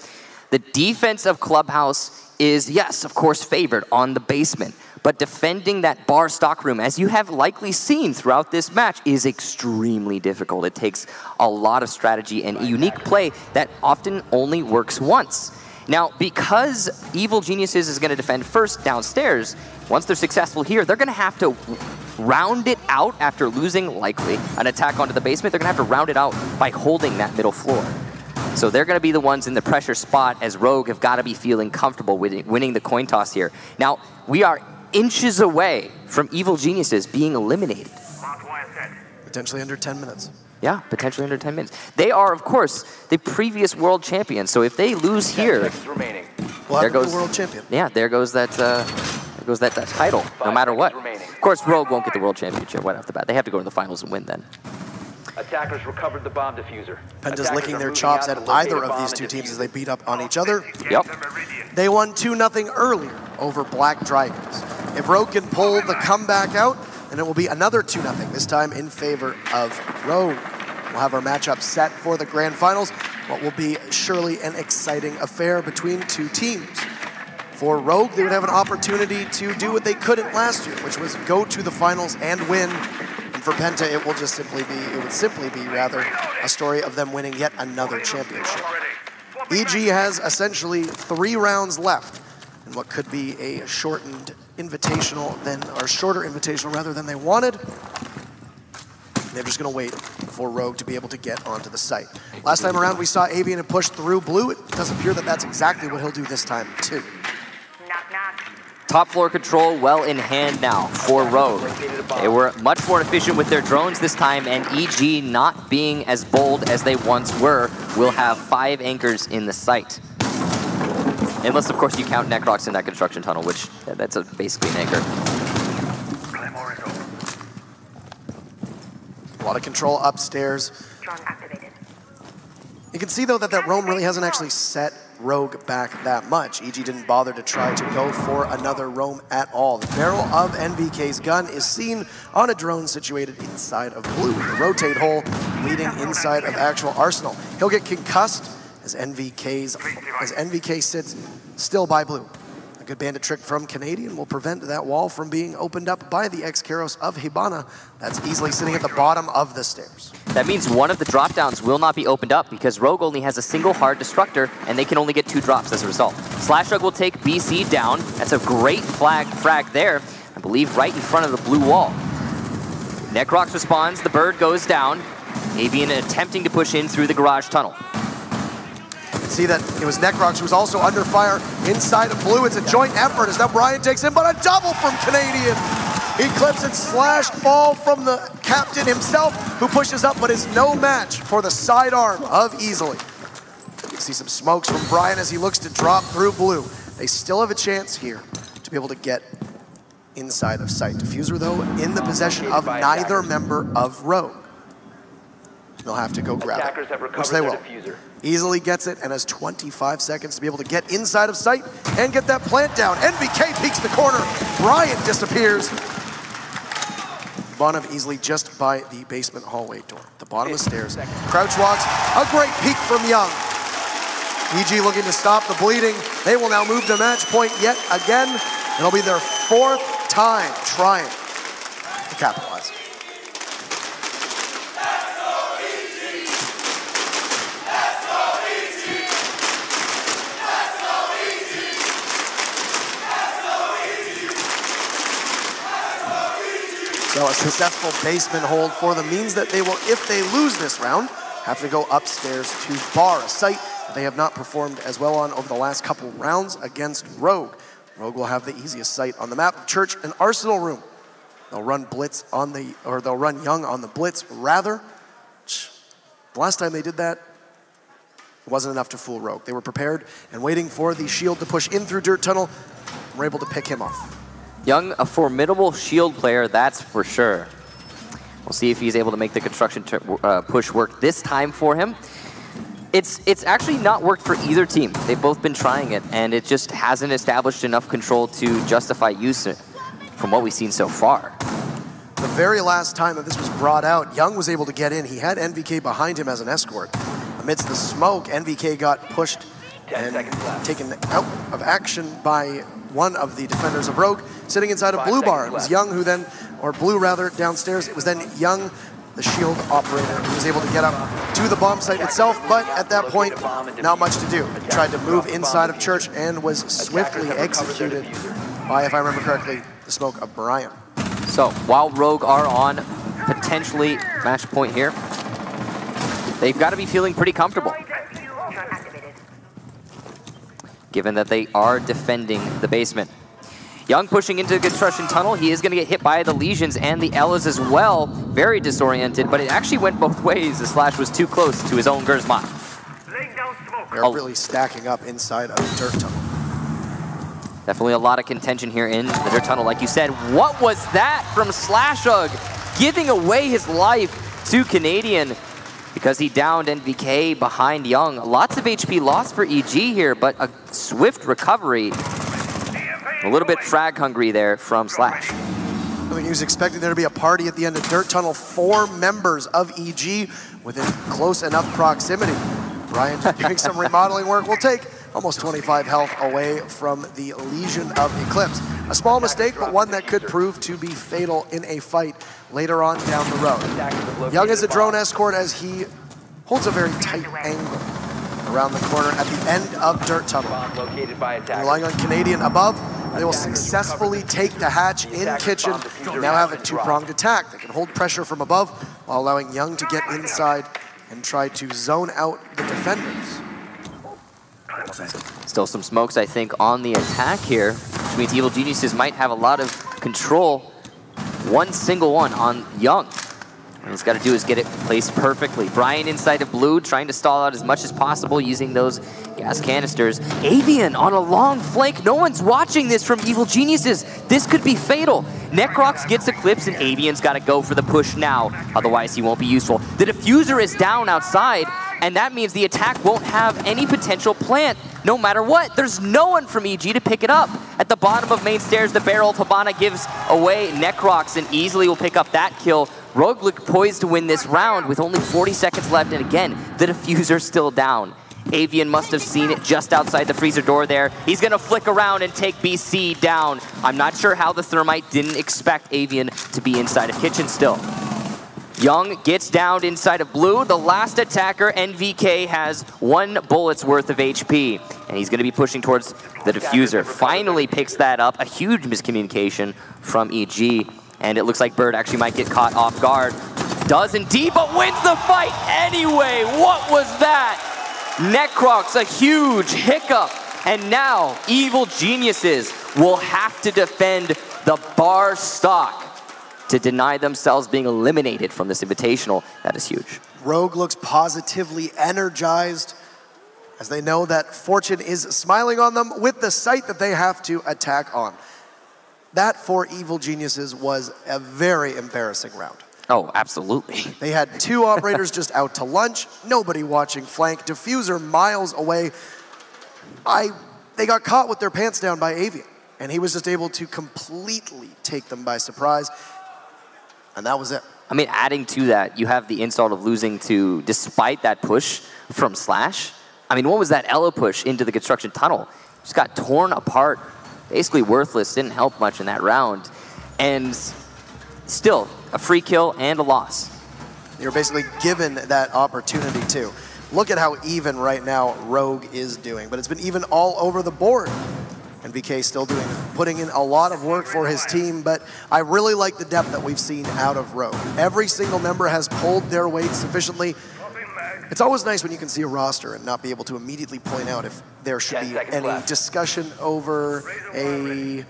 The defense of Clubhouse is, yes, of course, favored on the basement, but defending that bar stockroom, as you have likely seen throughout this match, is extremely difficult. It takes a lot of strategy and unique play that often only works once. Now, because Evil Geniuses is going to defend first downstairs, once they're successful here, they're going to have to round it out after losing, likely, an attack onto the basement. They're going to have to round it out by holding that middle floor. So they're going to be the ones in the pressure spot, as Rogue have got to be feeling comfortable with winning the coin toss here. Now, we are inches away from Evil Geniuses being eliminated. Potentially under 10 minutes. Yeah, potentially under 10 minutes. They are, of course, the previous world champions. So if they lose here, there goes the world champion. Yeah, there goes that title, no matter what. Of course, Rogue won't get the world championship right off the bat. They have to go to the finals and win then. Attackers recovered the bomb diffuser. Penta's licking their chops at either of these two teams as they beat up on each other. Yep. They won 2-0 earlier over Black Dragons. If Rogue can pull the comeback out, then it will be another 2-0, this time in favor of Rogue. We'll have our matchup set for the grand finals, what will be surely an exciting affair between two teams. For Rogue, they would have an opportunity to do what they couldn't last year, which was go to the finals and win. And for Penta, it would simply be a story of them winning yet another championship. EG has essentially 3 rounds left in what could be a shorter invitational than they wanted. They're just going to wait for Rogue to be able to get onto the site. Last time around, we saw Avian and push through blue. It does appear that that's exactly what he'll do this time, too. Top floor control well in hand now for Rogue. They were much more efficient with their drones this time, and EG, not being as bold as they once were, will have 5 anchors in the site. Unless, of course, you count Necrox in that construction tunnel, which that's basically an anchor. A lot of control upstairs. You can see, though, that roam really hasn't actually set Rogue back that much. EG didn't bother to try to go for another roam at all. The barrel of NVK's gun is seen on a drone situated inside of blue. The rotate hole leading inside of actual Arsenal. He'll get concussed as NVK sits still by blue. A good bandit trick from Canadian will prevent that wall from being opened up by the X-Karos of Hibana. That's easily sitting at the bottom of the stairs. That means one of the drop downs will not be opened up because Rogue only has a single hard destructor and they can only get 2 drops as a result. Slashug will take BC down. That's a great frag there, I believe right in front of the blue wall. Necrox responds, the bird goes down. Avian attempting to push in through the garage tunnel. See that it was Necrox who was also under fire inside of blue. It's a joint effort as now Brian takes in, but a double from Canadian. Eclipse and Slash fall from the captain himself, who pushes up but is no match for the sidearm of Easily. see some smokes from Brian as he looks to drop through blue. They still have a chance here to be able to get inside of sight. Diffuser, though, in the possession of neither member of Rogue. They'll have to go grab it, which they will. Easily gets it and has 25 seconds to be able to get inside of sight and get that plant down. NVK peeks the corner. Brian disappears. Bottom easily just by the basement hallway door. The bottom of the stairs. Crouch walks. A great peek from Young. EG looking to stop the bleeding. They will now move to match point yet again. It'll be their 4th time trying to capitalize. So a successful basement hold for them means that they will, if they lose this round, have to go upstairs to Bar, a site that they have not performed as well on over the last couple rounds against Rogue. Rogue will have the easiest site on the map of Church and Arsenal Room. They'll run Blitz on the, or they'll run Young on the Blitz rather. The last time they did that, it wasn't enough to fool Rogue. They were prepared and waiting for the shield to push in through Dirt Tunnel. And were able to pick him off. Young, a formidable shield player, that's for sure. We'll see if he's able to make the construction push work this time for him. It's actually not worked for either team. They've both been trying it, and it just hasn't established enough control to justify use from what we've seen so far. The very last time that this was brought out, Young was able to get in. He had NVK behind him as an escort. Amidst the smoke, NVK got pushed and taken out of action by one of the defenders of Rogue, sitting inside of Blue Bar. It was Young who then, or Blue rather, downstairs. It was then Young, the shield operator, who was able to get up to the bomb site itself, but at that point, not much to do. He tried to move inside of Church and was swiftly executed by, if I remember correctly, the smoke of Brian. So, while Rogue are on potentially match point here, they've got to be feeling pretty comfortable, given that they are defending the basement. Young pushing into the construction tunnel. He is going to get hit by the lesions and the Ellas as well. Very disoriented, but it actually went both ways. The slash was too close to his own Gersmont. They're really stacking up inside of the Dirt Tunnel. Definitely a lot of contention here in the Dirt Tunnel. Like you said, what was that from Slashug? Giving away his life to Canadian because he downed NVK behind Young. Lots of HP lost for EG here, but a swift recovery. A little bit frag hungry there from Slash. I think he was expecting there to be a party at the end of Dirt Tunnel. 4 members of EG within close enough proximity. Brian just doing some remodeling work will take almost 25 health away from the Legion of Eclipse. A small mistake, but one that could prove to be fatal in a fight later on down the road. Young is a drone escort as he holds a very tight angle around the corner at the end of Dirt Tunnel. Relying on Canadian above, they will successfully take the hatch in Kitchen. Now have a 2-pronged attack. They can hold pressure from above while allowing Young to get inside and try to zone out the defenders. Still some smokes, I think, on the attack here, which means Evil Geniuses might have a lot of control. One single one on Young. What he's got to do is get it placed perfectly. Brian inside of Blue, trying to stall out as much as possible using those gas canisters. Avian on a long flank. No one's watching this from Evil Geniuses. This could be fatal. Necrox gets Eclipse, and Avian's got to go for the push now. Otherwise, he won't be useful. The Diffuser is down outside, and that means the attack won't have any potential plant, no matter what. There's no one from EG to pick it up. At the bottom of main stairs, the barrel of Habana gives away Necrox and easily will pick up that kill. Rogue looked poised to win this round with only 40 seconds left, and again, the Diffuser still down. Avian must have seen it just outside the freezer door there. He's gonna flick around and take BC down. I'm not sure how the Thermite didn't expect Avian to be inside of Kitchen still. Young gets downed inside of Blue. The last attacker, NVK, has 1 bullet's worth of HP, and he's gonna be pushing towards the Diffuser. Finally picks that up. A huge miscommunication from EG, and it looks like Bird actually might get caught off guard. Does indeed, but wins the fight anyway. What was that? Necrox, a huge hiccup, and now Evil Geniuses will have to defend the bar stock to deny themselves being eliminated from this invitational. That is huge. Rogue looks positively energized as they know that fortune is smiling on them with the site that they have to attack on. That for Evil Geniuses was a very embarrassing round. Oh, absolutely. They had 2 operators just out to lunch, nobody watching flank, diffuser miles away. They got caught with their pants down by Avian, and he was just able to completely take them by surprise, and that was it. I mean, adding to that, you have the insult of losing to, despite that push from Slash. I mean, what was that Ella push into the construction tunnel? Just got torn apart, basically worthless, didn't help much in that round. And still, a free kill and a loss. You're basically given that opportunity too. Look at how even right now Rogue is doing, but it's been even all over the board. And BK still putting in a lot of work for his team, but I really like the depth that we've seen out of Rogue. Every single member has pulled their weight sufficiently. It's always nice when you can see a roster and not be able to immediately point out if there should be any discussion over a,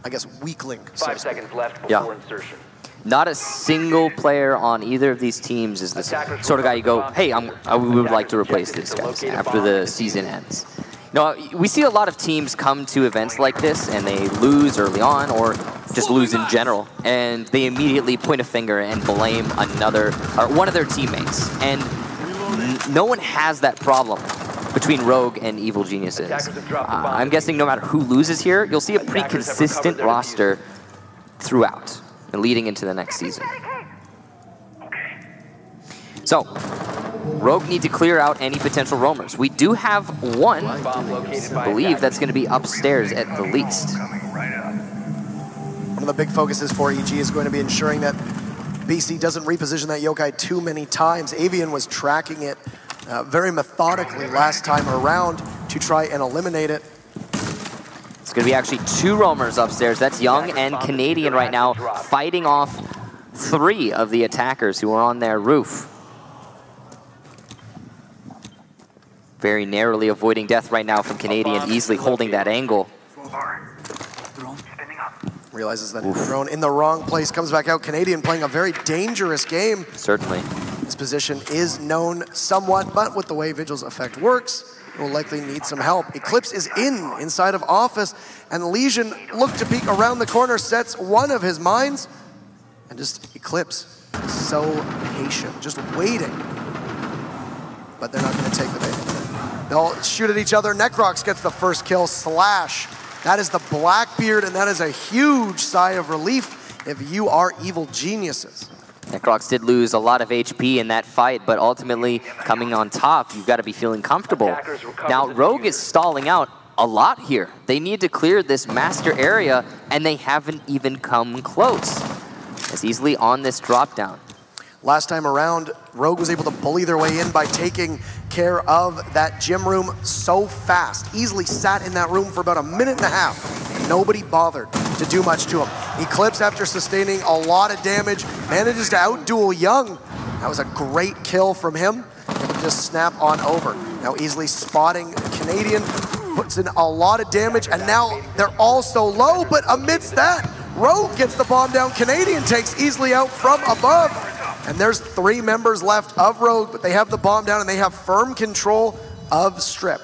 I guess, weak link. 5 seconds left before insertion. Not a single player on either of these teams is the sort of guy you go, hey, we would like to replace this guy after the season ends. No, we see a lot of teams come to events like this and they lose early on or just lose in general, and they immediately point a finger and blame one of their teammates. And no one has that problem between Rogue and Evil Geniuses. I'm guessing no matter who loses here, you'll see a pretty consistent roster throughout and leading into the next season. So, Rogue need to clear out any potential roamers. We do have one, I believe that's going to be upstairs at the least. One of the big focuses for EG is going to be ensuring that BC doesn't reposition that yokai too many times. Avian was tracking it very methodically last time around to try and eliminate it. It's going to be actually 2 roamers upstairs. That's Young and Canadian right now, fighting off 3 of the attackers who are on their roof. Very narrowly avoiding death right now from Canadian, easily holding that angle. Realizes that his drone in the wrong place, comes back out. Canadian playing a very dangerous game. Certainly. His position is known somewhat, but with the way Vigil's effect works, it will likely need some help. Eclipse is inside of office, and Legion look to peek around the corner, sets one of his mines, and just Eclipse so patient, just waiting. But they're not going to take the bait. They'll shoot at each other. Necrox gets the first kill. Slash. That is the Blackbeard, and that is a huge sigh of relief if you are Evil Geniuses. Necrox did lose a lot of HP in that fight, but ultimately coming on top, you've got to be feeling comfortable. Now, Rogue is stalling out a lot here. They need to clear this master area, and they haven't even come close. It's easily on this drop down. Last time around, Rogue was able to bully their way in by taking care of that gym room so fast. Easily sat in that room for about a minute and a half. And nobody bothered to do much to him. Eclipse, after sustaining a lot of damage, manages to outduel Young. That was a great kill from him. Able to just snap on over. Now easily spotting Canadian, puts in a lot of damage, and now they're all so low, but amidst that, Rogue gets the bomb down. Canadian takes easily out from above. And there's 3 members left of Rogue, but they have the bomb down and they have firm control of Strip.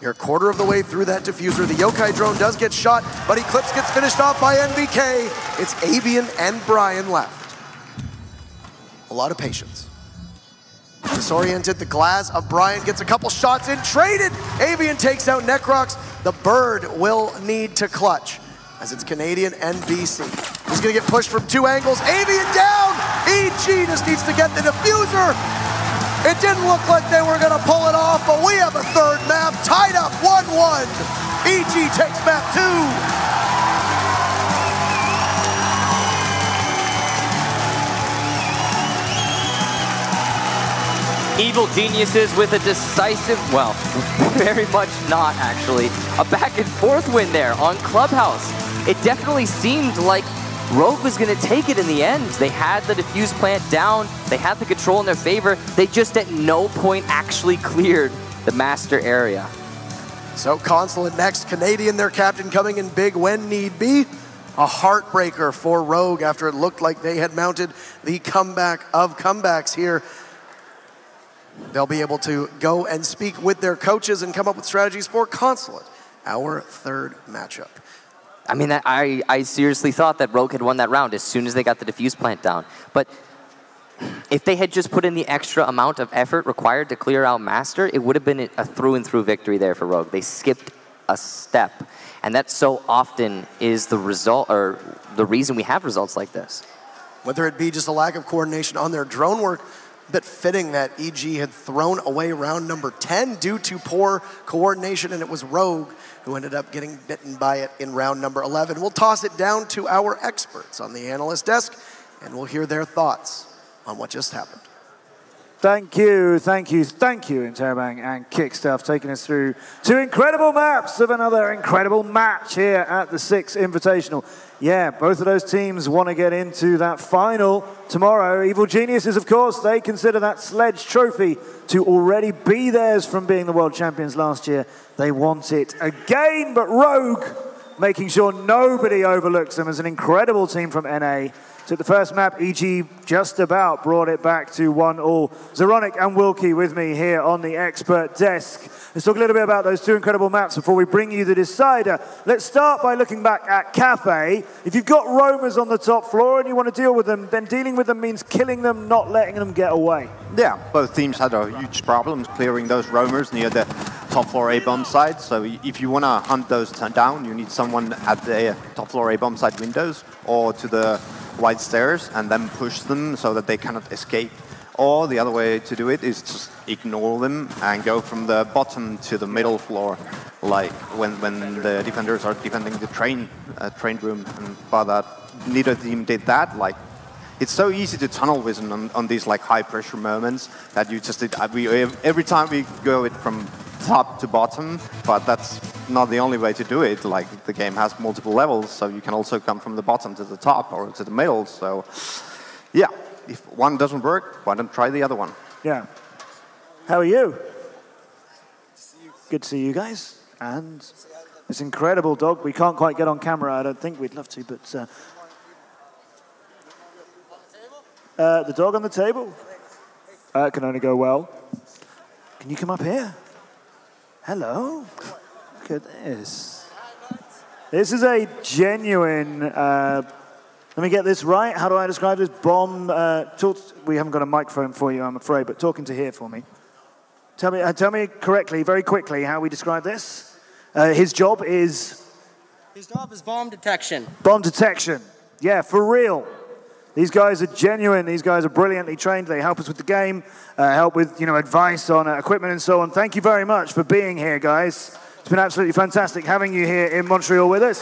You're a quarter of the way through that diffuser. The yokai drone does get shot, but Eclipse gets finished off by NBK. It's Avian and Brian left. A lot of patience. Disoriented, the glass of Brian gets a couple shots in, traded. Avian takes out Necrox. The bird will need to clutch, as it's Canadian and BC. He's gonna get pushed from 2 angles. Avian down! EG just needs to get the diffuser. It didn't look like they were gonna pull it off, but we have a 3rd map, tied up 1-1. EG takes map 2. Evil Geniuses with a decisive, well, very much not actually, a back and forth win there on Clubhouse. It definitely seemed like Rogue was going to take it in the end. They had the defuse plant down. They had the control in their favor. They just at no point actually cleared the master area. So Consulate next. Canadian, their captain, coming in big when need be. A heartbreaker for Rogue after it looked like they had mounted the comeback of comebacks here. They'll be able to go and speak with their coaches and come up with strategies for Consulate, our third matchup. I mean, I seriously thought that Rogue had won that round as soon as they got the defuse plant down. But if they had just put in the extra amount of effort required to clear out Master, it would have been a through-and-through victory there for Rogue. They skipped a step. And that so often is the result, or the reason we have results like this. Whether it be just a lack of coordination on their drone work, but fitting that EG had thrown away round number 10 due to poor coordination, and it was Rogue who ended up getting bitten by it in round number 11. We'll toss it down to our experts on the analyst desk, and we'll hear their thoughts on what just happened. Thank you, Interrobang and Kickstuff, taking us through 2 incredible maps of another incredible match here at the 6 Invitational. Yeah, both of those teams want to get into that final tomorrow. Evil Geniuses, of course, they consider that Sledge Trophy to already be theirs from being the world champions last year. They want it again, but Rogue, making sure nobody overlooks them as an incredible team from NA. Took the first map, EG just about brought it back to 1-all. Zeronic and Wilkie with me here on the expert desk. Let's talk a little bit about those 2 incredible maps before we bring you the decider. Let's start by looking back at Cafe. If you've got roamers on the top floor and you want to deal with them, then dealing with them means killing them, not letting them get away. Yeah, both teams had a huge problem clearing those roamers near the top floor A-bomb side. So if you want to hunt those down, you need someone at the top floor A-bomb side windows or to the wide stairs and then push them so that they cannot escape. Or the other way to do it is just ignore them and go from the bottom to the middle floor, like when the defenders are defending the train room. And by that, neither team did that. Like, it's so easy to tunnel vision on these like high pressure moments that you just every time we go it from top to bottom, but that's not the only way to do it. Like, the game has multiple levels, so you can also come from the bottom to the top or to the middle. So yeah, if one doesn't work, why don't try the other one? Yeah. How are you? Good to see you guys. And this incredible dog. We can't quite get on camera. I don't think we'd love to, but the dog on the table? It can only go well. Can you come up here? Hello. Look at this. This is a genuine, let me get this right. How do I describe this? Bomb, we haven't got a microphone for you, I'm afraid, but talking to here for me. Tell me correctly, very quickly, how we describe this. His job is? His job is bomb detection. Bomb detection. Yeah, for real. These guys are genuine. These guys are brilliantly trained. They help us with the game, help with advice on equipment and so on. Thank you very much for being here, guys. It's been absolutely fantastic having you here in Montreal with us.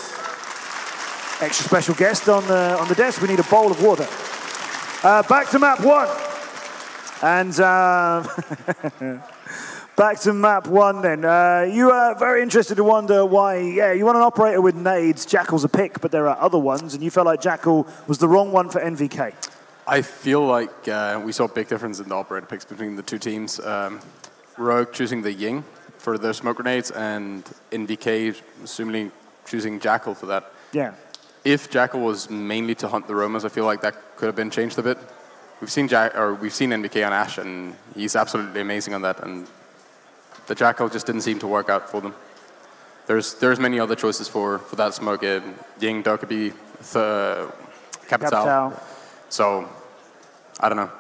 Extra special guest on the desk. We need a bowl of water. Back to map 1. And back to map 1 then. You are very interested to wonder why, you want an operator with nades. Jackal's a pick, but there are other ones, and you felt like Jackal was the wrong one for NVK. I feel like we saw a big difference in the operator picks between the 2 teams. Rogue choosing the Ying for their smoke grenades, and NVK assuming choosing Jackal for that. Yeah. If Jackal was mainly to hunt the roamers, I feel like that could have been changed a bit. We've seen NVK on Ashe, and he's absolutely amazing on that. And the Jackal just didn't seem to work out for them. There's many other choices for that smoke. Ying, Dokkaebi, Capital. So, I don't know.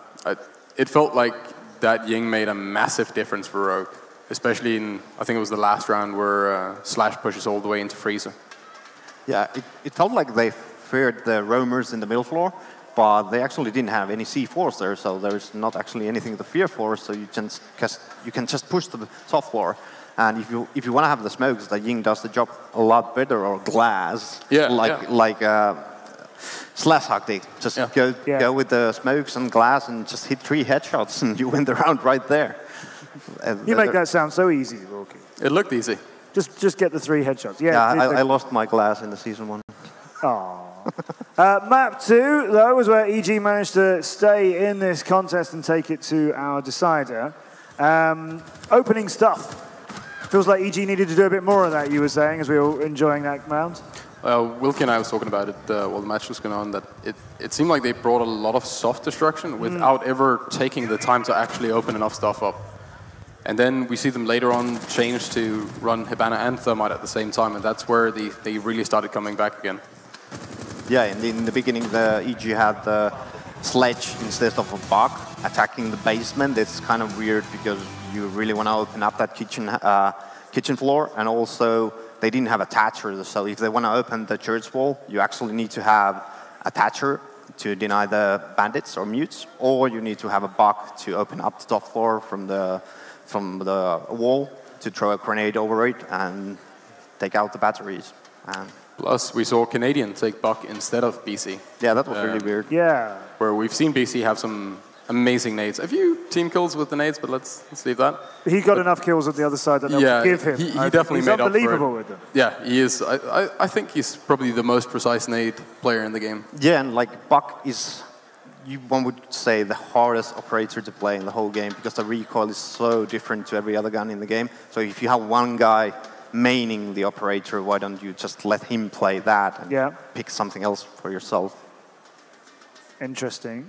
It felt like that Ying made a massive difference for Rogue, especially in, I think it was the last round where Slash pushes all the way into Freezer. Yeah, it felt like they feared the roamers in the middle floor, but they actually didn't have any C4s there, so there's not actually anything to fear for, so you can just push the top floor. And if you want to have the smokes, the Ying does the job a lot better, or glass, like Slash tactic. Just go with the smokes and glass and just hit 3 headshots, and you win the round right there. You make that sound so easy, Wilkie. It looked easy. Just get the 3 headshots. I lost my glass in the season 1. Aww. Map 2, though, was where EG managed to stay in this contest and take it to our decider. Opening stuff. Feels like EG needed to do a bit more of that, you were saying, as we were enjoying that round. Wilkie and I was talking about it while the match was going on, that it seemed like they brought a lot of soft destruction without ever taking the time to actually open enough stuff up. And then we see them later on change to run Hibana and Thermite at the same time, and that's where they really started coming back again. Yeah, in the beginning, the EG had the sledge instead of a bug attacking the basement. It's kind of weird because you really want to open up that kitchen floor, and also they didn't have attachers, so if they want to open the church wall, you actually need to have attacher to deny the bandits or mutes, or you need to have a bug to open up the top floor from the wall to throw a grenade over it and take out the batteries. Plus, we saw Canadian take Buck instead of BC. Yeah, that was really weird. Yeah. Where we've seen BC have some amazing nades. A few team kills with the nades, but let's leave that. He got enough kills on the other side that they'll give him. He definitely he's made up for it. unbelievable with them. Yeah, he is. I think he's probably the most precise nade player in the game. Yeah, and like Buck is, one would say, the hardest operator to play in the whole game because the recoil is so different to every other gun in the game. So if you have one guy maining the operator, why don't you just let him play that and pick something else for yourself? Interesting.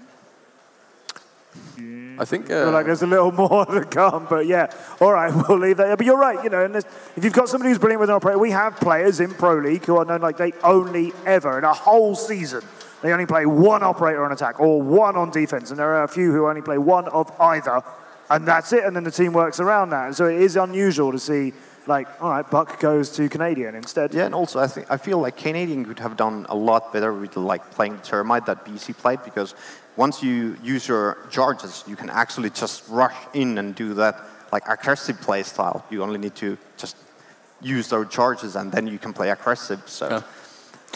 I think I feel like there's a little more to come, but yeah. All right, we'll leave that. But you're right, you know, and if you've got somebody who's brilliant with an operator, we have players in Pro League who are known like they only ever, in a whole season, they only play one operator on attack or one on defense, and there are a few who only play one of either, and that's it, and then the team works around that. And so it is unusual to see, like, all right, Buck goes to Canadian instead. Yeah, and also I feel like Canadian could have done a lot better with like playing Termite that BC played, because once you use your charges, you can actually just rush in and do that like aggressive play style. You only need to just use those charges and then you can play aggressive. So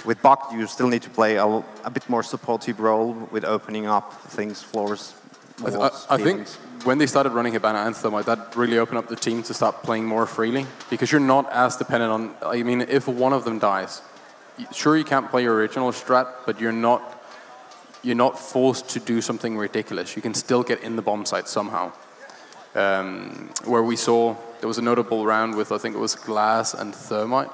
with Buck, you still need to play a bit more supportive role with opening up things, floors, walls, I think when they started running Hibana and Thermite, that really opened up the team to start playing more freely, because you're not as dependent on, I mean, if one of them dies, sure you can't play your original strat, but you're not forced to do something ridiculous. You can still get in the bomb site somehow. Where we saw, there was a notable round with, I think it was Glass and Thermite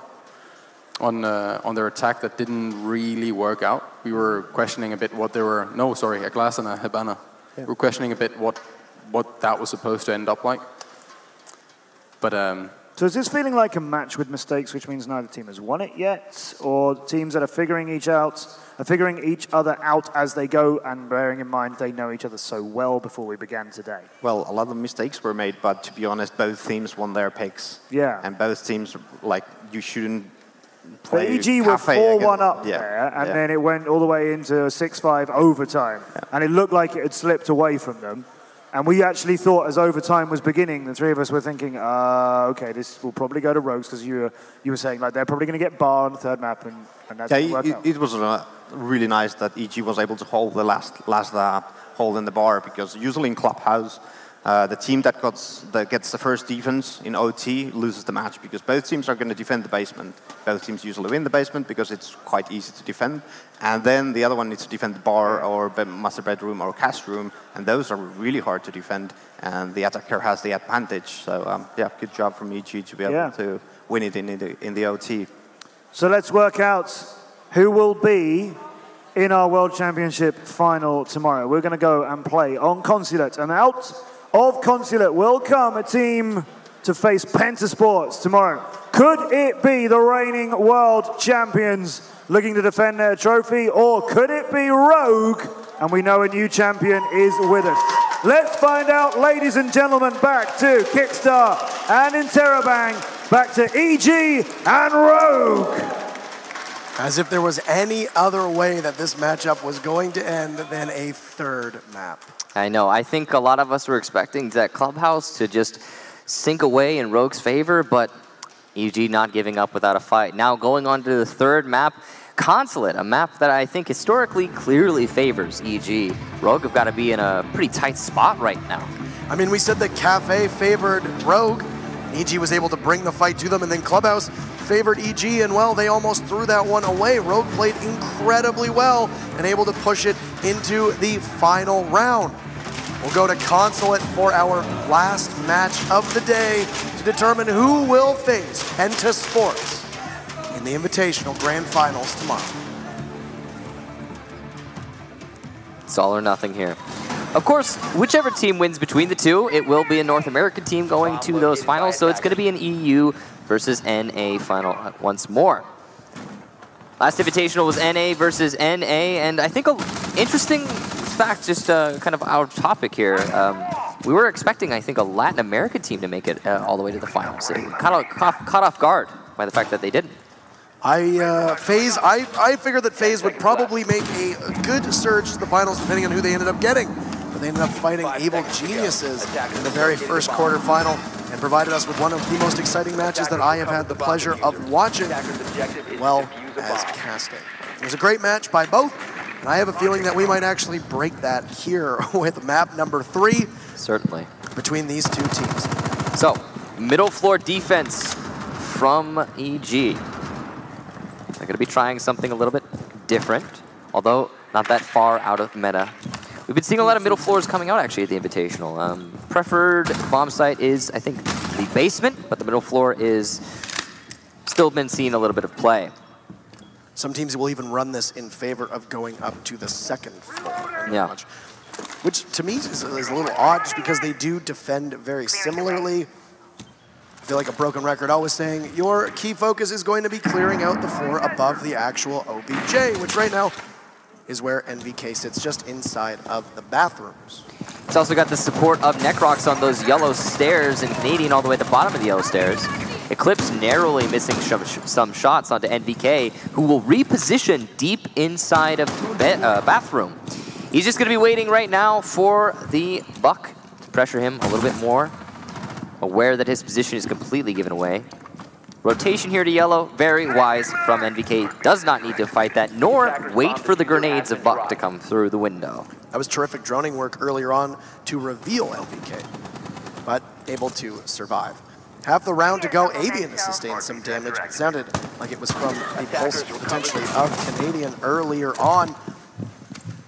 on their attack that didn't really work out. We were questioning a bit what they were, no, sorry, a Glass and a Hibana. Yeah. We were questioning a bit what that was supposed to end up like. But so is this feeling like a match with mistakes, which means neither team has won it yet, or teams that are figuring each other out as they go, and bearing in mind they know each other so well before we began today? Well, a lot of mistakes were made, but to be honest, both teams won their picks. Yeah. And both teams, like, you shouldn't play. The EG were 4-1 up there, and then it went all the way into a 6-5 overtime, and it looked like it had slipped away from them. And we actually thought, as overtime was beginning, the three of us were thinking, okay, this will probably go to Rogues, because you were saying, like, they're probably going to get bar on the third map, and that's what worked out. It was really nice that EG was able to hold the last hold in the bar, because usually in Clubhouse, the team that gets the first defense in OT loses the match, because both teams are going to defend the basement. Both teams usually win the basement because it's quite easy to defend. And then the other one needs to defend the bar or master bedroom or cast room, and those are really hard to defend, and the attacker has the advantage. So yeah, good job from EG to be able to win it in the OT. So let's work out who will be in our World Championship final tomorrow. We're going to go and play on Consulate, and out of Consulate will come a team to face Pentasports tomorrow. Could it be the reigning world champions looking to defend their trophy, or could it be Rogue? And we know a new champion is with us. Let's find out, ladies and gentlemen. Back to Kickstar and Interrobang, back to EG and Rogue. As if there was any other way that this matchup was going to end than a third map. I know. I think a lot of us were expecting that Clubhouse to just sink away in Rogue's favor, but EG not giving up without a fight. Now going on to the third map, Consulate, a map that I think historically clearly favors EG. Rogue have got to be in a pretty tight spot right now. I mean, we said that Cafe favored Rogue. EG was able to bring the fight to them, and then Clubhouse favored EG, and well, they almost threw that one away. Rogue played incredibly well and able to push it into the final round. We'll go to Consulate for our last match of the day to determine who will face Pentasports in in the Invitational Grand Finals tomorrow. It's all or nothing here. Of course, whichever team wins between the two, it will be a North American team going to those finals, so it's going to be an EU versus NA final once more. Last Invitational was NA versus NA, and I think an interesting fact, just kind of out of topic here, we were expecting, I think, a Latin American team to make it all the way to the finals. So caught off guard by the fact that they didn't. I figured that FaZe would probably make a good surge to the finals depending on who they ended up getting. But they ended up fighting Evil Geniuses in the very first quarterfinal and provided us with one of the most exciting matches that I have had the pleasure of watching, well, as casting. It was a great match by both, and I have a feeling that we might actually break that here with map number 3. Certainly. Between these two teams. So, middle floor defense from EG. They're going to be trying something a little bit different, although not that far out of meta. We've been seeing a lot of middle floors coming out, actually, at the Invitational. Preferred bomb site is, I think, the basement, but the middle floor is still been seeing a little bit of play. Some teams will even run this in favor of going up to the second floor. Yeah. Which, to me, is a little odd, just because they do defend very similarly. I feel like a broken record always saying, your key focus is going to be clearing out the floor above the actual OBJ, which right now is where NVK sits, just inside of the bathrooms. It's also got the support of Necrox on those yellow stairs, and Canadian all the way at the bottom of the yellow stairs. Eclipse narrowly missing some shots onto NVK, who will reposition deep inside of bathroom. He's just going to be waiting right now for the Buck to pressure him a little bit more, aware that his position is completely given away. Rotation here to yellow, very wise from NVK. Does not need to fight that, nor wait for the grenades of Buck to come through the window. That was terrific droning work earlier on to reveal NVK, but able to survive. Half the round to go, Avian has sustained some damage. It sounded like it was from the pulse, potentially, of Canadian earlier on.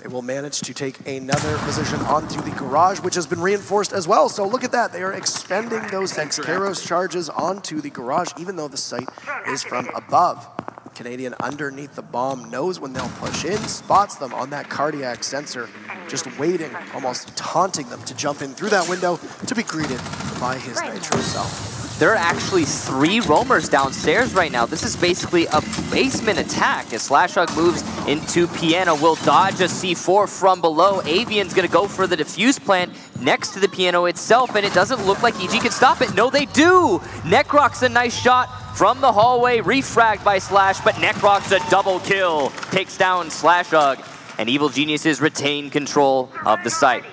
They will manage to take another position onto the garage, which has been reinforced as well. So look at that. They are expending those Xeros charges onto the garage, even though the site is from above. Canadian underneath the bomb knows when they'll push in, spots them on that cardiac sensor, just waiting, almost taunting them to jump in through that window to be greeted by his Nitro self. There are actually 3 roamers downstairs right now. This is basically a basement attack as Slashhug moves into Piano. Will dodge a C4 from below. Avian's going to go for the defuse plant next to the Piano itself, and it doesn't look like EG can stop it. No, they do! Necrox a nice shot from the hallway, refragged by Slash, but Necrox a double kill. Takes down Slashhug, and Evil Geniuses retain control of the site.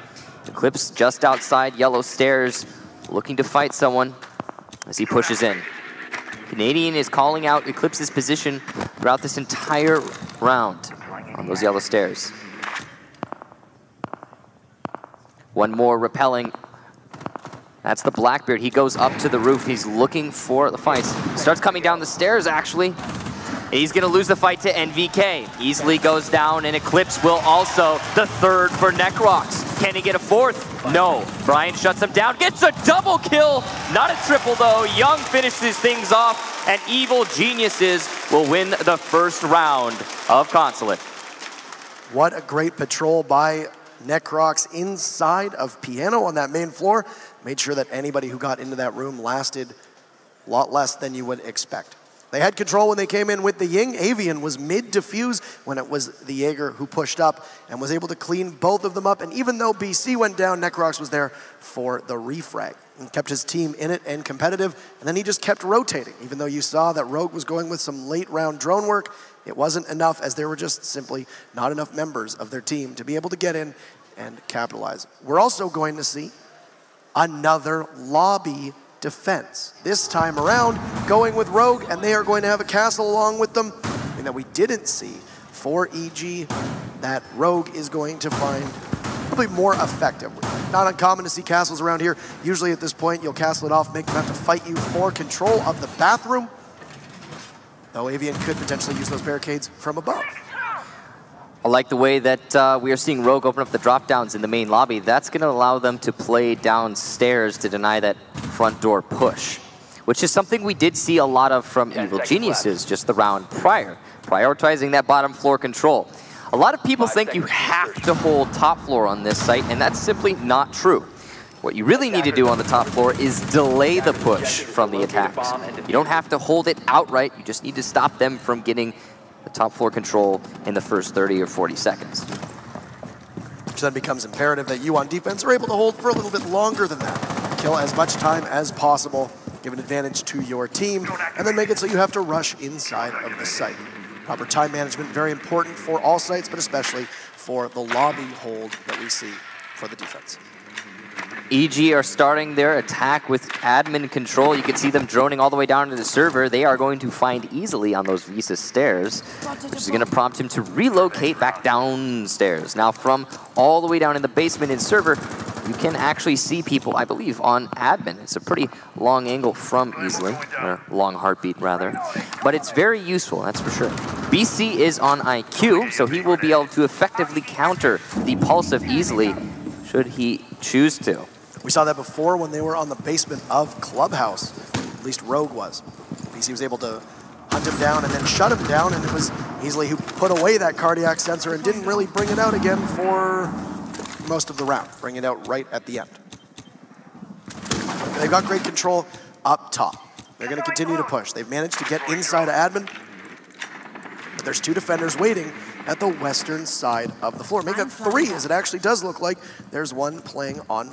Eclipse just outside yellow stairs, looking to fight someone as he pushes in. Canadian is calling out Eclipse's position throughout this entire round on those yellow stairs. One more repelling. That's the Blackbeard. He goes up to the roof. He's looking for the fights. Starts coming down the stairs, actually. He's going to lose the fight to NVK. Easily goes down, and Eclipse will also. The third for Necrox. Can he get a fourth? No. Brian shuts him down. Gets a double kill. Not a triple, though. Young finishes things off, and Evil Geniuses will win the first round of Consulate. What a great patrol by Necrox inside of Piano on that main floor. Made sure that anybody who got into that room lasted a lot less than you would expect. They had control when they came in with the Ying. Avian was mid-defuse when it was the Jaeger who pushed up and was able to clean both of them up. And even though BC went down, Necrox was there for the refrag and kept his team in it and competitive. And then he just kept rotating. Even though you saw that Rogue was going with some late round drone work, it wasn't enough, as there were just simply not enough members of their team to be able to get in and capitalize. We're also going to see another lobby defense. This time around, going with Rogue, and they are going to have a castle along with them. Something that we didn't see for EG, that Rogue is going to find probably more effective. Not uncommon to see castles around here. Usually at this point, you'll castle it off, make them have to fight you for control of the bathroom. Though Avian could potentially use those barricades from above. I like the way that we are seeing Rogue open up the drop-downs in the main lobby. That's going to allow them to play downstairs to deny that front door push, which is something we did see a lot of from Evil Geniuses just the round prior, prioritizing that bottom floor control. A lot of people think you have to hold top floor on this site, and that's simply not true. What you really need to do on the top floor is delay the push from the attacks. You don't have to hold it outright, you just need to stop them from getting the top floor control in the first 30 or 40 seconds. Which then becomes imperative that you on defense are able to hold for a little bit longer than that. Kill as much time as possible, give an advantage to your team, and then make it so you have to rush inside of the site. Proper time management, very important for all sites, but especially for the lobby hold that we see for the defense. EG are starting their attack with admin control. You can see them droning all the way down to the server. They are going to find easily on those Visa stairs, which is going to prompt him to relocate back downstairs. Now from all the way down in the basement in server, you can actually see people, I believe, on admin. It's a pretty long angle from easily, or long heartbeat rather, but it's very useful, that's for sure. BC is on IQ, so he will be able to effectively counter the pulse of easily should he choose to. We saw that before when they were on the basement of Clubhouse. At least Rogue was. BC was able to hunt him down and then shut him down, and it was Easily who put away that cardiac sensor and didn't really bring it out again for most of the round, bring it out right at the end. They've got great control up top. They're going to continue to push. They've managed to get inside of admin, but there's two defenders waiting at the western side of the floor. Make that 3, as it actually does look like there's one playing on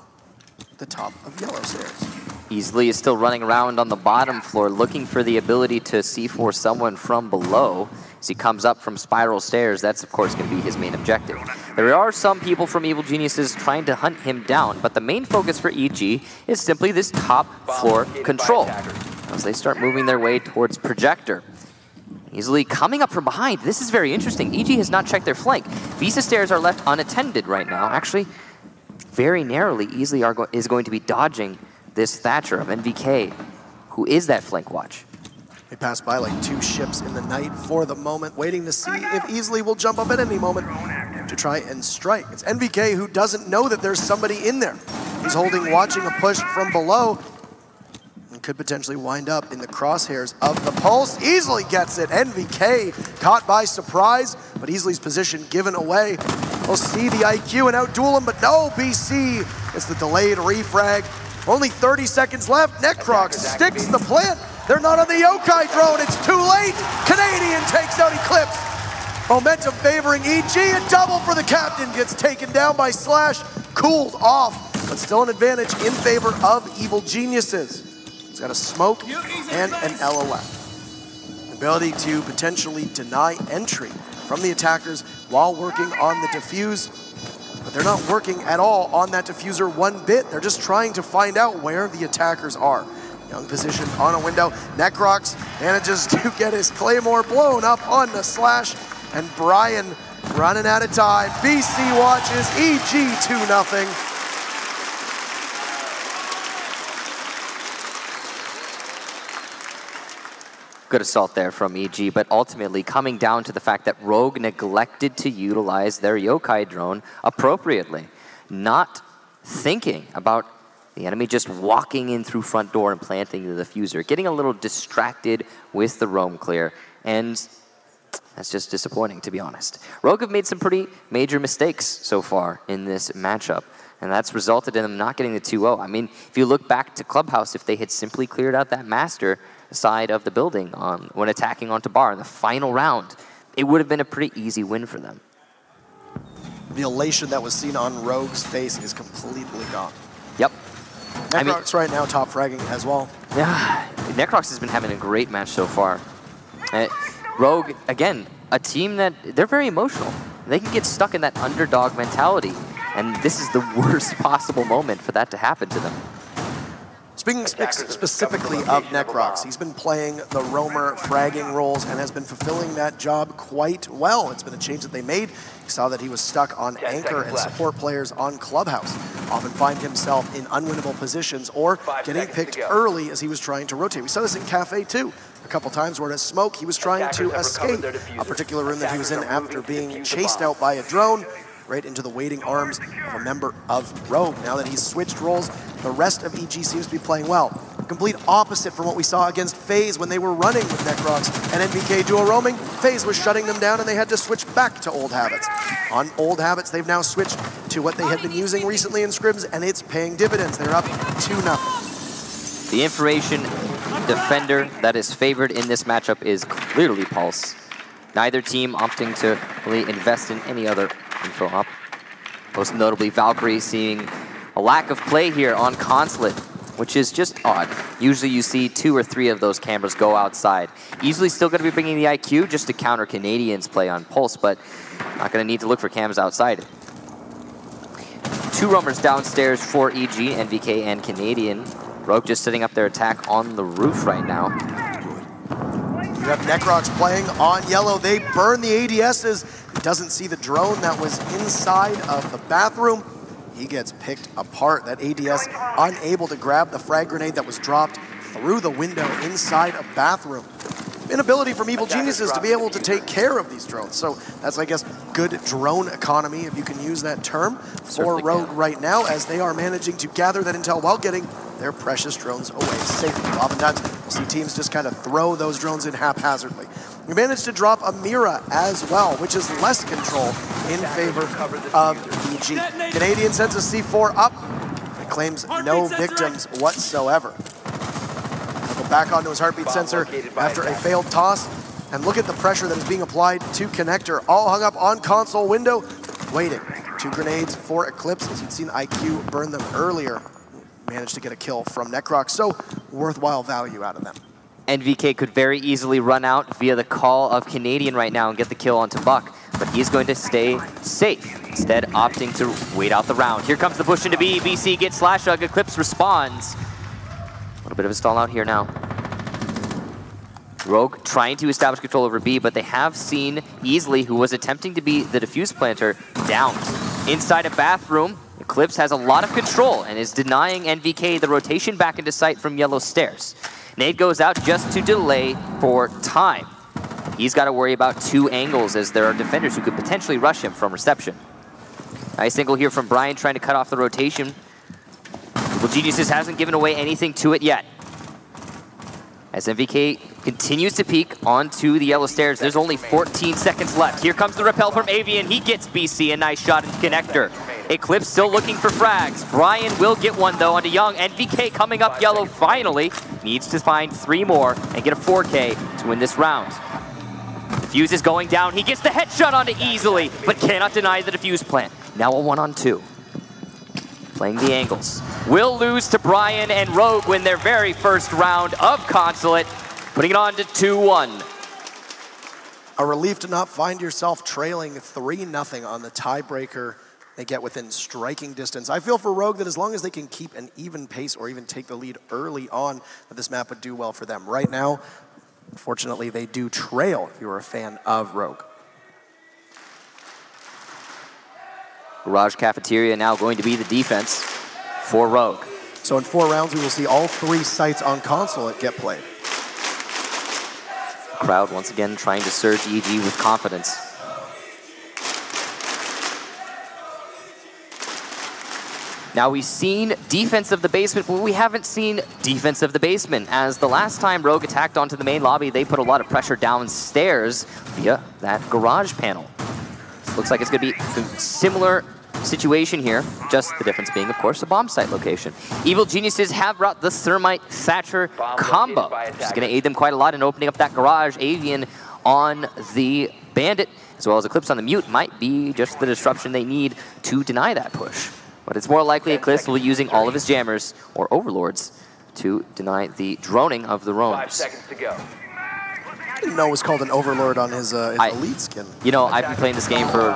the top of yellow stairs. Easily is still running around on the bottom floor looking for the ability to C4 someone from below. As he comes up from spiral stairs, that's of course going to be his main objective. There are some people from Evil Geniuses trying to hunt him down, but the main focus for EG is simply this top floor control as they start moving their way towards Projector. Easily coming up from behind. This is very interesting. EG has not checked their flank. Visa stairs are left unattended right now. Actually, very narrowly, Easily is going to be dodging this Thatcher of NVK, who is that flank watch. They pass by like 2 ships in the night for the moment, waiting to see if Easily will jump up at any moment to try and strike. It's NVK who doesn't know that there's somebody in there. He's holding, watching a push from below, and could potentially wind up in the crosshairs of the pulse. Easily gets it. NVK caught by surprise, but Easily's position given away. We'll see the IQ and outduel him, but no, BC. It's the delayed refrag. Only 30 seconds left. Necrox sticks the plant. They're not on the Yokai drone. It's too late. Canadian takes out Eclipse. Momentum favoring EG. A double for the captain. Gets taken down by Slash. Cooled off, but still an advantage in favor of Evil Geniuses. It's got a smoke and an LOF. Ability to potentially deny entry from the attackers while working on the defuse. But they're not working at all on that diffuser one bit. They're just trying to find out where the attackers are. Young position on a window. Necrox manages to get his Claymore blown up on the Slash. And Brian running out of time. BC watches EG 2-0. Good assault there from EG, but ultimately coming down to the fact that Rogue neglected to utilize their Yokai drone appropriately, not thinking about the enemy just walking in through front door and planting the diffuser, getting a little distracted with the roam clear, and that's just disappointing, to be honest. Rogue have made some pretty major mistakes so far in this matchup, and that's resulted in them not getting the 2-0. I mean, if you look back to Clubhouse, if they had simply cleared out that master side of the building when attacking onto bar in the final round, it would have been a pretty easy win for them. The elation that was seen on Rogue's face is completely gone. Yep. Necrox right now top fragging as well. Yeah, Necrox has been having a great match so far. Rogue, again, a team that they're very emotional. They can get stuck in that underdog mentality, and this is the worst possible moment for that to happen to them. Speaking specifically of Necrox, he's been playing the roamer fragging roles and has been fulfilling that job quite well. It's been a change that they made. You saw that he was stuck on anchor and support players on Clubhouse. Often find himself in unwinnable positions or getting picked early as he was trying to rotate. We saw this in Cafe too. A couple times where in a smoke, he was trying to escape a particular room that he was in after being chased out by a drone, right into the waiting arms of a member of Rogue. Now that he's switched roles, the rest of EG seems to be playing well. Complete opposite from what we saw against FaZe when they were running with Necrox and NVK dual roaming. FaZe was shutting them down and they had to switch back to old habits. On old habits, they've now switched to what they had been using recently in scrims, and it's paying dividends. They're up 2-0. The information defender that is favored in this matchup is clearly Pulse. Neither team opting to really invest in any other info up. Most notably, Valkyrie seeing a lack of play here on Consulate, which is just odd. Usually you see 2 or 3 of those cameras go outside. Easily still going to be bringing the IQ just to counter Canadians' play on Pulse, but not going to need to look for cams outside. 2 roamers downstairs for EG, NVK, and Canadian. Rogue just setting up their attack on the roof right now. You have Necrox playing on yellow. They burn the ADSs. He doesn't see the drone that was inside of the bathroom. He gets picked apart. That ADS unable to grab the frag grenade that was dropped through the window inside a bathroom. Inability from Evil Geniuses to be able to take care of these drones. So that's, I guess, good drone economy, if you can use that term, for Rogue right now, as they are managing to gather that intel while getting their precious drones away safely. Oftentimes, we'll see teams just kind of throw those drones in haphazardly. We managed to drop a Mira as well, which is less control in favor of EG. Canadian sends a C4 up. It claims no victims whatsoever. He'll go back onto his heartbeat sensor after a failed toss. And look at the pressure that is being applied to Connector. All hung up on console window, waiting. 2 grenades for Eclipse, as you'd seen IQ burn them earlier. Managed to get a kill from Necrox, so worthwhile value out of them. NVK could very easily run out via the call of Canadian right now and get the kill onto Buck, but he's going to stay safe, instead opting to wait out the round. Here comes the push into B. BC gets slash hug. Eclipse responds. A little bit of a stall out here now. Rogue trying to establish control over B, but they have seen Easily, who was attempting to be the defuse planter, downed. Inside a bathroom, Eclipse has a lot of control and is denying NVK the rotation back into sight from yellow stairs. Nade goes out just to delay for time. He's got to worry about 2 angles, as there are defenders who could potentially rush him from reception. Nice angle here from Brian trying to cut off the rotation. Evil Geniuses hasn't given away anything to it yet. As NVK continues to peek onto the yellow stairs, there's only 14 seconds left. Here comes the repel from Avian. He gets BC a nice shot into Connector. Eclipse still looking for frags. Brian will get one though onto Young. NVK coming up yellow finally. Needs to find 3 more and get a 4K to win this round. Defuse is going down. He gets the headshot onto Easily, but cannot deny the defuse plant. Now a 1-on-2. Playing the angles. Will lose to Brian, and Rogue win their very first round of Consulate, putting it on to 2-1. A relief to not find yourself trailing 3-0 on the tiebreaker. They get within striking distance. I feel for Rogue that as long as they can keep an even pace or even take the lead early on, that this map would do well for them. Right now, unfortunately, they do trail if you're a fan of Rogue. Garage Cafeteria now going to be the defense for Rogue. So in 4 rounds, we will see all 3 sites on console get played. Crowd once again trying to surge EG with confidence. Now we've seen defense of the basement, but we haven't seen defense of the basement, as the last time Rogue attacked onto the main lobby, they put a lot of pressure downstairs via that garage panel. Looks like it's going to be a similar situation here, just the difference being, of course, the bomb site location. Evil Geniuses have brought the Thermite Thatcher combo, which is going to aid them quite a lot in opening up that garage. Avian on the Bandit, as well as Eclipse on the Mute, might be just the disruption they need to deny that push. But it's more likely Eclipse will be using all of his jammers, or overlords, to deny the droning of the roams. 5 seconds to go. I didn't know it was called an Overlord on his Elite skin. You know, I've been playing this game for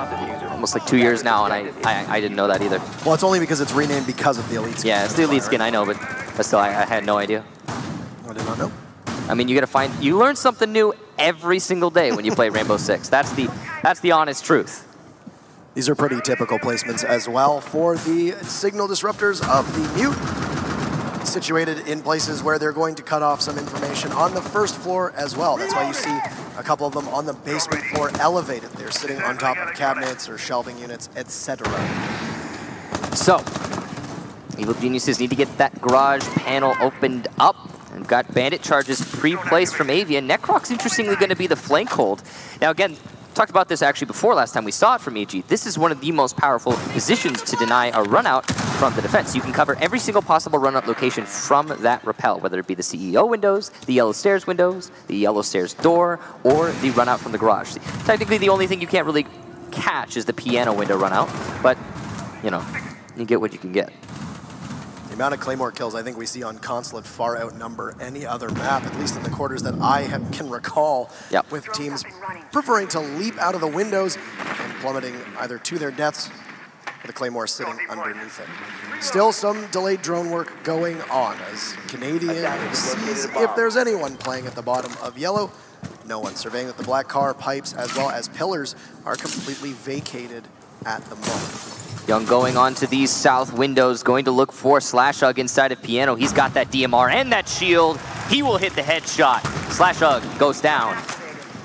almost like 2 years now, and I didn't know that either. Well, it's only because it's renamed because of the Elite skin. Yeah, it's the Elite skin, I know, but still, I had no idea. I did not know. I mean, you learn something new every single day when you play Rainbow Six. That's the honest truth. These are pretty typical placements as well for the signal disruptors of the Mute, situated in places where they're going to cut off some information on the first floor as well. That's why you see a couple of them on the basement floor elevated. They're sitting on top of cabinets or shelving units, etc. So, Evil Geniuses need to get that garage panel opened up. And got bandit charges pre-placed from Avian. Necroc's interestingly going to be the flank hold. Now again, talked about this actually before last time we saw it from EG. This is one of the most powerful positions to deny a run-out from the defense. You can cover every single possible run-out location from that rappel, whether it be the CEO windows, the yellow stairs windows, the yellow stairs door, or the run-out from the garage. Technically, the only thing you can't really catch is the piano window run-out, but, you know, you get what you can get. The amount of Claymore kills I think we see on Consulate far outnumber any other map, at least in the quarters that I can recall, with teams preferring to leap out of the windows and plummeting either to their deaths or the Claymore sitting underneath it. Still some delayed drone work going on as Canadian sees if there's anyone playing at the bottom of yellow. No one. Surveying that the black car, pipes, as well as pillars are completely vacated at the moment. Young going on to these south windows, going to look for Slashug inside of Piano. He's got that DMR and that shield. He will hit the headshot. Slashug goes down.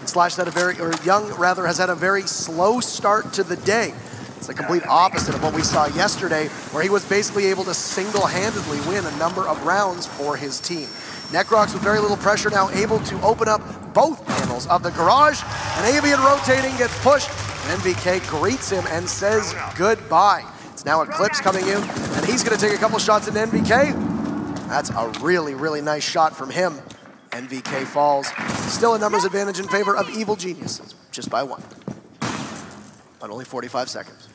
Slash had a Young rather has had a very slow start to the day. It's the complete opposite of what we saw yesterday, where he was basically able to single-handedly win a number of rounds for his team. Necrox with very little pressure now able to open up both panels of the garage. An Avian rotating gets pushed. NVK greets him and says goodbye. It's now Eclipse coming in, and he's going to take a couple shots at NVK. That's a really, really nice shot from him. NVK falls. Still a numbers advantage in favor of Evil Geniuses, just by 1. But only 45 seconds.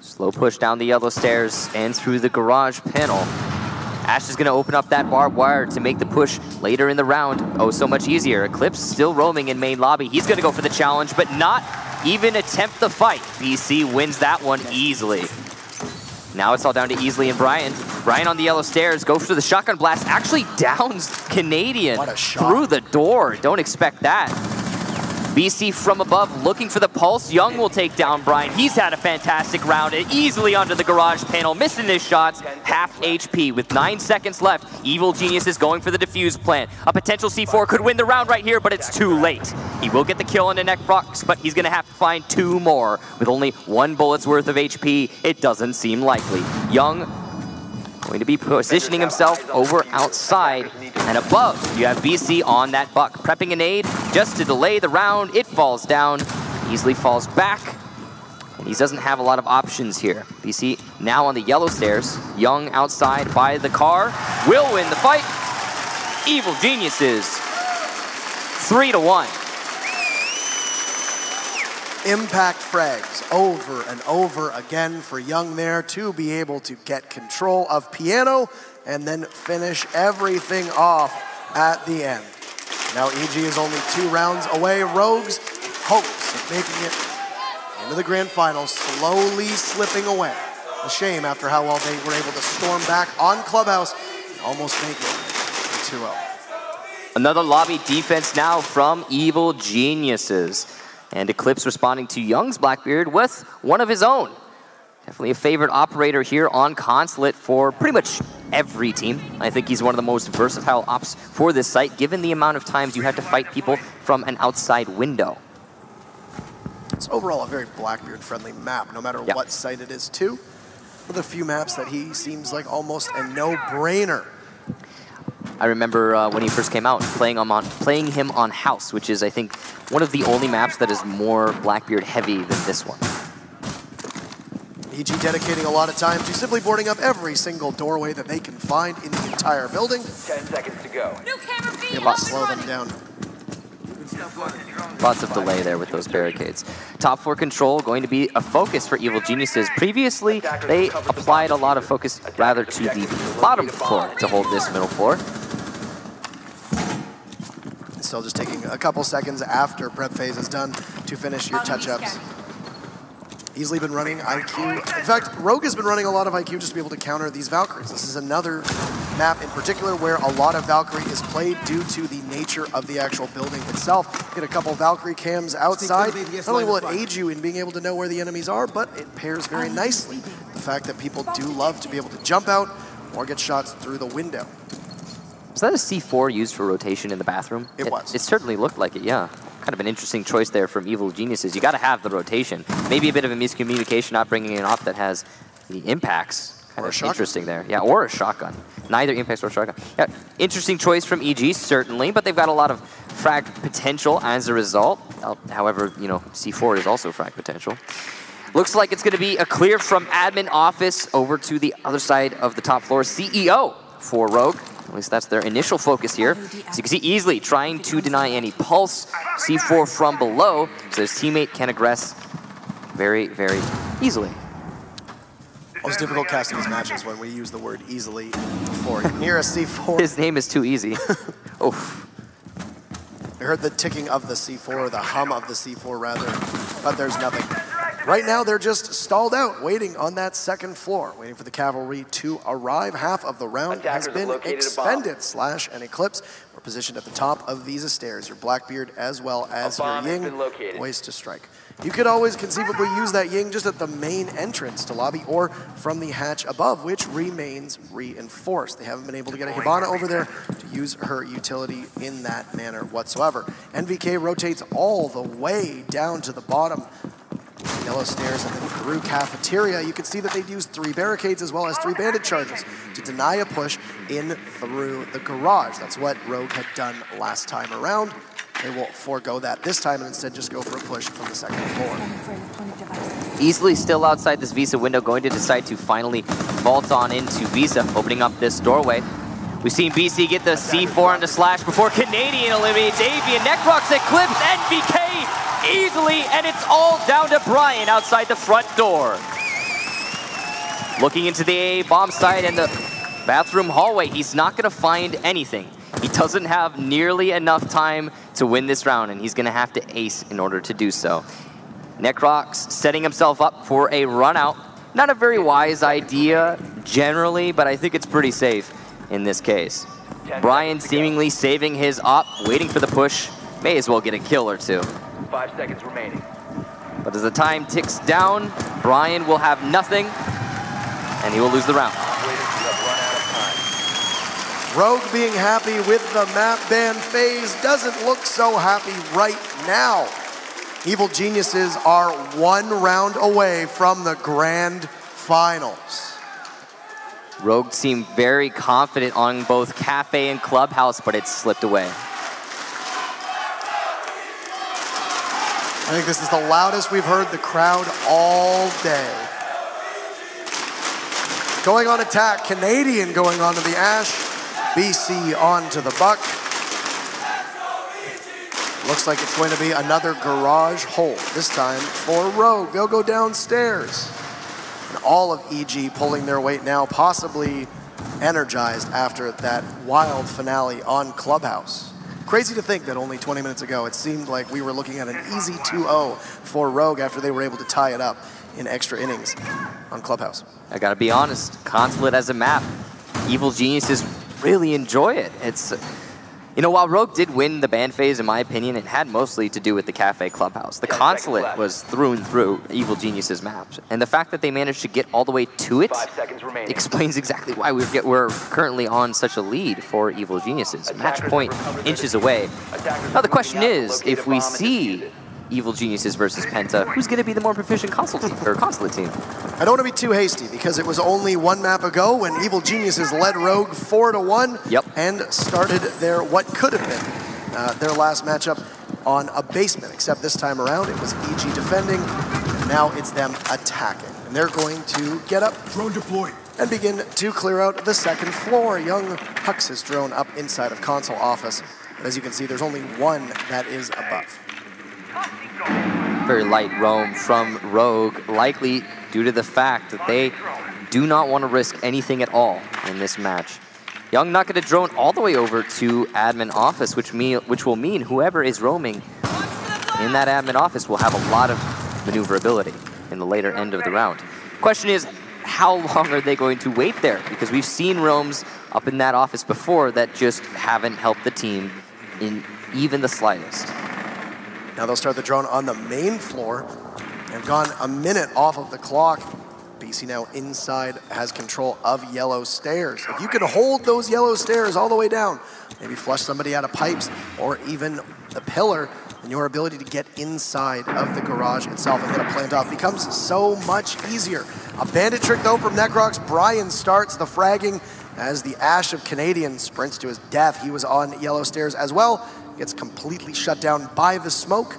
Slow push down the yellow stairs and through the garage panel. Ash is going to open up that barbed wire to make the push later in the round. Oh, so much easier. Eclipse still roaming in main lobby. He's going to go for the challenge, but not even attempt the fight. BC wins that one easily. Now it's all down to Easley and Brian. Brian on the yellow stairs goes for the shotgun blast. Actually downs Canadian through the door. Don't expect that. BC from above looking for the pulse. Young will take down Brian. He's had a fantastic round. Easily onto the garage panel, missing his shots. Half HP with 9 seconds left. Evil Genius is going for the defuse plant. A potential C4 could win the round right here, but it's too late. He will get the kill on the Necrox, but he's going to have to find 2 more. With only 1 bullet's worth of HP, it doesn't seem likely. Young going to be positioning himself over outside and above. You have BC on that buck, prepping a nade just to delay the round. It falls down, easily falls back, and he doesn't have a lot of options here. BC now on the yellow stairs. Young outside by the car will win the fight. Evil Geniuses, 3-1. Impact frags over and over again for Young there to be able to get control of Piano and then finish everything off at the end. Now EG is only 2 rounds away. Rogues hopes of making it into the grand final, slowly slipping away. A shame after how well they were able to storm back on Clubhouse and almost make it 2-0. Another lobby defense now from Evil Geniuses. And Eclipse responding to Young's Blackbeard with one of his own. Definitely a favorite operator here on Consulate for pretty much every team. I think he's one of the most versatile ops for this site, given the amount of times you have to fight people from an outside window. It's overall a very Blackbeard-friendly map, no matter what site it is too. One of the few maps that he seems like almost a no-brainer. I remember when he first came out, playing him on House, which is, I think, one of the only maps that is more Blackbeard heavy than this one. EG dedicating a lot of time to simply boarding up every single doorway that they can find in the entire building. 10 seconds to go. New camera feed. Slow them down. Lots of delay there with those barricades. Top floor control going to be a focus for Evil Geniuses. Previously, they applied a lot of focus rather to the bottom floor to hold this middle floor. Still just taking a couple seconds after prep phase is done to finish your touch-ups. Easily been running IQ. In fact, Rogue has been running a lot of IQ just to be able to counter these Valkyries. This is another map in particular where a lot of Valkyrie is played due to the nature of the actual building itself. Get a couple Valkyrie cams outside. Not only will it aid you in being able to know where the enemies are, but it pairs very nicely the fact that people do love to be able to jump out or get shots through the window. Was that a C4 used for rotation in the bathroom? It was. It certainly looked like it, yeah. Kind of an interesting choice there from Evil Geniuses. You got to have the rotation. Maybe a bit of a miscommunication not bringing an op that has the impacts. Kind of interesting there. Yeah, or a shotgun. Neither impacts or shotgun. Yeah, interesting choice from EG, certainly, but they've got a lot of frag potential as a result. However, you know, C4 is also frag potential. Looks like it's going to be a clear from admin office over to the other side of the top floor. CEO for Rogue. At least that's their initial focus here. As you can see, easily trying to deny any pulse. C4 from below, so his teammate can aggress very, very easily. Most difficult casting these matches when we use the word easily for near a C4. His name is too easy. Oof. I heard the ticking of the C4, or the hum of the C4 rather, but there's nothing. Right now, they're just stalled out, waiting on that second floor, waiting for the cavalry to arrive. Half of the round has been expended. Slash and Eclipse are positioned at the top of these stairs. Your Blackbeard as well as your Ying, poised to strike. You could always conceivably use that Ying just at the main entrance to lobby or from the hatch above, which remains reinforced. They haven't been able to get a Hibana over there to use her utility in that manner whatsoever. NVK rotates all the way down to the bottom. Yellow stairs and then through cafeteria. You can see that they've used 3 barricades as well as 3 bandit charges to deny a push in through the garage. That's what Rogue had done last time around. They will forego that this time and instead just go for a push from the second floor. Easily still outside this Visa window, going to decide to finally vault on into Visa, opening up this doorway. We've seen BC get the C4 onto Slash before Canadian eliminates Avian. Necrox Eclipse, NVK easily, and it's all down to Brian outside the front door. Looking into the A bomb site and the bathroom hallway, he's not going to find anything. He doesn't have nearly enough time to win this round, and he's going to have to ace in order to do so. Necrox setting himself up for a run out. Not a very wise idea generally, but I think it's pretty safe in this case. Brian seemingly saving his op, waiting for the push. May as well get a kill or two. 5 seconds remaining. But as the time ticks down, Brian will have nothing, and he will lose the round. Rogue being happy with the map ban phase doesn't look so happy right now. Evil Geniuses are 1 round away from the grand finals. Rogue seemed very confident on both Cafe and Clubhouse, but it slipped away. I think this is the loudest we've heard the crowd all day. Going on attack, Canadian going on to the Ash, BC on to the Buck. Looks like it's going to be another garage hold, this time for Rogue. They'll go downstairs. And all of EG pulling their weight now, possibly energized after that wild finale on Clubhouse. Crazy to think that only 20 minutes ago, it seemed like we were looking at an easy 2-0 for Rogue after they were able to tie it up in extra innings on Clubhouse. I gotta be honest, Consulate as a map, Evil Geniuses really enjoy it. It's, you know, while Rogue did win the ban phase, in my opinion, it had mostly to do with the Cafe Clubhouse. The Consulate was through and through Evil Geniuses maps. And the fact that they managed to get all the way to it explains exactly why we're currently on such a lead for Evil Geniuses. Match point inches away. Now the question is, if we see Evil Geniuses versus Penta, who's going to be the more proficient Consulate team? I don't want to be too hasty because it was only 1 map ago when Evil Geniuses led Rogue 4-1 and started their what could have been their last matchup on a basement, except this time around it was EG defending, and now it's them attacking. And they're going to get up, drone deployed, and begin to clear out the second floor. Young Hux's drone up inside of console office. But as you can see, there's only 1 that is above. Very light roam from Rogue, likely due to the fact that they do not want to risk anything at all in this match. Young not going to drone all the way over to admin office, which will mean whoever is roaming in that admin office will have a lot of maneuverability in the later end of the round. Question is, how long are they going to wait there? Because we've seen roams up in that office before that just haven't helped the team in even the slightest. Now they'll start the drone on the main floor. They've gone a minute off of the clock. BC now inside has control of yellow stairs. If you can hold those yellow stairs all the way down, maybe flush somebody out of pipes or even the pillar, and your ability to get inside of the garage itself and get a plant off becomes so much easier. A bandit trick though from Necrox. Brian starts the fragging as the Ash of Canadian sprints to his death. He was on yellow stairs as well. Gets completely shut down by the smoke.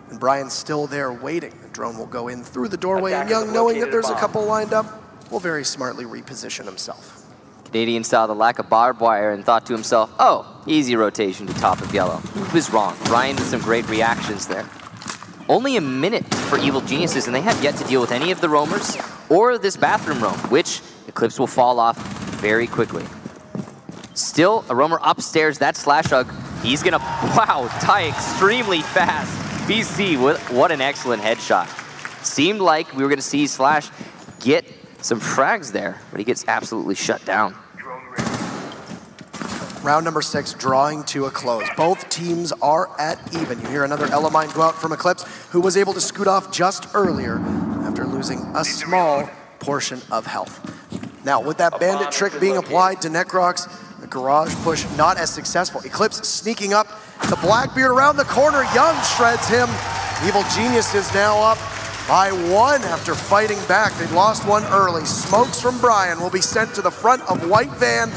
And Brian's still there waiting. The drone will go in through the doorway, and Young, knowing that there's a couple lined up, will very smartly reposition himself. Canadian saw the lack of barbed wire and thought to himself, oh, easy rotation to top of yellow. He was wrong. Brian with some great reactions there. Only a minute for Evil Geniuses, and they have yet to deal with any of the roamers or this bathroom roam, which Eclipse will fall off very quickly. Still, a roamer upstairs, that slash hug. He's gonna, wow, die extremely fast. BC, what an excellent headshot. Seemed like we were gonna see Slash get some frags there, but he gets absolutely shut down. Round number 6 drawing to a close. Both teams are at even. You hear another Elemine go out from Eclipse, who was able to scoot off just earlier after losing a small portion of health. Now, with that bandit trick being applied to Necrox, the garage push not as successful. Eclipse sneaking up, the Blackbeard around the corner. Young shreds him. Evil Genius is now up by 1 after fighting back. They'd lost 1 early. Smokes from Brian will be sent to the front of White Van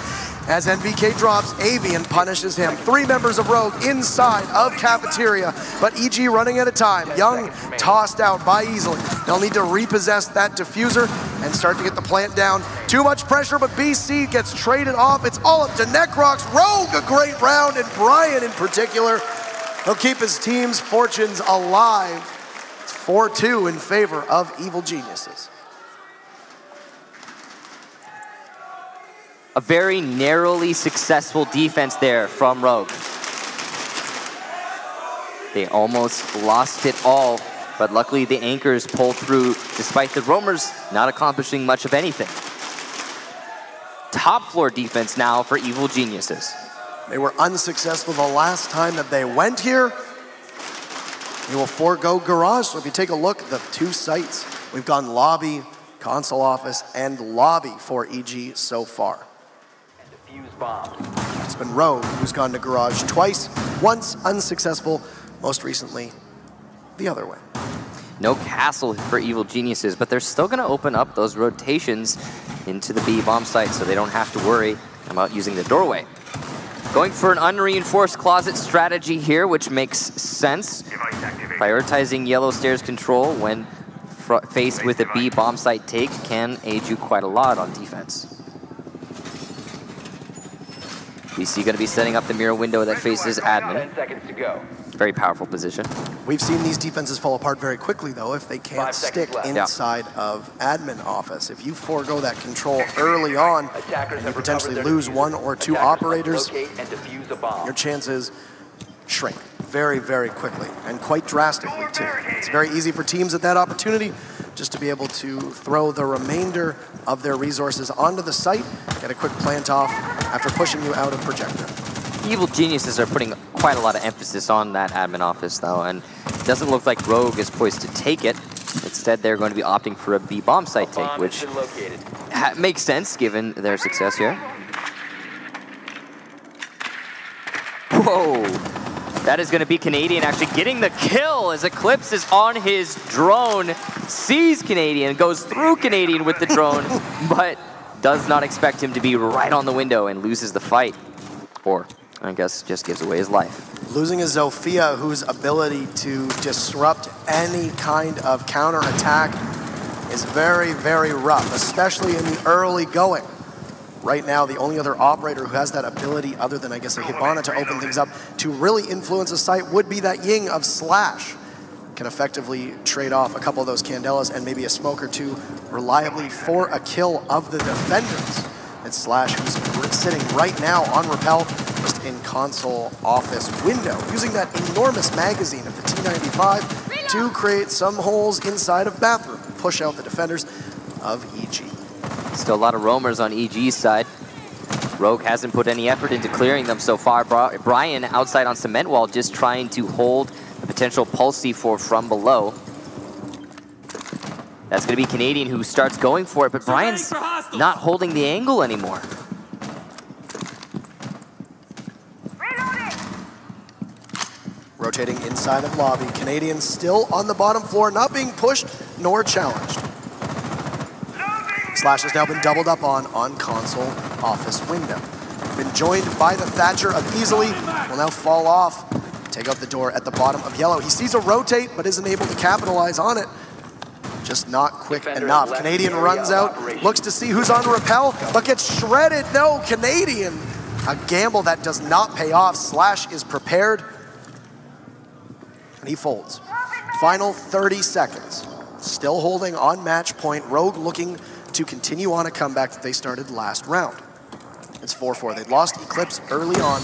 as NBK drops. Avian punishes him. 3 members of Rogue inside of Cafeteria, but EG running out of time. Young tossed out by Easily. They'll need to repossess that diffuser and start to get the plant down. Too much pressure, but BC gets traded off. It's all up to Necrox. Rogue, a great round, and Brian in particular. He'll keep his team's fortunes alive. It's 4-2 in favor of Evil Geniuses. A very narrowly successful defense there from Rogue. They almost lost it all, but luckily the anchors pulled through despite the roamers not accomplishing much of anything. Top floor defense now for Evil Geniuses. They were unsuccessful the last time that they went here. They will forego garage. So if you take a look at the 2 sites, we've gone lobby, console office, and lobby for EG so far. It's been Rogue who's gone to garage twice, once unsuccessful, most recently the other way. No castle for Evil Geniuses, but they're still going to open up those rotations into the B bomb site so they don't have to worry about using the doorway. Going for an unreinforced closet strategy here, which makes sense. Prioritizing yellow stairs control when faced with a B bomb site take can aid you quite a lot on defense. BC going to be setting up the mirror window that faces admin. 10 seconds to go. Very powerful position. We've seen these defenses fall apart very quickly, though, if they can't stick inside of admin office. If you forego that control early on, and you potentially lose 1 or 2 operators, your chances shrink very, very quickly, and quite drastically, too. It's very easy for teams at that opportunity just to be able to throw the remainder of their resources onto the site, get a quick plant off after pushing you out of projector. Evil Geniuses are putting quite a lot of emphasis on that admin office, though, and it doesn't look like Rogue is poised to take it. Instead, they're going to be opting for a B bomb site take, which makes sense given their success here. Whoa! That is going to be Canadian actually getting the kill as Eclipse is on his drone, sees Canadian, goes through Canadian with the drone, but does not expect him to be right on the window and loses the fight. Or, I guess, just gives away his life. Losing a Zofia whose ability to disrupt any kind of counter-attack is very, very rough, especially in the early going. Right now, the only other operator who has that ability, other than, I guess, a Hibana to open things up, to really influence a site would be that Ying of Slash. Can effectively trade off a couple of those Candelas and maybe a smoke or 2 reliably for a kill of the defenders. It's Slash who's sitting right now on Repel, just in console office window, using that enormous magazine of the T95 to create some holes inside of bathroom, push out the defenders of EG. Still a lot of roamers on EG's side. Rogue hasn't put any effort into clearing them so far. Brian outside on cement wall just trying to hold a potential pulse C4 from below. That's going to be Canadian who starts going for it, but Brian's not holding the angle anymore. Rotating inside of lobby. Canadian still on the bottom floor, not being pushed nor challenged. Slash has now been doubled up on console office window. Been joined by the Thatcher of Easily. Will now fall off. Take out the door at the bottom of yellow. He sees a rotate, but isn't able to capitalize on it. Just not quick enough. Canadian runs out, looks to see who's on repel, but gets shredded. No, Canadian. A gamble that does not pay off. Slash is prepared, and he folds. Final 30 seconds. Still holding on match point. Rogue looking to continue on a comeback that they started last round. It's 4-4. They'd lost Eclipse early on.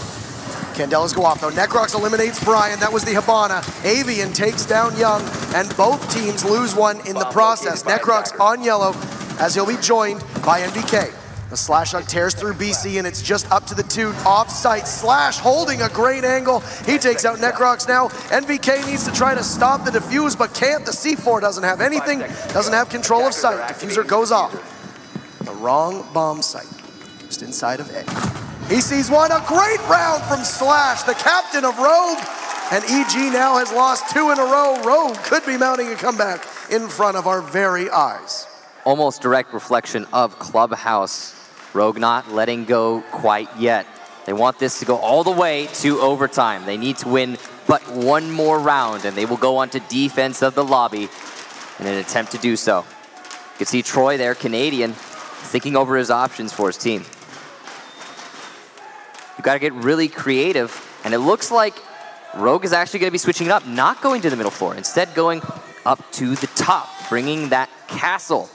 Candelas go off though. Necrox eliminates Brian. That was the Hibana. Avian takes down Young, and both teams lose one in the process. Necrox on yellow as he'll be joined by NBK. The Slash Hug tears through BC, and it's just up to the two off-site. Slash holding a great angle. He takes out Necrox now. NBK needs to try to stop the defuse, but can't. The C4 doesn't have anything, doesn't have control of sight. Diffuser goes off. The wrong bomb site, just inside of A. He sees one, a great round from Slash, the captain of Rogue, and EG now has lost 2 in a row. Rogue could be mounting a comeback in front of our very eyes. Almost direct reflection of Clubhouse. Rogue not letting go quite yet. They want this to go all the way to overtime. They need to win but one more round, and they will go on to defense of the lobby in an attempt to do so. You can see Troy there, Canadian, thinking over his options for his team. You've got to get really creative, and it looks like Rogue is actually going to be switching it up, not going to the middle floor, instead going up to the top, bringing that castle.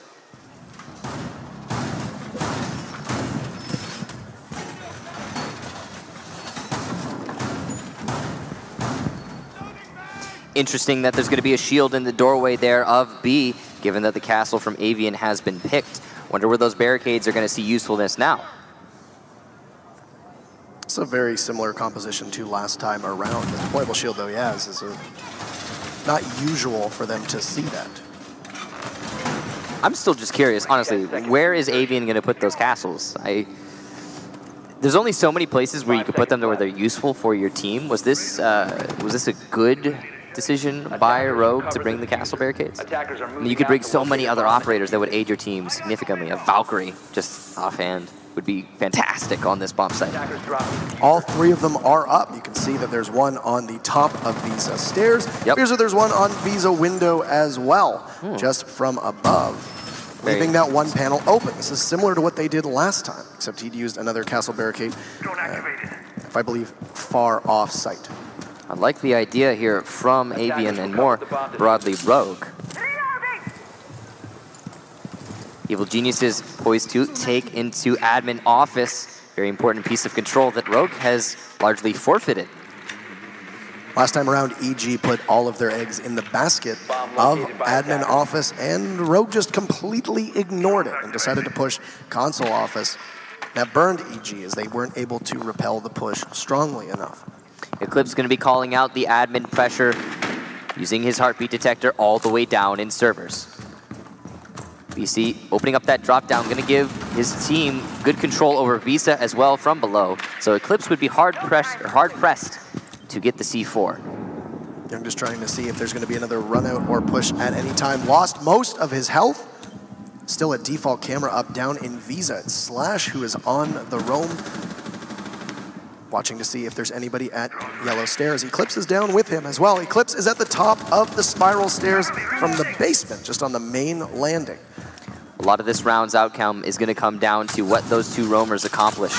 Interesting that there's going to be a shield in the doorway there of B, given that the castle from Avian has been picked. Wonder where those barricades are going to see usefulness now. It's a very similar composition to last time around. The deployable shield, though, he has, is not usual for them to see that. I'm still just curious, honestly, where is Avian going to put those castles? There's only so many places where you could put them to where they're useful for your team. Was this a good decision by Rogue to bring the castle barricades? I mean, you could bring so many other operators that would aid your team significantly. A Valkyrie, just offhand, would be fantastic on this bomb site. All 3 of them are up. You can see that there's one on the top of Visa stairs. Yep. Here's there's one on Visa window as well, just from above, leaving that one panel open. This is similar to what they did last time, except he'd used another castle barricade, if I believe, far off site. I like the idea here from Avian and more broadly Rogue. Evil Geniuses poised to take into admin office. Very important piece of control that Rogue has largely forfeited. Last time around, EG put all of their eggs in the basket of admin office, and Rogue just completely ignored it and decided to push console office. That burned EG as they weren't able to repel the push strongly enough. Eclipse is going to be calling out the admin pressure, using his heartbeat detector all the way down in servers. BC opening up that drop down, going to give his team good control over Visa as well from below. So Eclipse would be hard pressed to get the C4. I'm just trying to see if there's going to be another run out or push at any time. Lost most of his health. Still a default camera up down in Visa. It's Slash who is on the roam, watching to see if there's anybody at yellow stairs. Eclipse is down with him as well. Eclipse is at the top of the spiral stairs from the basement, just on the main landing. A lot of this round's outcome is going to come down to what those 2 roamers accomplish.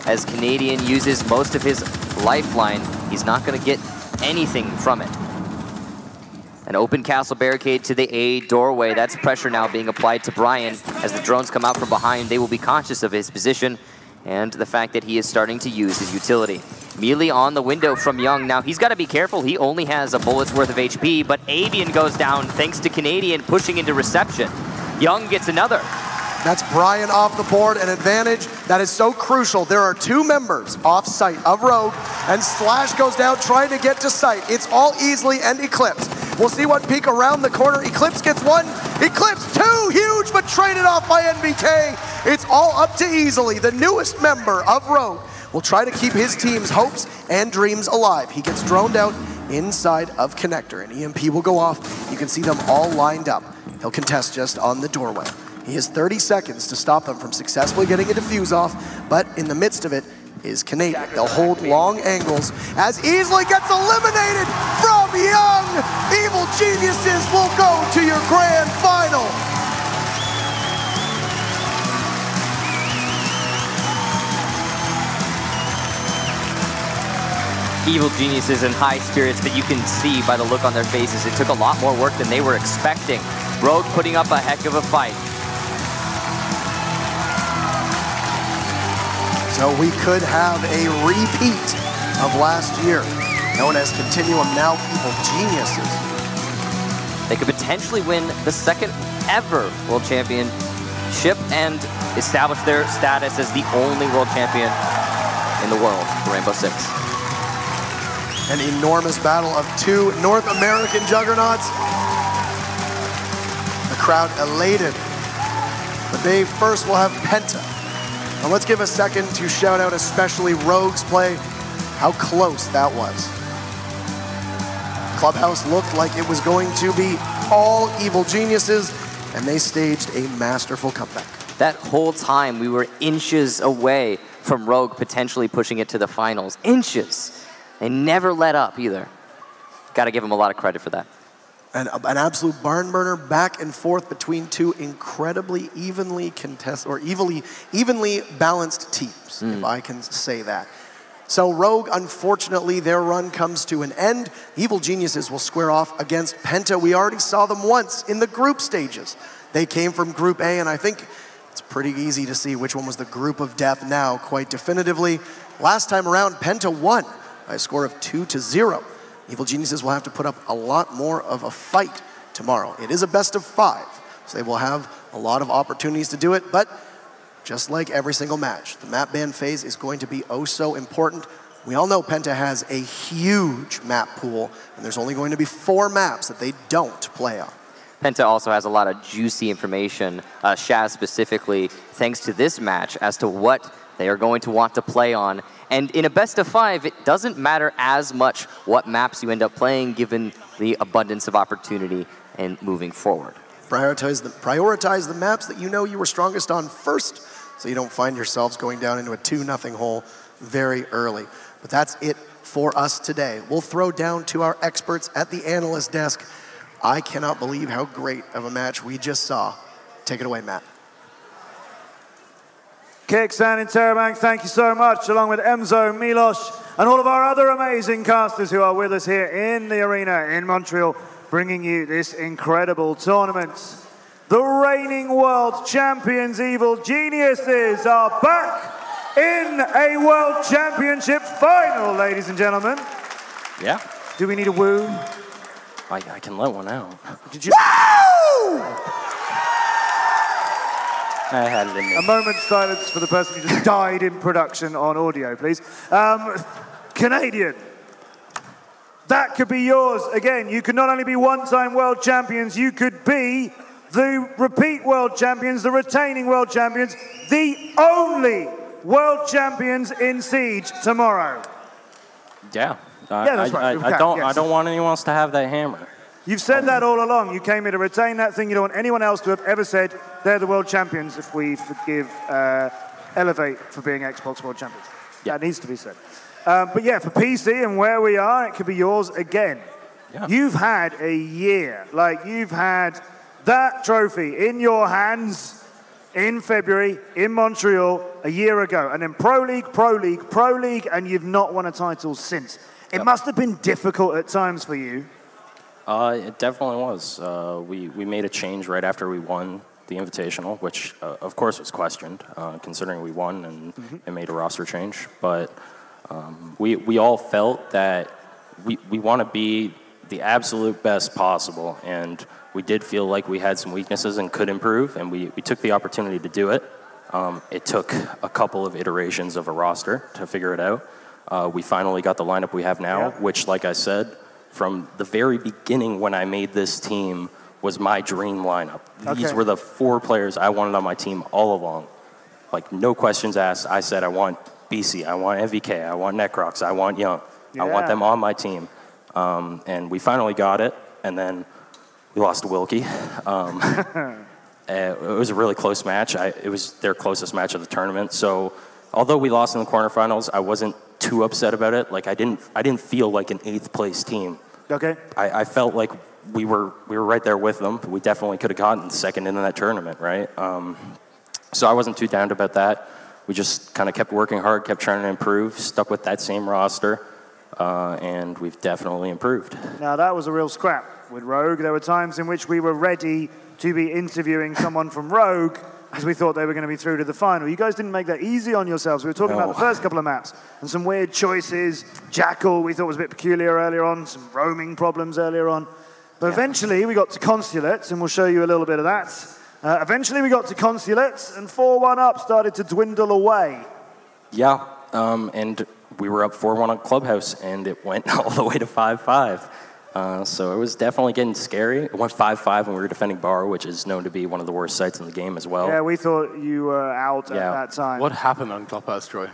As Canadian uses most of his lifeline, he's not going to get anything from it. An open castle barricade to the A doorway. That's pressure now being applied to Brian. As the drones come out from behind, they will be conscious of his position and the fact that he is starting to use his utility. Melee on the window from Young. Now, he's got to be careful. He only has a bullet's worth of HP, but Avian goes down thanks to Canadian pushing into reception. Young gets another. That's Brian off the board, an advantage that is so crucial. There are 2 members off site of Rogue, and Slash goes down trying to get to site. It's all Easily and Eclipse. We'll see one peek around the corner. Eclipse gets 1, Eclipse 2, huge, but traded off by NBK. It's all up to Easily, the newest member of Rogue. Will try to keep his team's hopes and dreams alive. He gets droned out inside of Connector. An EMP will go off. You can see them all lined up. He'll contest just on the doorway. He has 30 seconds to stop them from successfully getting a defuse off, but in the midst of it is Canadian. They'll hold long angles as easily gets eliminated from Young. Evil Geniuses will go to your grand final. Evil Geniuses in high spirits, but you can see by the look on their faces, it took a lot more work than they were expecting. Rogue putting up a heck of a fight. So we could have a repeat of last year, known as Continuum, now Evil Geniuses. They could potentially win the second ever World Championship and establish their status as the only World Champion in the world for Rainbow Six. An enormous battle of two North American juggernauts. The crowd elated, but they first will have Penta. Now let's give a second to shout out especially Rogue's play, how close that was. Clubhouse looked like it was going to be all Evil Geniuses, and they staged a masterful comeback. That whole time we were inches away from Rogue potentially pushing it to the finals. Inches. They never let up either. Got to give them a lot of credit for that. And an absolute barn burner back and forth between two incredibly evenly evenly balanced teams, if I can say that. So Rogue, unfortunately, their run comes to an end. Evil Geniuses will square off against Penta. We already saw them once in the group stages. They came from Group A, and I think it's pretty easy to see which one was the group of death now, quite definitively. Last time around, Penta won by a score of 2-0. Evil Geniuses will have to put up a lot more of a fight tomorrow. It is a best of 5, so they will have a lot of opportunities to do it, but just like every single match, the map ban phase is going to be oh so important. We all know Penta has a huge map pool, and there's only going to be 4 maps that they don't play on. Penta also has a lot of juicy information, Shaz specifically, thanks to this match, as to what they are going to want to play on. And in a best of 5, it doesn't matter as much what maps you end up playing, given the abundance of opportunity and moving forward. Prioritize the maps that you know you were strongest on first, so you don't find yourselves going down into a 2-0 hole very early. But that's it for us today. We'll throw down to our experts at the analyst desk. I cannot believe how great of a match we just saw. Take it away, Matt. Kickstand and Terabang, thank you so much, along with Emzo, Milos, and all of our other amazing casters who are with us here in the arena in Montreal, bringing you this incredible tournament. The reigning world champions, Evil Geniuses, are back in a world championship final, ladies and gentlemen. Yeah. Do we need a woo? I can let one out. Did you? Woo! I had it in me. A moment's silence for the person who just died in production on audio, please. Canadian. That could be yours. Again, you could not only be one-time world champions, you could be the repeat world champions, the retaining world champions, the only world champions in Siege tomorrow. Yeah. That's right. I don't want anyone else to have that hammer. You've said that all along. You came here to retain that thing. You don't want anyone else to have ever said they're the world champions, if we forgive Elevate for being Xbox world champions. Yeah. That needs to be said. But yeah, for PC and where we are, it could be yours again. Yeah. You've had a year. Like, you've had that trophy in your hands in February in Montreal a year ago. And then Pro League, and you've not won a title since. It must have been difficult at times for you. It definitely was. We made a change right after we won the Invitational, which of course was questioned, considering we won and made a roster change. But we all felt that we want to be the absolute best possible, and we did feel like we had some weaknesses and could improve, and we took the opportunity to do it. It took a couple of iterations of a roster to figure it out. We finally got the lineup we have now, which, like I said, from the very beginning when I made this team, was my dream lineup. These were the 4 players I wanted on my team all along. Like, no questions asked. I said, I want BC, I want MVK, I want Necrox, I want Young. I want them on my team. And we finally got it, and then we lost to Wilkie. It was a really close match. It was their closest match of the tournament. So although we lost in the quarterfinals, I wasn't too upset about it. Like I didn't feel like an 8th place team. Okay. I felt like we were right there with them. We definitely could have gotten second into that tournament, right? So I wasn't too down about that. We just kind of kept working hard, kept trying to improve, stuck with that same roster, and we've definitely improved. Now that was a real scrap with Rogue. There were times in which we were ready to be interviewing someone from Rogue because we thought they were going to be through to the final. You guys didn't make that easy on yourselves. We were talking about the first couple of maps and some weird choices. Jackal we thought was a bit peculiar earlier on, some roaming problems earlier on. But eventually we got to Consulate, and we'll show you a little bit of that. Eventually we got to Consulate, and 4-1 up started to dwindle away. Yeah, and we were up 4-1 on Clubhouse, and it went all the way to 5-5. So it was definitely getting scary. It went 5-5 when we were defending Bar, which is known to be one of the worst sites in the game as well. Yeah, we thought you were out at that time. What happened on Clubhouse, Troy?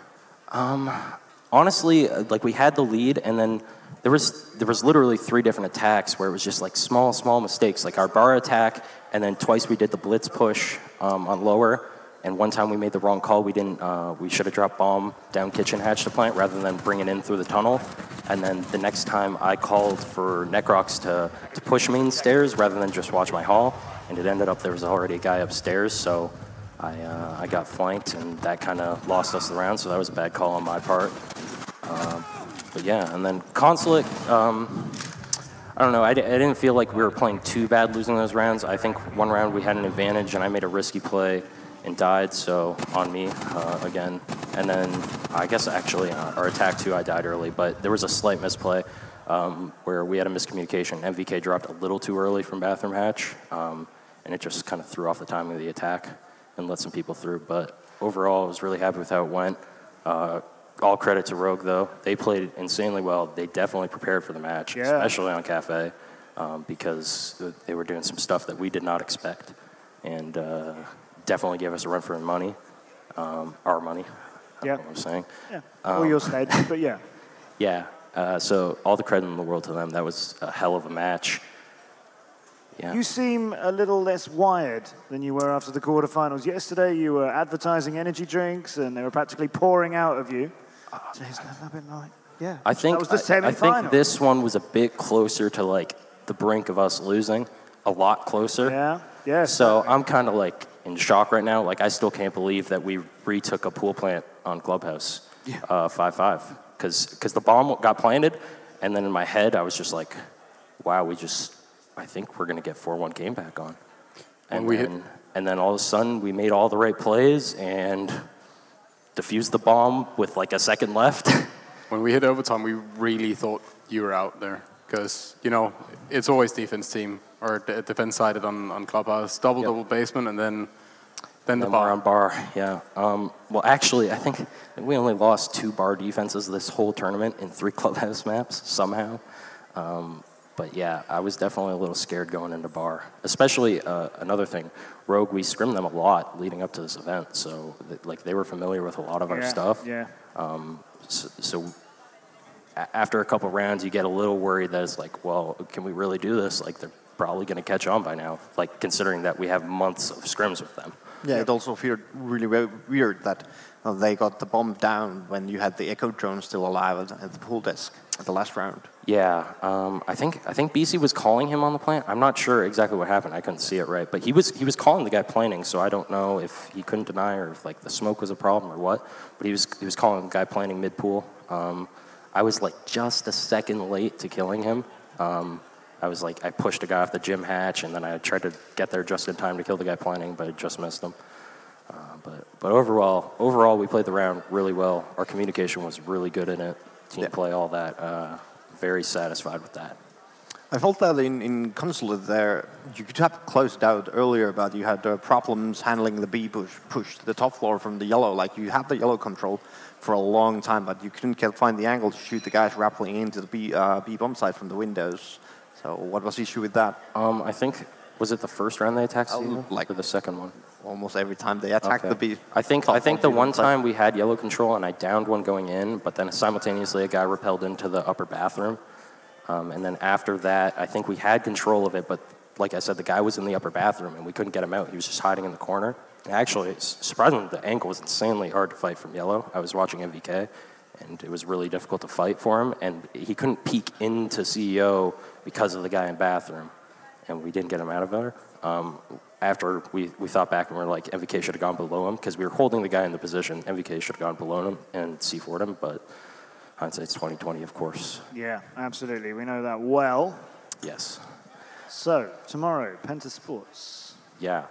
Honestly, like we had the lead, and then there was literally 3 different attacks where it was just like small mistakes, like our bar attack, and then twice we did the blitz push on lower, and one time we made the wrong call. We should have dropped bomb down kitchen hatch to plant rather than bring it in through the tunnel. And then the next time I called for Necrox to push main stairs rather than just watch my hall, and it ended up there was already a guy upstairs, so I got flanked, and that kind of lost us the round, so that was a bad call on my part. But yeah, and then Consulate, I don't know, I didn't feel like we were playing too bad losing those rounds. I think one round we had an advantage, and I made a risky play and died, so on me again. And then I guess actually our attack too, I died early, but there was a slight misplay where we had a miscommunication. MVK dropped a little too early from bathroom hatch, and it just kind of threw off the timing of the attack and let some people through. But overall, I was really happy with how it went. All credit to Rogue, though. They played insanely well. They definitely prepared for the match, especially on Cafe, because they were doing some stuff that we did not expect, and definitely gave us a run for our money. Our money. Yeah. What I'm saying. Yeah. Or your sledge, but yeah. Yeah. So all the credit in the world to them. That was a hell of a match. Yeah. You seem a little less wired than you were after the quarterfinals. Yesterday, you were advertising energy drinks, and they were practically pouring out of you. Today's a little bit light. Yeah. I think that was the semi-final. I think this one was a bit closer to like the brink of us losing, a lot closer. Yeah. Yeah. So I'm kind of like in shock right now. Like I still can't believe that we retook a pool plant on Clubhouse, 5-5, because the bomb got planted, and then in my head I was just like, wow, I think we're gonna get 4-1 game back on, and then all of a sudden we made all the right plays and defused the bomb with like a second left. When we hit overtime, we really thought you were out there because, you know, it's always defense team or defense sided on Clubhouse, double basement, and then the bar. On bar, yeah. Well, actually, I think we only lost 2 bar defenses this whole tournament in 3 Clubhouse maps somehow. But yeah, I was definitely a little scared going into bar. Especially another thing, Rogue, we scrimmed them a lot leading up to this event, so like they were familiar with a lot of our stuff. Yeah. So after a couple rounds, you get a little worried that it's like, well, can we really do this? Like they're probably going to catch on by now. Like considering that we have months of scrims with them. Yeah, it also felt really weird that they got the bomb down when you had the Echo drone still alive at the pool desk at the last round. Yeah, I think BC was calling him on the plant. I'm not sure exactly what happened. I couldn't see it right, but he was calling the guy planting. So I don't know if he couldn't deny or if like the smoke was a problem or what. But he was calling the guy planting mid pool. I was like just a second late to killing him. I pushed a guy off the gym hatch, and then I tried to get there just in time to kill the guy planting, but I just missed him. But overall, we played the round really well. Our communication was really good in it. Team play, all that. Very satisfied with that. I felt that in Consulate there, you could have closed out earlier, but you had problems handling the B push to the top floor from the yellow. Like you had the yellow control for a long time, but you couldn't find the angle to shoot the guys rappelling into the B bomb site from the windows. So what was the issue with that? I think, was it the first round they attacked or the second one? Almost every time they attacked the B. I think the one time we had yellow control and I downed one going in, but then simultaneously a guy rappelled into the upper bathroom. And then after that, I think we had control of it, but like I said, the guy was in the upper bathroom and we couldn't get him out. He was just hiding in the corner. And actually, surprisingly, the ankle was insanely hard to fight from yellow. I was watching MVK, and it was really difficult to fight for him. And he couldn't peek into CEO because of the guy in bathroom, and we didn't get him out of there. After we thought back and we were like, MVK should have gone below him because we were holding the guy in the position. MVK should have gone below him and C4'd him, but hindsight's 20/20, of course. Yeah, absolutely. We know that well. Yes. So, tomorrow, Penta Sports. Yeah,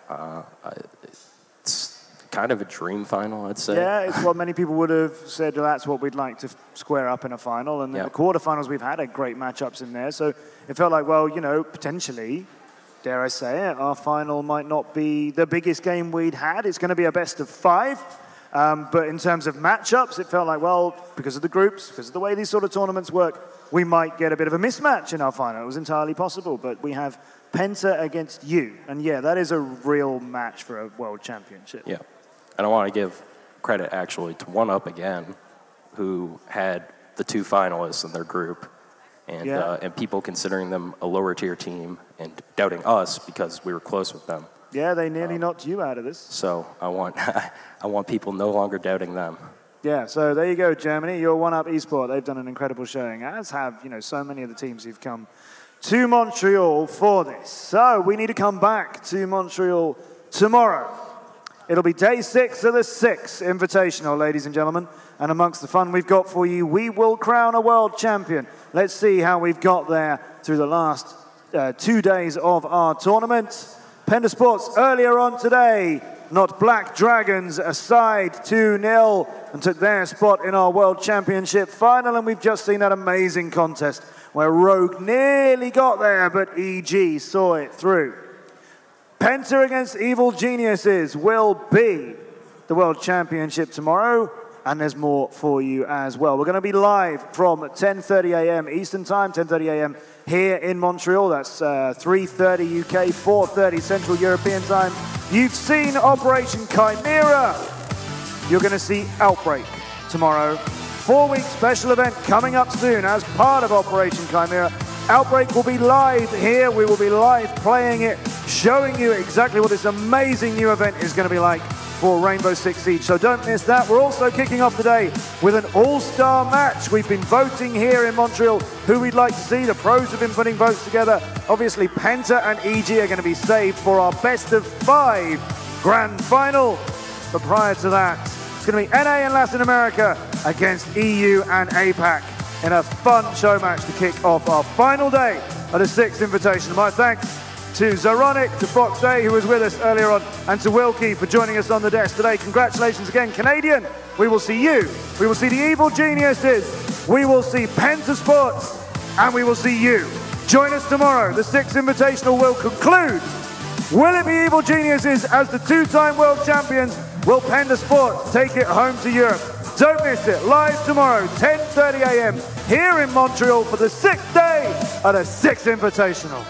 it's kind of a dream final, I'd say. Yeah, it's what many people would have said, well, that's what we'd like to square up in a final. And in the quarterfinals, we've had great matchups in there. So it felt like, well, you know, potentially, dare I say it, our final might not be the biggest game we'd had. It's going to be a best of 5. But in terms of matchups, it felt like, well, because of the groups, because of the way these sort of tournaments work, we might get a bit of a mismatch in our final. It was entirely possible, but we have Penta against you. And yeah, that is a real match for a world championship. Yeah, and I want to give credit, actually, to One Up again, who had the 2 finalists in their group, and people considering them a lower tier team and doubting us because we were close with them. Yeah, they nearly knocked you out of this. So I want people no longer doubting them. Yeah, so there you go, Germany. Your One Up Esport, they've done an incredible showing, as have, you know, so many of the teams who've come to Montreal for this. So we need to come back to Montreal tomorrow. It'll be day 6 of the 6 Invitational, ladies and gentlemen. And amongst the fun we've got for you, we will crown a world champion. Let's see how we've got there through the last 2 days of our tournament. Penta Sports earlier on today knocked Black Dragons aside 2-0 and took their spot in our World Championship final. And we've just seen that amazing contest where Rogue nearly got there, but EG saw it through. Penta against Evil Geniuses will be the World Championship tomorrow. And there's more for you as well. We're going to be live from 10:30 a.m. Eastern Time, 10:30 a.m. here in Montreal. That's 3:30 UK, 4:30 Central European Time. You've seen Operation Chimera. You're going to see Outbreak tomorrow. 4-week special event coming up soon as part of Operation Chimera. Outbreak will be live here. We will be live playing it, showing you exactly what this amazing new event is going to be like for Rainbow Six Siege. So don't miss that. We're also kicking off today with an all-star match. We've been voting here in Montreal who we'd like to see. The pros have been putting votes together. Obviously, Penta and EG are going to be saved for our best of 5 grand final. But prior to that, it's going to be NA and Latin America against EU and APAC in a fun show match to kick off our final day of the 6th Invitation. My thanks to Zaronic, to Fox A, who was with us earlier on, and to Wilkie for joining us on the desk today. Congratulations again, Canadian. We will see you. We will see the Evil Geniuses. We will see Penta Sports. And we will see you. Join us tomorrow. The 6th Invitational will conclude. Will it be Evil Geniuses as the 2-time world champions? Will Penta Sports take it home to Europe? Don't miss it. Live tomorrow, 10:30 a.m. here in Montreal for the 6th day of the 6th Invitational.